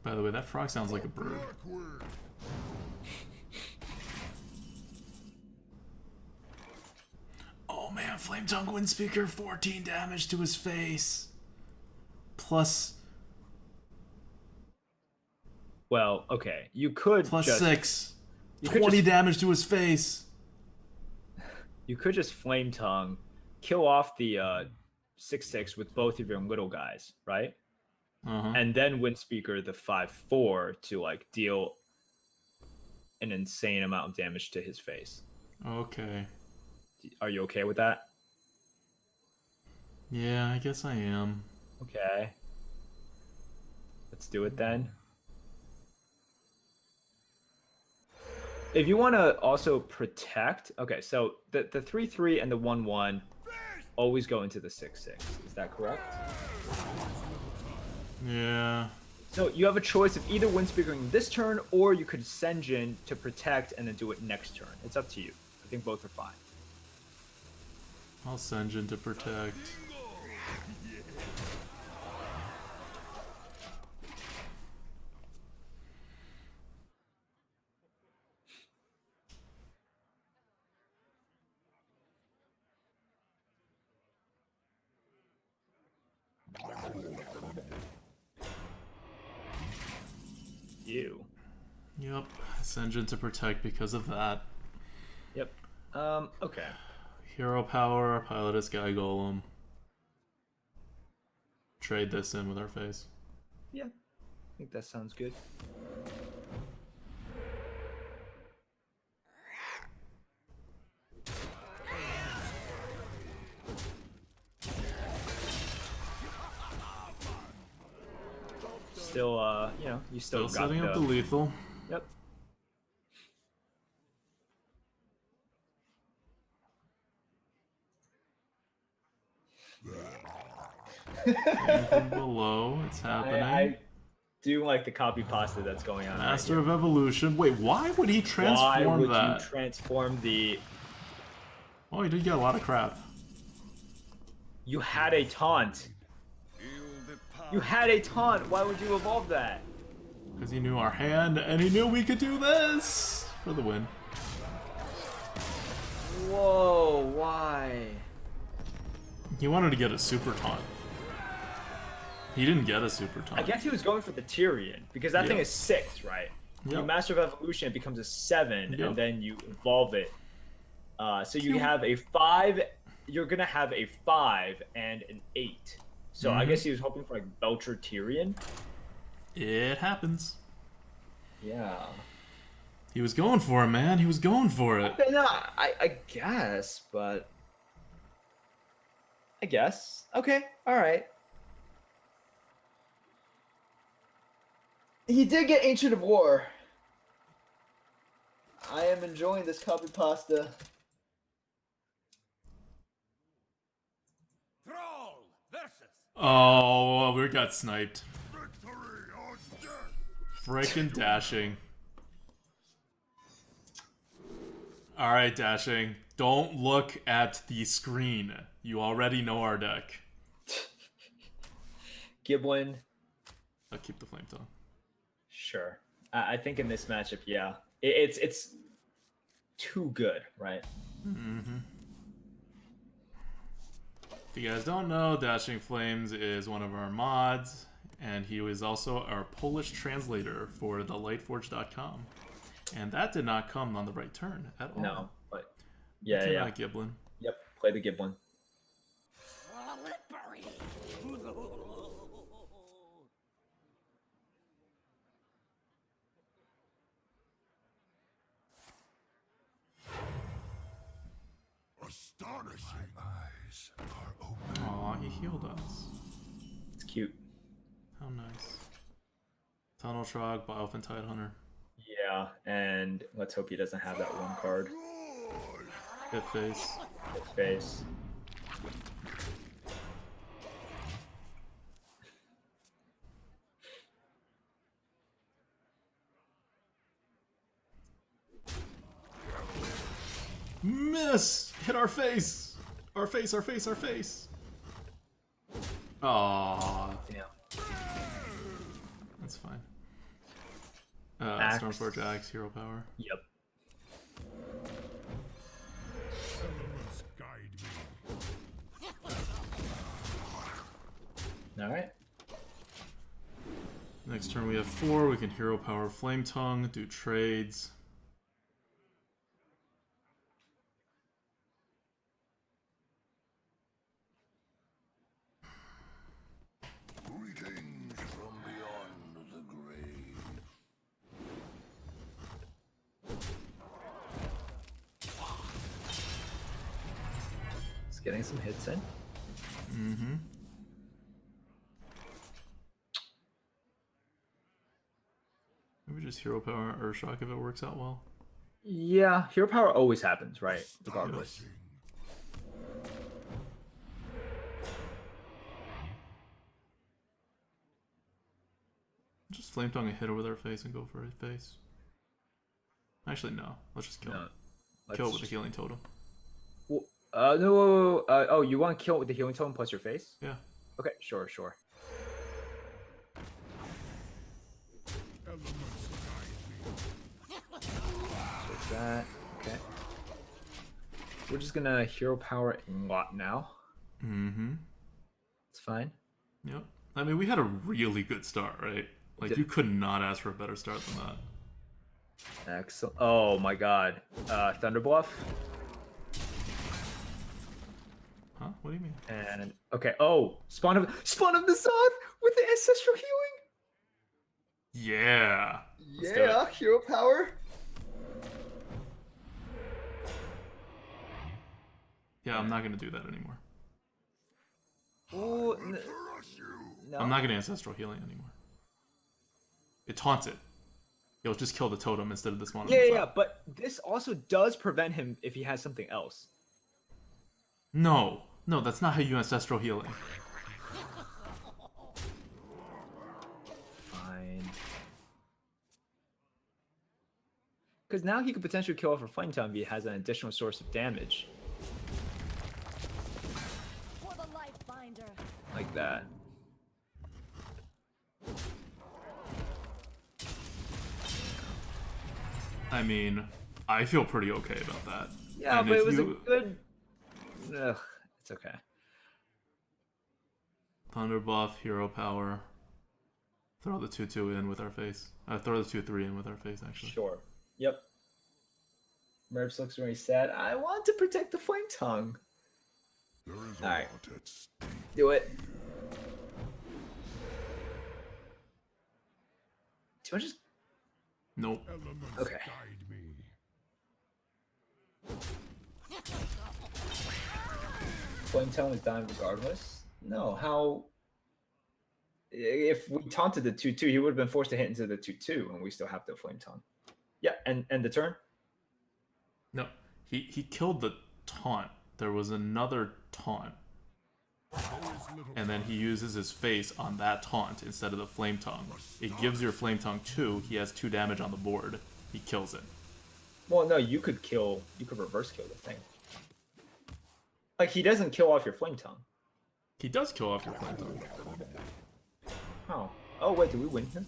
By the way, that frog sounds like a bird. Oh man, Flame Tongue Wind Speaker, 14 damage to his face. Plus.
Well, okay. You could
plus
just
6. 20 damage to his face.
You could just Flame Tongue, kill off the 6/6 with both of your little guys, right? And then Wind Speaker the 5/4 to like deal an insane amount of damage to his face.
Okay.
Are you okay with that?
Yeah, I guess I am.
Okay. Let's do it then. If you want to also protect, okay, so the 3/3 and the 1/1 always go into the 6/6. Is that correct?
Yeah.
So you have a choice of either Wind Speakering this turn, or you could Senjin to protect and then do it next turn. It's up to you. I think both are fine.
I'll Senjin to protect.
You.
Yep. Senjin to protect because of that.
Yep. Okay.
Hero power, pilot a Sky Golem. Trade this in with our face.
Yeah. I think that sounds good. Still, you know, you still got
setting up the lethal.
Yep.
From below, it's happening.
I do like the copy pasta that's going on.
Master of Evolution. Wait, why would he transform that?
Why would you transform the...
Oh, he did get a lot of crap.
You had a taunt. You had a taunt. Why would you evolve that?
Because he knew our hand, and he knew we could do this for the win.
Whoa, why?
He wanted to get a super taunt. He didn't get a super taunt.
I guess he was going for the Tyrion, because that thing is 6, right? You Master of Evolution, it becomes a 7, and then you evolve it. So you have a 5, you're going to have a 5 and an 8. So I guess he was hoping for like Belcher Tyrion.
It happens.
Yeah.
He was going for it, man. He was going for it.
Okay, no, I guess, but... I guess. Okay, alright.
He did get Ancient of War. I am enjoying this copy pasta.
Thrall versus.
Oh, we got sniped. Frickin' Dashing. Alright, Dashing. Don't look at the screen. You already know our deck.
Giblin.
I'll keep the Flame Tongue.
Sure. I think in this matchup, yeah. It's too good, right?
Mm-hmm. If you guys don't know, Dashing Flames is one of our mods, and he was also our Polish translator for the Lightforge.com. And that did not come on the right turn at all.
No, but yeah.
Giblin.
Yep, play the Giblin.
Astonishing. My eyes are open.
Aw, he healed us.
It's cute.
How nice. Tunnel Trog, Biofen Tidehunter.
Yeah, and let's hope he doesn't have that one card.
Hit face.
Hit face.
Miss! Hit our face! Our face, our face, our face! Aww.
Damn.
That's fine. Stormforge Axe, Hero Power.
Yep.
Elements guide me.
All right.
Next turn we have 4. We can Hero Power Flame Tongue, do trades.
Greetings from beyond the grave.
It's getting some hits in.
Mm-hmm. Maybe just Hero Power or Shock if it works out well.
Yeah, hero power always happens, right? Regardless.
Just Flame Tongue a hit over their face and go for his face. Actually, no. Let's just kill it. Kill it with the Healing Totem.
Well, no. Oh, you want to kill it with the Healing Totem plus your face?
Yeah.
Okay, sure, sure.
Elements guide me.
Take that. Okay. We're just gonna hero power Ingot now.
Mm-hmm.
It's fine.
Yep. I mean, we had a really good start, right? Like, you could not ask for a better start than that.
Excellent. Oh my god. Thunder Bluff.
Huh? What do you mean?
And okay. Oh, Spawn of the Zoth with the ancestral healing.
Yeah.
Yeah, hero power.
Yeah, I'm not gonna do that anymore.
Ooh, no.
I'm not gonna Ancestral Healing anymore. It taunts it. You'll just kill the totem instead of this one.
Yeah, but this also does prevent him if he has something else.
No, that's not how you Ancestral Healing.
Fine. Because now he could potentially kill off a Flame Tongue if he has an additional source of damage.
For the life binder.
Like that.
I mean, I feel pretty okay about that.
Yeah,
And
but
if
it was
you-
a good... Ugh, it's okay.
Thunder Buff, Hero Power. Throw the 2/2 in with our face. Throw the 2/3 in with our face, actually.
Sure. Yep. Merps looks very sad. I want to protect the Flame Tongue.
There is a
Alright.
lot at stake.
Do it. Do I just...
Nope.
Elements
Okay.
guide me.
Flame Tongue is dying regardless? No, how... If we taunted the 2/2, he would have been forced to hit into the 2/2, and we still have the Flame Tongue. Yeah, and the turn?
No. He killed the taunt. There was another taunt. And then he uses his face on that taunt instead of the Flame Tongue. It gives your Flame Tongue 2. He has 2 damage on the board. He kills it.
Well, no, you could reverse kill the thing. Like, he doesn't kill off your Flame Tongue.
He does kill off your Flame Tongue.
How? Oh, wait, did we win here?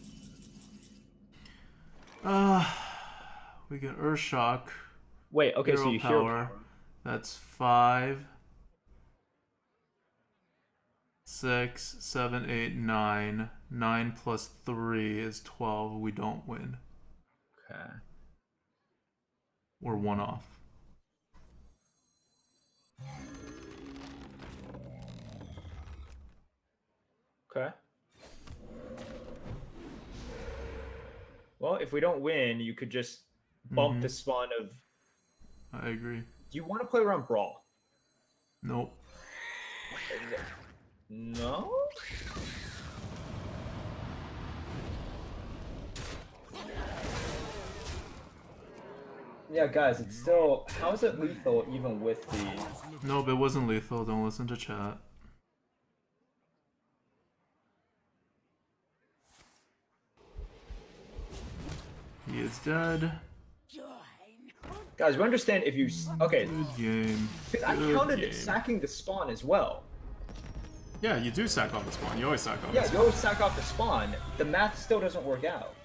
We get Earth Shock.
Wait, okay, so
Hero
you
Power.
hero...
That's 5, 6, 7, 8, 9. 9 plus 3 is 12. We don't win.
Okay.
We're 1 off.
Okay. Well, if we don't win, you could just bump the spawn of...
I agree.
Do you want to play around Brawl?
Nope.
No? Yeah, guys, it's still... How is it lethal even with the...
Nope, it wasn't lethal. Don't listen to chat. He is dead.
Guys, we understand if you... Okay,
Good game.
I
Good
counted
game.
it sacking the spawn as well.
Yeah, you do sack off the spawn. You always sack off the
Yeah,
spawn.
you always sack off the spawn. The math still doesn't work out.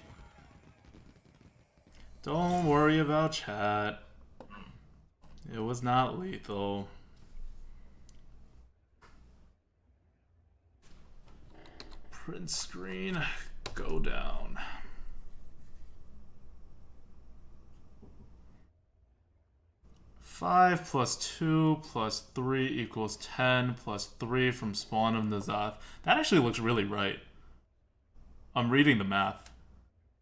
Don't worry about chat. It was not lethal. Print screen, go down. Five plus 2 plus 3 equals 10 plus 3 from Spawn of Nazath. That actually looks really right. I'm reading the math.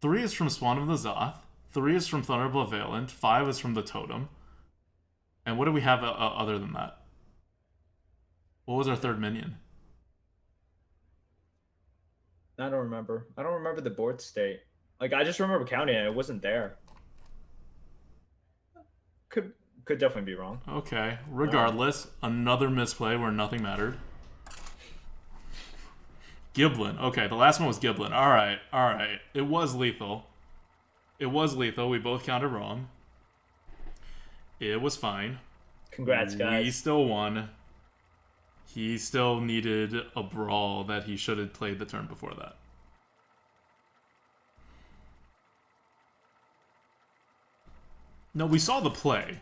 3 is from Spawn of Nazath. 3 is from Thunderbolt Valent. 5 is from the Totem. And what do we have other than that? What was our third minion?
I don't remember. I don't remember the board state. Like, I just remember counting it. It wasn't there. Could definitely be wrong.
Okay. Regardless, another misplay where nothing mattered. Giblin. Okay, the last one was Giblin. Alright, alright. It was lethal. It was lethal. We both counted wrong. It was fine.
Congrats, guys.
We still won. He still needed a brawl that he should have played the turn before that. No, we saw the play.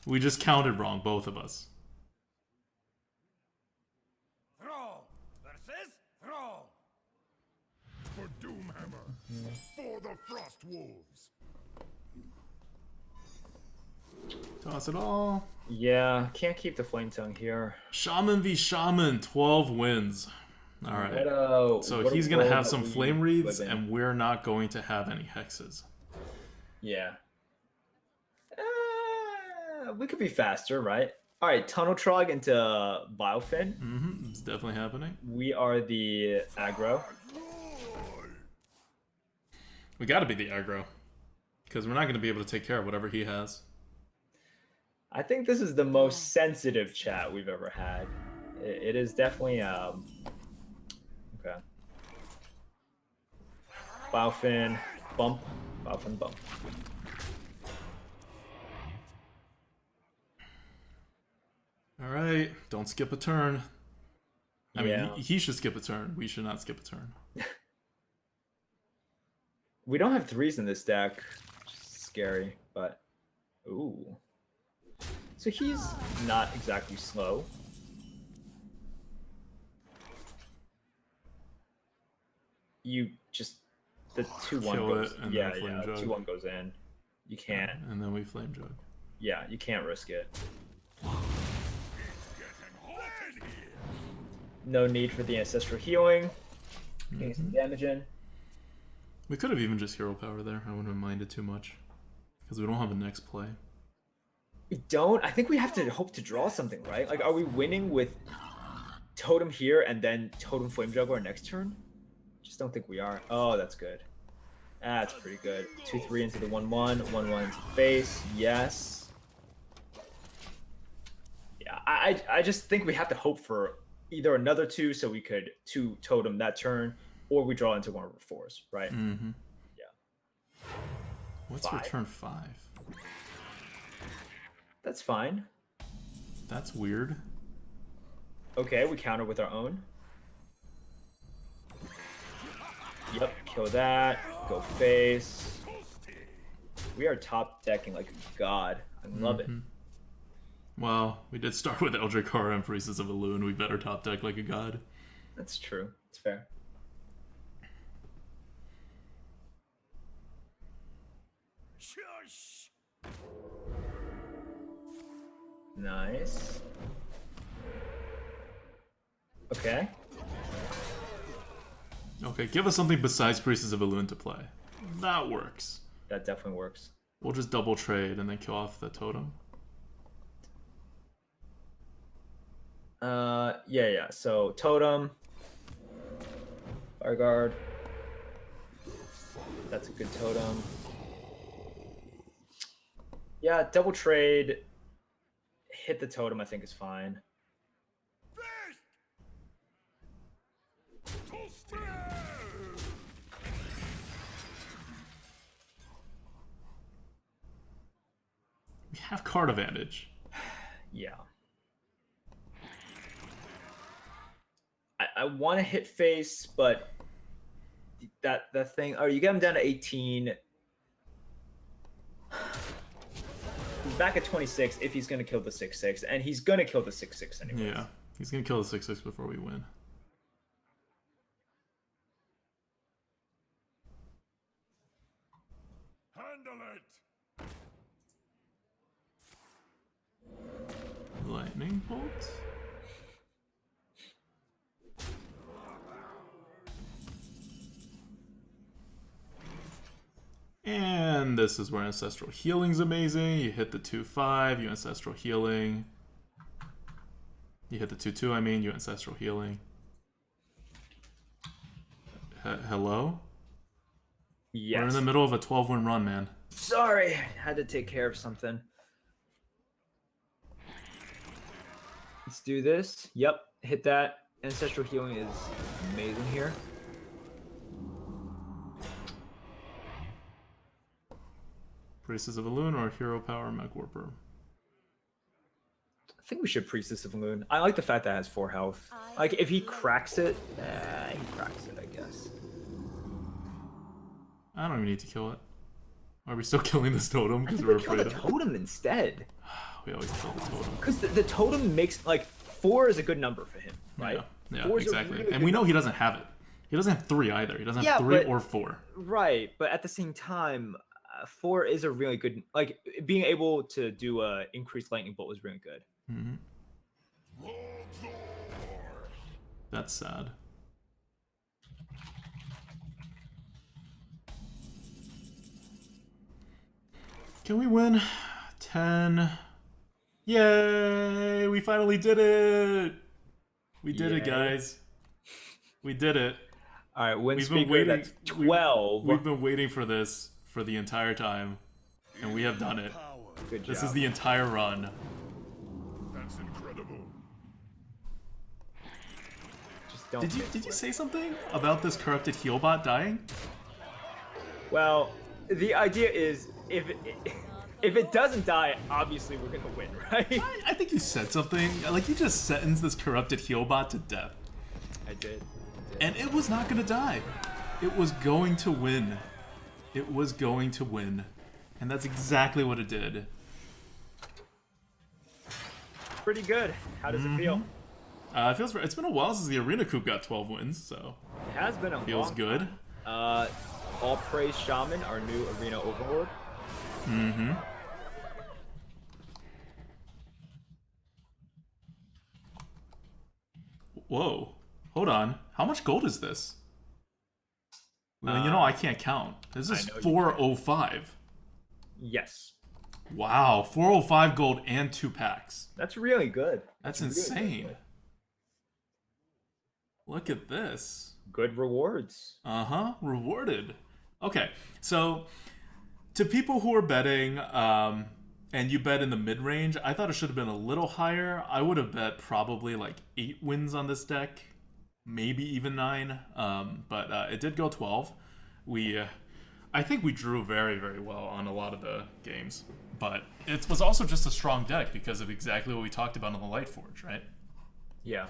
We just counted wrong, both of us.
Throw versus throw. For Doomhammer. For the Frost Wolves.
Toss it all.
Yeah, can't keep the Flame Tongue here.
Shaman v Shaman, 12 wins. Alright. So he's going to have some Flame Wreaths, and we're not going to have any Hexes.
Yeah. We could be faster, right? All right, Tunnel Trog into Biofin.
Mm-hmm. It's definitely happening.
We are the aggro.
We got to be the aggro. Because we're not going to be able to take care of whatever he has.
I think this is the most sensitive chat we've ever had. It is definitely okay. Biofin bump. Biofin bump.
Alright, don't skip a turn. I
Yeah.
mean, he should skip a turn. We should not skip a turn.
We don't have threes in this deck. Scary, but ooh. So he's not exactly slow. You just the 2-1 goes. Yeah, 2-1 goes in. You can't.
And then we flame jug.
Yeah, you can't risk it. No need for the ancestral healing. Getting some damage in.
We could have even just hero power there. I wouldn't have minded too much. Because we don't have a next play.
We don't? I think we have to hope to draw something, right? Like, are we winning with Totem here and then Totem Flame Juggler next turn? Just don't think we are. Oh, that's good. That's pretty good. 2-3 into the 1-1. 1-1 into face. Yes. Yeah, I just think we have to hope for either another 2 so we could 2 Totem that turn, or we draw into one of our 4s, right?
Mm-hmm.
Yeah.
What's return 5?
That's fine.
That's weird.
Okay, we counter with our own. Yep, kill that. Go face. We are top decking like a god. I love it.
Well, we did start with Eldritch Horror and Priestess of Athiuen. We better top deck like a god.
That's true. It's fair.
Shush.
Nice. Okay.
Okay, give us something besides Priestess of Athiuen to play. That works.
That definitely works.
We'll just double trade and then kill off the totem.
Yeah. So Totem. Fire Guard. That's a good totem. Yeah, double trade. Hit the totem, I think, is fine.
We have card advantage.
Yeah. I want to hit face, but that thing. Oh, you get him down to 18. back at 26 if he's going to kill the 6/6, and he's going to kill the 6/6 anyway.
Yeah, he's gonna kill the 6/6 before we win.
Handle it.
Lightning bolt. And this is where Ancestral Healing's amazing. You hit the 2/5, you Ancestral Healing. You hit the 2/2, I mean, you Ancestral Healing. Hello?
Yes.
We're in the middle of a 12-win run, man.
Sorry, had to take care of something. Let's do this. Yep, hit that. Ancestral Healing is amazing here.
Priestess of Elune or Hero Power Mech Warper?
I think we should Priestess of Elune. I like the fact that it has 4 health. Like, if he cracks it, he cracks it, I guess.
I don't even need to kill it. Are we still killing this totem because we're
Kill
afraid
the
of
totem instead.
We always kill the totem.
Because the totem makes, like, 4 is a good number for him, right?
Yeah,
4 is a
exactly.
really
And
good
we know
number.
he doesn't have it. He doesn't have 3 either. He doesn't have
Yeah,
3
but-
or 4.
Right, but at the same time, 4 is a really good, like, being able to do a increased lightning bolt was really good.
Mm-hmm. That's sad. Can we win? 10. Yay! We finally did it! We did it,
Yay.
guys. We did it.
All right, win
We've been
speaker,
waiting.
that's 12.
We've been waiting for this for the entire time, and we have done it.
Good job.
This is the entire run.
That's incredible.
Just don't
Did you say something about this corrupted heal bot dying?
Well, the idea is if it doesn't die, obviously we're gonna win, right?
I think you said something. Like, you just sentenced this corrupted heal bot to death.
I did.
And it was not going to die. It was going to win. It was going to win. And that's exactly what it did.
Pretty good. How does it feel?
It feels. It's been a while since the Arena Coop got 12 wins, so
It has been a
feels
long
good.
All praise Shaman, our new arena overlord.
Mm-hmm. Whoa. Hold on. How much gold is this? Well, you know, I can't count. This is
I know you
405.
Yes.
Wow, 405 gold and 2 packs.
That's really good.
That's
really
insane.
good.
Look at this.
Good rewards.
Uh-huh, rewarded. Okay, so to people who are betting, and you bet in the mid-range, I thought it should have been a little higher. I would have bet probably like 8 wins on this deck, maybe even 9, but it did go 12. I think we drew very, very well on a lot of the games, but it was also just a strong deck because of exactly what we talked about on the Lightforge, right?
Yeah.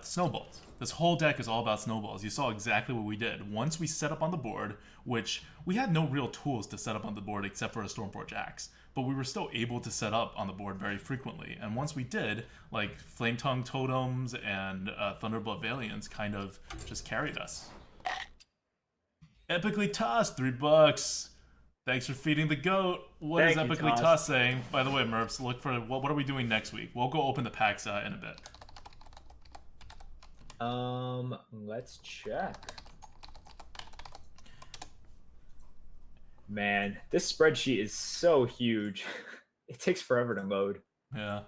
Snowballs. This whole deck is all about snowballs. You saw exactly what we did. Once we set up on the board, which we had no real tools to set up on the board except for a Stormforge Axe, but we were still able to set up on the board very frequently. And once we did, like Flame Tongue Totems and Thunderblood Valiants kind of just carried us. Epically Tossed, $3. Thanks for feeding the goat. What is
Thank you,
Epically
Toss.
Tossed saying? By the way, Merps, look for what are we doing next week? We'll go open the packs in a bit.
Let's check. Man, this spreadsheet is so huge. It takes forever to load.
Yeah.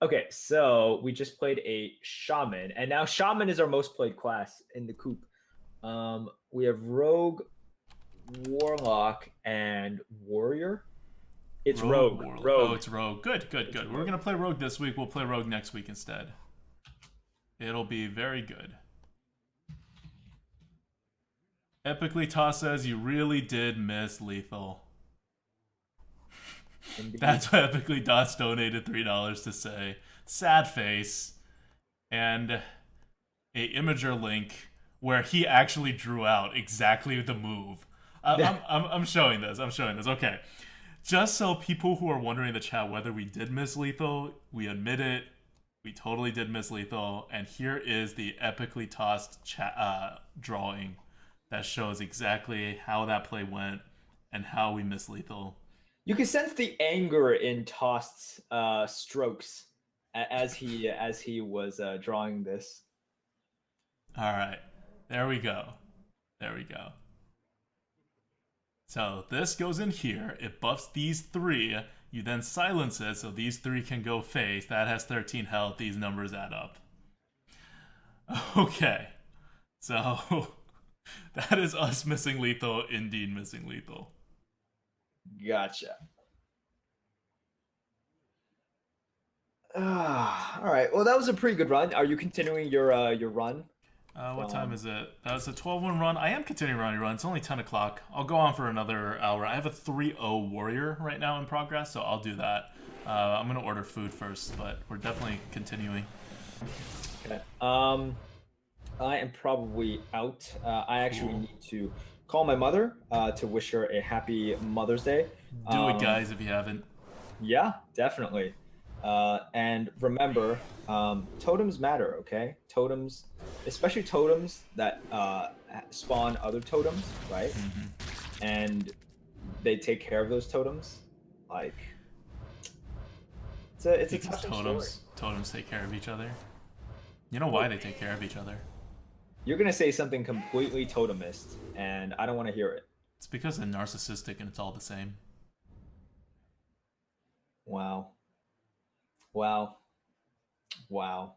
Okay, so we just played a Shaman, and now Shaman is our most played class in the Coop. We have Rogue, Warlock, and Warrior. It's Rogue.
Warlock.
Rogue.
Oh, it's Rogue. Good. We're going to play Rogue this week. We'll play Rogue next week instead. It'll be very good. Epically Toss says you really did miss Lethal.
Indeed.
That's what Epically Toss donated $3 to say. Sad face. And a Imager link where he actually drew out exactly the move. I'm showing this. Okay. just so people who are wondering in the chat whether we did miss lethal, we admit it. We totally did miss lethal, and here is the epically tossed drawing that shows exactly how that play went and how we missed lethal.
You can sense the anger in Tost's strokes as he was drawing this.
All right, there we go. There we go. So this goes in here. It buffs these 3. You then silence it so these 3 can go face. That has 13 health. These numbers add up. Okay. So that is us missing lethal, indeed missing lethal.
Gotcha. All right. Well, that was a pretty good run. Are you continuing your run?
What time is it? That was a 12-1 run. I am continuing running run. It's only 10 o'clock. I'll go on for another hour. I have a 3-0 warrior right now in progress, so I'll do that. I'm going to order food first, but we're definitely continuing.
Okay. I am probably out. I actually need to call my mother to wish her a happy Mother's Day.
Do it, guys, if you haven't.
Yeah, definitely. And remember, totems matter, okay? Totems, especially totems that spawn other totems, right?
Mm-hmm.
And they take care of those totems. Like, it's a touching story.
Totems take care of each other. You know why they take care of each other?
You're gonna say something completely totemist, and I don't want to hear it.
It's because they're narcissistic and it's all the same.
Wow. Wow. Wow.